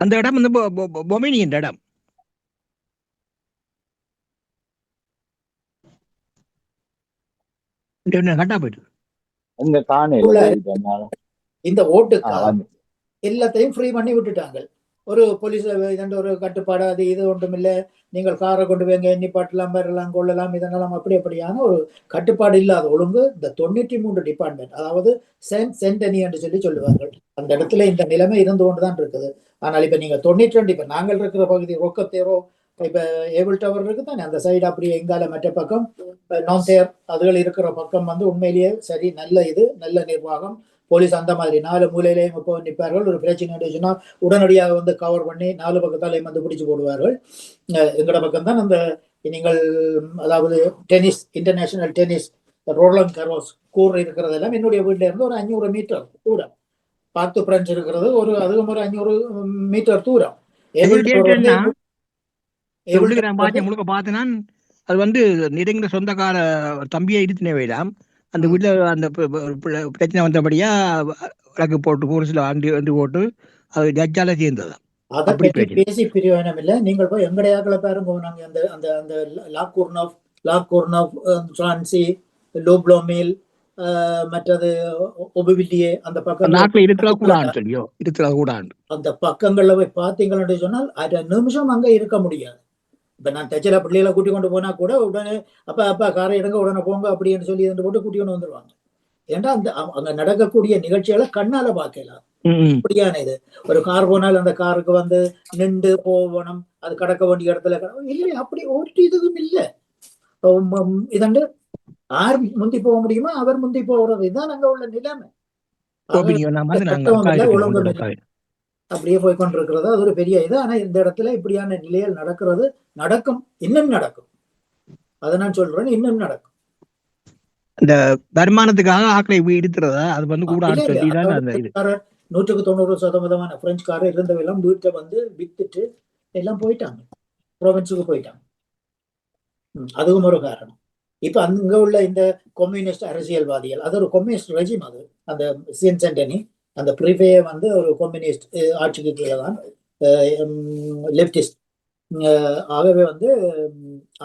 அந்த இடம் வந்து பொமினியன் இடம். கட்டா போயிட்டு இந்த ஓட்டுக்கு எல்லாத்தையும் ஃப்ரீ பண்ணி விட்டுட்டாங்க. ஒரு போலீஸ் ஒரு கட்டுப்பாடு அது இது ஒன்றும் இல்லை. நீங்கள் காரை கொண்டு போங்க, எண்ணிப்பாட்டலாம், பெறலாம், கொள்ளலாம், இதெல்லாம் அப்படியான ஒரு கட்டுப்பாடு இல்லாத ஒழுங்கு இந்த 93 டிபார்ட்மெண்ட், அதாவது சென்டனி என்று சொல்லுவார்கள். அந்த இடத்துல இந்த நிலைமை இருந்து கொண்டுதான் இருக்குது. ஆனால் இப்ப நீங்க 92, இப்ப நாங்கள் இருக்கிற பகுதி ரொக்கத்தேரோ, இப்ப ஏபிள் டவர் இருக்குதானே அந்த சைடு, அப்படியே எங்கால மற்ற பக்கம் நோந்தேர் அதுகள் இருக்கிற பக்கம் வந்து உண்மையிலேயே சரி, நல்ல இது, நல்ல நிர்வாகம், போலீஸ் அந்த மாதிரி 4 மூலையிலையும் இப்போ நிற்பார்கள். ஒரு பிரச்சனை சொன்னா உடனடியாக வந்து கவர் பண்ணி 4 பக்கத்தாலையும் வந்து பிடிச்சு போடுவார்கள். எங்கட பக்கம் தான் அந்த நீங்கள் அதாவது டென்னிஸ், இன்டர்நேஷனல் டென்னிஸ், ரோலண்ட் கரோஸ் கூர் இருக்கிறதெல்லாம் என்னுடைய வீட்டில இருந்து ஒரு 500 மீட்டர் தூரம். பார்த்து பிரெஞ்சு இருக்கிறது அதுவும் ஒரு 500 மீட்டர் தூரம். முழுக்க பார்த்தேன்னா அது வந்து நெருங்கிற சொந்தக்கார தம்பியை இடித்தினே வேண்டாம். அந்த வீட்டுல அந்த பிரச்சனை வந்தபடியா வழக்கு போட்டு போலீஸ்ல வந்து போட்டு அது ஜட்ஜால சேர்ந்தது. அதை பற்றி பேசி பிரயோஜனம் இல்லை. நீங்கள் போய் எங்கடையாக்களை பாருங்க. நாங்க அந்த அந்த அந்த லாக்கூர்னோவ், பிரான்சி, லோப்ளோமேல், மற்றது ஒபவில்லியே அந்த பக்கம் நாட்டில் இருக்கிற கூட அந்த பக்கங்கள்ல போய் பார்த்தீங்கன்னு சொன்னால் 1/2 நிமிஷம் அங்க இருக்க முடியாது. இப்ப நான் தச்சல பிள்ளைகளை கூட்டி கொண்டு போனா கூட உடனே அப்பா காரை எடுங்க, உடனே போங்க அப்படின்னு சொல்லி போட்டு கூட்டி கொண்டு வந்துருவாங்க. ஏன்னா அங்க நடக்கக்கூடிய நிகழ்ச்சிகளை கண்ணால பார்க்கலாம். ம். அப்படியான இது ஒரு கார் போனால் அந்த காருக்கு வந்து நின்று போகணும், அது கடக்க வேண்டிய இடத்துல இல்லை, அப்படி ஒரு இதுவும் இல்லை. இதண்டு யார் முந்தி போக முடியுமோ அவர் முந்தி போகிறது. இதுதான் அங்க உள்ள நிலைமை. சட்டமும் இல்லை, ஒழுங்கும் இல்லை, அப்படியே போய் கொண்டிருக்கிறது. அது ஒரு பெரிய இது. ஆனா இந்த இடத்துல இப்படியான நிலையில் நடக்கிறது, நடக்கும், இன்னும் நடக்கும். அதை நான் சொல்றேன், இன்னும் நடக்கும். இந்த வருமானத்துக்காக ஆக்களை இருக்கிறதா அது வந்து கூட 190% பிரெஞ்சுக்காரர் இருந்தவெல்லாம் வீட்டை வந்து வித்துட்டு எல்லாம் போயிட்டாங்க, ப்ரொவின்ஸுக்கு போயிட்டாங்க. அதுவும் ஒரு காரணம். இப்ப அங்க உள்ள இந்த கம்யூனிஸ்ட் அரசியல்வாதிகள், அது ஒரு கம்யூனிஸ்ட் ரெஜிம். அது அந்த சென்டனி அந்த பிரிவே வந்து ஒரு கம்யூனிஸ்ட் ஆட்சிக்கு கீழே தான், லெப்டிஸ்ட். ஆகவே வந்து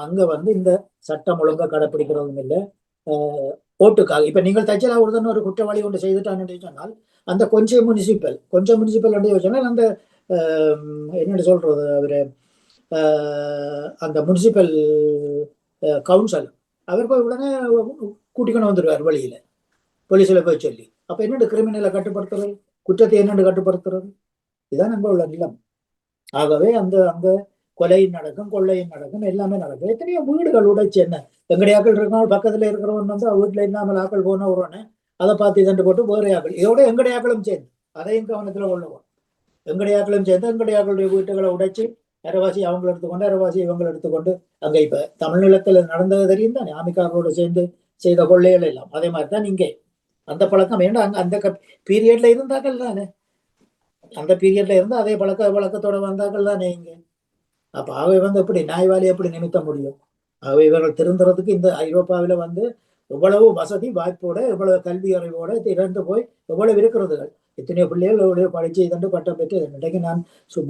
அங்க வந்து இந்த சட்டம் ஒழுங்கா கடைப்பிடிக்கிறதும் இல்லை. ஓட்டுக்காக இப்ப நீங்கள் தச்சலா ஒருத்தன் ஒரு குற்றவாளி ஒன்று செய்துட்டான்னு சொன்னால் அந்த கொஞ்சம் முனிசிபல் சொன்னால் அந்த என்னென்னு சொல்றது, அவரு அந்த முனிசிபல் கவுன்சில் அவர் போய் உடனே கூட்டிக்கொண்டு வந்துடுவார் வழியில, போலீஸ்ல போய் சொல்லி. அப்ப என்னென்னு கிரிமினலை கட்டுப்படுத்துறது, குற்றத்தை என்னென்னு கட்டுப்படுத்துறது? இதுதான் அங்க உள்ள நிலம். ஆகவே அங்க கொலையும் நடக்கும், கொள்ளையும் நடக்கும், எல்லாமே நடக்கும். எத்தனையோ வீடுகள் உடைச்சு, என்ன எங்கடைய ஆக்கள் இருக்கணும், பக்கத்துல இருக்கிறவன் வந்து வீட்டுல இல்லாமல் ஆக்கள் போன உடனே அதை பார்த்து இதண்டு போட்டு வேற ஆக்கள், இதோட எங்கடைய ஆக்களும் சேர்ந்து அதையும் கவனத்துல கொள்ளுவோம். எங்கடைய ஆக்களும் சேர்ந்து எங்கடைய ஆக்களுடைய வீட்டுகளை உடைச்சு அரைவாசி அவங்களை எடுத்துக்கொண்டு அரைவாசி இவங்களை எடுத்துக்கொண்டு அங்க இப்ப தமிழ்நிலத்துல நடந்தது தெரியும் தானே, ஆமிக்காரோட சேர்ந்து செய்த கொள்ளைகள் எல்லாம். அதே மாதிரிதான் இங்கே அந்த பழக்கம். ஏன்னா அந்த பீரியட்ல இருந்தாக்கள் தானே, அந்த பீரியட்ல இருந்து அதே பழக்கத்தோட வந்தாக்கள் தானே இங்க. அப்ப அவை வந்து எப்படி நாய்வாலி எப்படி நிமித்த முடியும்? அவை இவர்கள் திருந்துறதுக்கு இந்த ஐரோப்பாவில வந்து எவ்வளவு வசதி வாய்ப்போட, எவ்வளவு கல்வி அறிவோட திறந்து போய் எவ்வளவு இருக்கிறதுகள், எத்தனையோ பிள்ளைகள் எவ்வளவு படிச்சு இதண்டு பட்டம் பெற்று. இன்றைக்கு நான்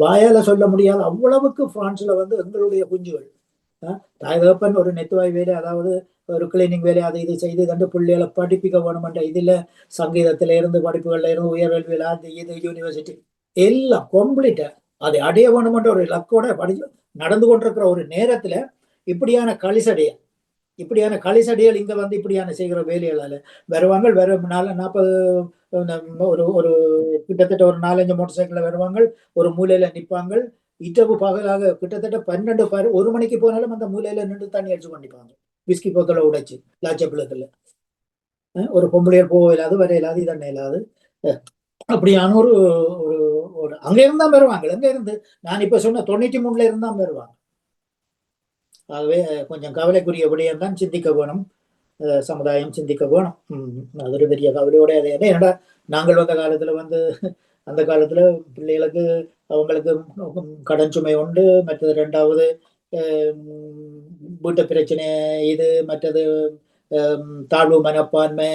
வாயால சொல்ல முடியாது அவ்வளவுக்கு பிரான்ஸ்ல வந்து எங்களுடைய குஞ்சுகள் தாய் தகப்பன் ஒரு நெத்துவாய் வேலை, அதாவது ஒரு கிளீனிங் வேலை, அதை இது செய்து இதண்டு பிள்ளைகளை படிப்பிக்க வேணுமென்ற இதுல சங்கீதத்தில இருந்து படிப்புகள்ல இருந்து உயர்கல்வியில அது இது யூனிவர்சிட்டி எல்லாம் கம்ப்ளீட்டா அதை அடைய வேணுமென்ற ஒரு இலக்கோட படிச்சு நடந்து கொண்டிருக்கிற ஒரு நேரத்துல இப்படியான களிசடைகள் இங்க வந்து இப்படியான செய்கிற வேலைகளால வருவாங்க. வேற 40 ஒரு கிட்டத்தட்ட ஒரு 4-5 மோட்டர் சைக்கிள் வருவாங்க, ஒரு மூலையில நிற்பாங்க, இரவு பகலாக கிட்டத்தட்ட 12 1 மணிக்கு போனாலும் அந்த மூலையில நின்று தண்ணி அடிச்சு கொண்டிருப்பாங்க, விஸ்கி போத்தலை உடைச்சு லாச்சப்பிளத்துல. ஒரு பொம்பளையர் போக இல்லாது, வர இல்லாது, இதண்ண இல்லாது, அப்படியான ஒரு அங்க இருந்தா வருவாங்க. அங்க இருந்து நான் இப்ப சொன்ன 93 இருந்தா வருவாங்க. ஆகவே கொஞ்சம் கவலைக்குரிய விடயம் தான், சிந்திக்க வேணும், சமுதாயம் சிந்திக்க வேணும். அது ஒரு பெரிய கவலையோட. அதே ஏன்னா நாங்கள் வந்த காலத்துல வந்து அந்த காலத்துல பிள்ளைகளுக்கு அவங்களுக்கு கடன் சுமை உண்டு, மற்றது 2வது வீட்டு பிரச்சனை, இது மற்றது தாழ்வு மனப்பான்மை,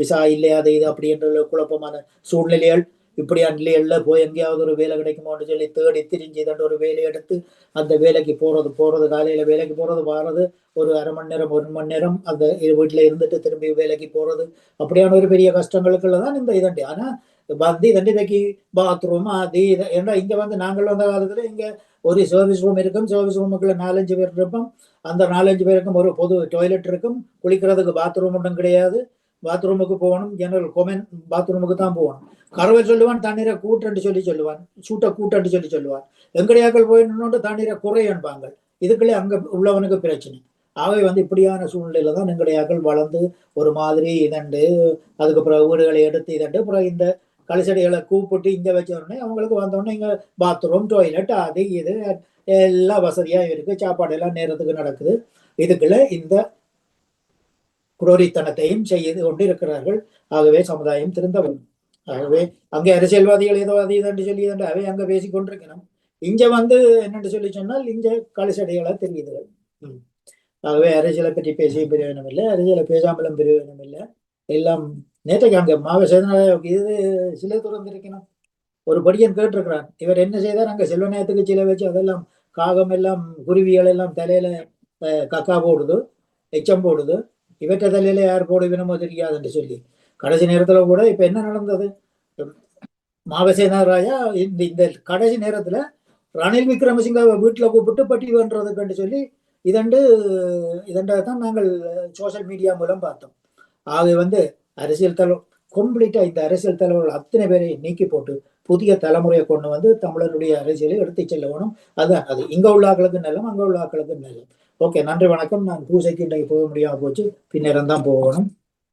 விசா இல்லையாது இது அப்படின்ற குழப்பமான சூழ்நிலைகள். இப்படியா நிலைகள்ல போய் எங்கேயாவது ஒரு வேலை கிடைக்குமோன்னு சொல்லி தேடி திரிஞ்சு இதண்டு ஒரு வேலையை எடுத்து அந்த வேலைக்கு போறது காலையில வேலைக்கு போறது, வாரது ஒரு அரை மணி நேரம் 1 மணி நேரம் அந்த வீட்டுல இருந்துட்டு திரும்பி வேலைக்கு போறது, அப்படியான ஒரு பெரிய கஷ்டங்களுக்குள்ளதான் இந்த இதண்டி. ஆனா வந்து இதண்டி இன்னைக்கு பாத்ரூம் அது இது. ஏன்னா இங்க வந்து நாங்கள் வந்த காலத்துல இங்க ஒரு சர்வீஸ் ரூம் இருக்கும், சர்வீஸ் ரூமுக்குள்ள 4-5 பேர் இருப்போம். அந்த 4-5 பேருக்கும் ஒரு பொது டாய்லெட் இருக்கும், குளிக்கிறதுக்கு பாத்ரூம் ஒன்றும் கிடையாது, பாத்ரூமுக்கு போகணும் ஜெனரல் கொமென் பாத்ரூமுக்கு தான் போகணும். கறவை சொல்லுவான், தண்ணீரை கூட்டண்டு சொல்லுவான், சூட்டை கூட்டண்டு சொல்லுவான். எங்கடையாக்கள் போய் நின்று தண்ணீரை குறையன்பாங்க. இதுக்குள்ளே அங்க உள்ளவனுக்கு பிரச்சனை. ஆகவே வந்து இப்படியான சூழ்நிலையில தான் எங்கடையாக்கள் வளர்ந்து ஒரு மாதிரி இதண்டு, அதுக்கு பிறகு வீடுகளை எடுத்து இதண்டு, அப்புறம் இந்த களிசடைகளை கூப்பிட்டு இங்க வச்ச உடனே அவங்களுக்கு வந்தோடனே இங்க பாத்ரூம் டாய்லெட் அது இது எல்லாம் வசதியா இருக்கு, சாப்பாடு எல்லாம் நேரத்துக்கு நடக்குது. இதுக்குள்ள இந்த குரோரித்தனத்தையும் செய்து கொண்டு இருக்கிறார்கள். ஆகவே சமுதாயம் திருந்தவன். ஆகவே அங்கே அரசியல்வாதிகள் ஏதோ அது இதன்று சொல்லி அவை அங்க பேசிக் கொண்டிருக்கணும். இங்க வந்து என்னென்று சொல்லி சொன்னால் இங்க களிசடைகளா தெரியுதுகள். ஆகவே அரசியலை பற்றி பேசிய பிரயோஜனம் இல்லை, அரசியலை பேசாமலும் பிரயோஜனம் இல்லை. எல்லாம் நேற்றைக்கு அங்க இது சிலை துறந்திருக்கணும். ஒரு படியன் கேட்டிருக்கிறான், இவர் என்ன செய்தார், அங்க செல்வநேயத்துக்கு சிலை வச்சு அதெல்லாம் காகம் எல்லாம் குருவிகள் எல்லாம் தலையில கக்கா போடுது, எச்சம் போடுது, இவற்ற தலையில யார் போடுவினமோ தெரியாதுன்னு சொல்லி கடைசி நேரத்துல கூட இப்ப என்ன நடந்தது, மாவசேனா ராஜா இந்த கடைசி நேரத்துல ரணில் விக்ரமசிங்க வீட்டுல கூப்பிட்டு பட்டி வேண்டுறதுக்கு சொல்லி இதண்டாதான் நாங்கள் சோசியல் மீடியா மூலம் பார்த்தோம். ஆக வந்து அரசியல் தலைவர் கம்ப்ளீட்டா இந்த அரசியல் தலைவர்கள் அத்தனை பேரை நீக்கி போட்டு புதிய தலைமுறையை கொண்டு வந்து தமிழருடைய அரசியலை எடுத்து செல்ல வேணும். அதுதான் அது. இங்க உள்ள ஆக்களுக்கு நல்லம், அங்க உள்ள ஆக்களுக்கு நல்லம். ஓகே, நன்றி வணக்கம். நான் பூஜைக்கு இன்றைக்கு போக முடியாம போச்சு, பின்னரம் தான் போகணும்.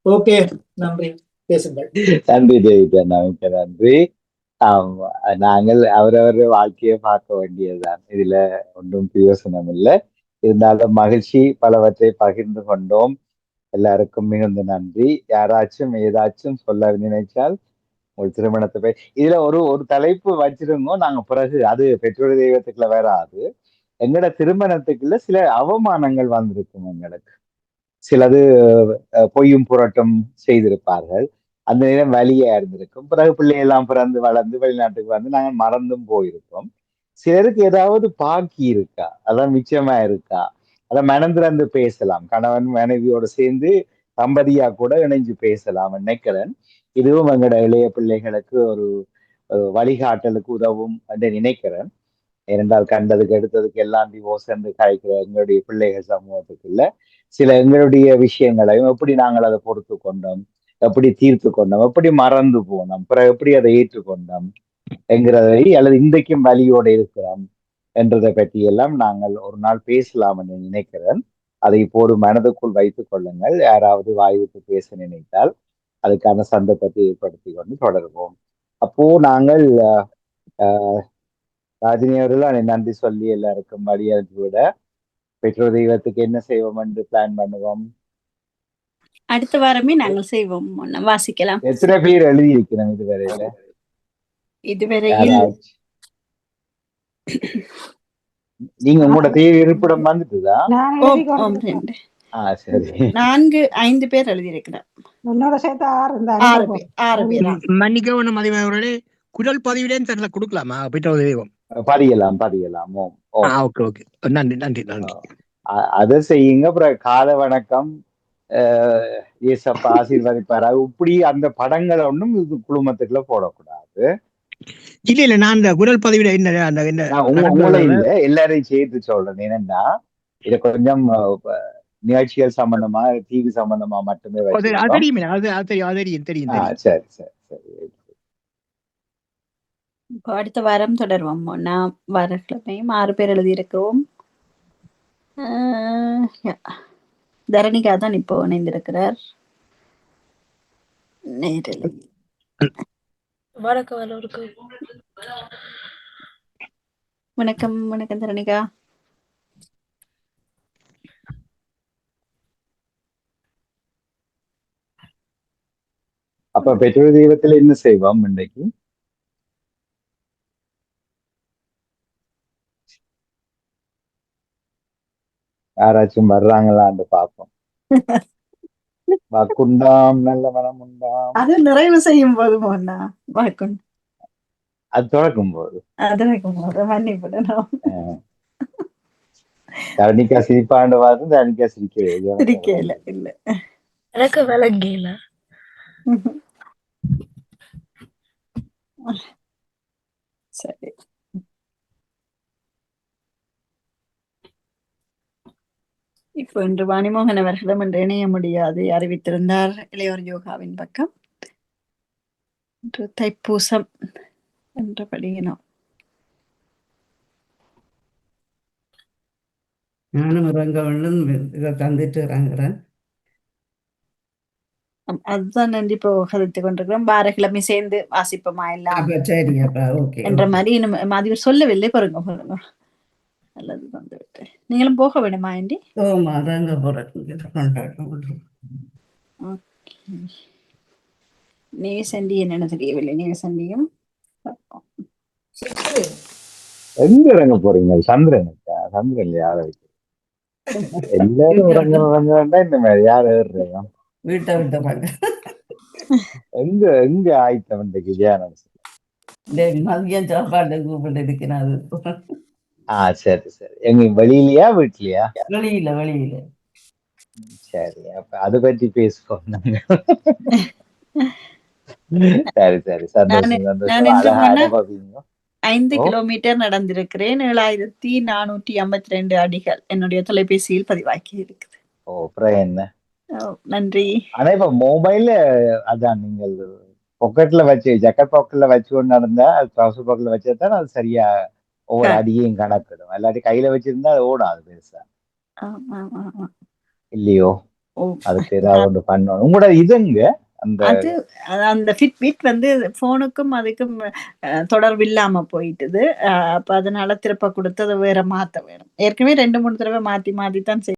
ஓகே, நன்றி, பேசுங்கள். நன்றி ஜெயிதன், நமக்கு நன்றி. நாங்கள் அவரவர் வாழ்க்கையை பார்க்க வேண்டியதுதான், இதுல ஒன்றும் பிரயோசனம் இல்லை. இருந்தாலும் மகிழ்ச்சி, பலவற்றை பகிர்ந்து கொண்டோம். எல்லாருக்கும் மிகுந்த நன்றி. யாராச்சும் ஏதாச்சும் சொல்ல நினைச்சால் ஒரு திருமணத்தை இதுல ஒரு தலைப்பு வச்சிருந்தோம் நாங்க, பிறகு அது பெற்றோர் தெய்வத்துக்குள்ள வராது. எங்கட திருமணத்துக்குள்ள சில அவமானங்கள் வந்திருக்கும் எங்களுக்கு. சிலது பொய்யும் புரட்டும் செய்திருப்பார்கள். அந்த நேரம் வலியா இருந்திருக்கும். பிறகு பிள்ளையெல்லாம் பிறந்து வளர்ந்து வெளிநாட்டுக்கு வந்து நாங்கள் மறந்தும் போயிருக்கோம். சிலருக்கு ஏதாவது பாக்கி இருக்கா, அதான் மிச்சமா இருக்கா, அதை மனம் திறந்து பேசலாம். கணவன் மனைவியோடு சேர்ந்து தம்பதியா கூட இணைஞ்சு பேசலாம் நினைக்கிறேன். இதுவும் எங்களோட இளைய பிள்ளைகளுக்கு ஒரு வழிகாட்டலுக்கு உதவும் என்று நினைக்கிறேன். ஏனென்றால் கண்டதுக்கு எடுத்ததுக்கு எல்லாம் டிவோர்ஸ் என்று கழிக்கிற எங்களுடைய பிள்ளைகள் சமூகத்துக்குள்ள சில எங்களுடைய விஷயங்களையும் எப்படி நாங்கள் அதை பொறுத்து கொண்டோம், எப்படி தீர்த்து கொண்டோம், எப்படி மறந்து போனோம், பிறகு எப்படி அதை ஏற்றுக்கொண்டோம் என்கிறதை, அல்லது இன்றைக்கும் வலியோடு இருக்கிறோம் என்றதை பற்றி எல்லாம் நாங்கள் ஒரு நாள் பேசலாம் என்று நினைக்கிறேன். அதை இப்போது மனதுக்குள் வைத்துக் கொள்ளுங்கள். யாராவது வாய்விட்டு பேச நினைத்தால் அதுக்கான சந்தர்ப்பத்தை ஏற்படுத்தி கொண்டு தொடர்வோம். அப்போ நாங்கள் ராஜினி அவர்கள் நன்றி சொல்லி எல்லாருக்கும் வழி அனுப்பி விட பெற்றோர் தெய்வத்துக்கு என்ன செய்வோம் என்று பிளான் பண்ணுவோம். அடுத்த வாரமே நாங்கள் செய்வோம், வாசிக்கலாம். எத்தனை பேர் எழுதி இருக்கிறோம் இதுவரையில? இதுவரையில் நீங்க உங்களோட தேவை இருப்பிடம் வந்துட்டுதா? சரி, 4-5 பேர் எழுதி இருக்கிறார். மன்னிக்கவும் மதிவர்களே, குரல் பதிவிலேன்னு தெரியல, கொடுக்கலாமா பெற்றோர் தெய்வம்? பதியலாம். நன்றி நன்றி நன்றி. அதை செய்யுங்க. அப்புறம் கால வணக்கம், ஏசப்பா ஆசீர்வதிப்பாரா, இப்படி அந்த படங்களை ஒன்றும் இது குழுமத்துக்குள்ள போடக்கூடாது. இல்ல நான் இந்த குரல் பதிவில என்ன உங்களை இல்ல எல்லாரையும் சேர்த்து சொல்றேன். ஏனென்னா இத கொஞ்சம் நிகழ்ச்சிகள் சம்பந்தமா, டிவி சம்பந்தமா மட்டுமே தெரியும். சரி சரி சரி, அடுத்த வாரம் தொடருவோம். நான் வாரக்கிழமையும் 6 பேர் எழுதியிருக்கிறோம். தரணிகா தான் இப்போ இணைந்திருக்கிறார் நேரில். வணக்கம் வணக்கம் தரணிகா. அப்ப பெற்றோர் தெய்வத்துல என்ன செய்வோம் இன்றைக்கு? யாராச்சும் வர்றாங்களான்னு பார்ப்போம். வாக்குண்டாம் நல்ல மனம் உண்டாம், அது நிறைவு செய்யும் போது மோனா வாக்குண்டு, அது தொடக்கும் போது மன்னிப்படணும். தரணிக்கா சிரிப்பாண்டு பார்த்து தரணிக்கா சிரிக்கல இல்ல, எனக்கு விளங்கல. சரி, இப்போ இன்று வாணிமோகன் அவர்களும் இன்று இணைய முடியாது அறிவித்திருந்தார் இளையோர் யோகாவின் பக்கம். இன்று தைப்பூசம் என்றபடியினோம். நானும் இறங்க வேண்டும், இதை தந்துட்டு இறங்குறேன். அதுதான் நன்றி. இப்போ கதைத்துக் கொண்டிருக்கிறோம். வாரக்கிழமை சேர்ந்து வாசிப்போமா எல்லாம் என்ற மாதிரி இன்னும் அது சொல்லவில்லை. பாருங்க நல்லது, வந்து விட்டு நீங்களும் போக வேணுமா ஆண்டி? நேசண்டி என்னென்ன தெரியவில்லை. நேசண்டியும் எங்க இறங்க போறீங்க? சந்திரனுக்கா? சந்திரன் யார வைக்க எல்லாரும் இறங்க வேண்டாம். இந்த மாதிரி யார் ஏறுறீங்க? வீட்டை விட்டுறாங்க. எங்க ஆயிட்ட வண்டைக்கு தியானம் மதியம் சாப்பாடு கூப்பிட்டு இருக்கிறாரு. சரி சரி. எங்க வெளியிலயா வீட்லயா? வெளியில. சரி, அப்ப அதை பற்றி பேசுவோம் நாங்க. சரி சரி, சந்தோஷம். 5 கிலோமீட்டர் நடந்திருக்கிறேன். 7452 அடிகள் என்னுடைய தொலைபேசியில் பதிவாக்கி இருக்குது. அப்புறம் என்ன? நன்றி. ஆனா இப்ப மொபைல்ல அதான் நீங்கள் பாக்கெட்ல வச்சு ஜக்கெட் பாக்கெட்ல வச்சு கொண்டு நடந்தா ட்ரவுசர் பாக்கெட்ல வச்சதான் அது சரியா ஒவ்வொரு அடியையும் கணக்கிடும். இல்லாட்டி கையில வச்சிருந்தா அது ஓடாது பெருசா இல்லையோ. ஓ, அதுக்கு ஏதாவது ஒன்று பண்ணணும். உங்களோட இதுங்க அந்த அது அந்த ஃபிட்பிட் வந்து போனுக்கும் அதுக்கும் தொடர்பு இல்லாம போயிட்டுது. அப்ப அதனால திருப்ப கொடுத்து அதை வேற மாத்த வேணும். ஏற்கனவே 2-3 தடவை மாத்தி தான்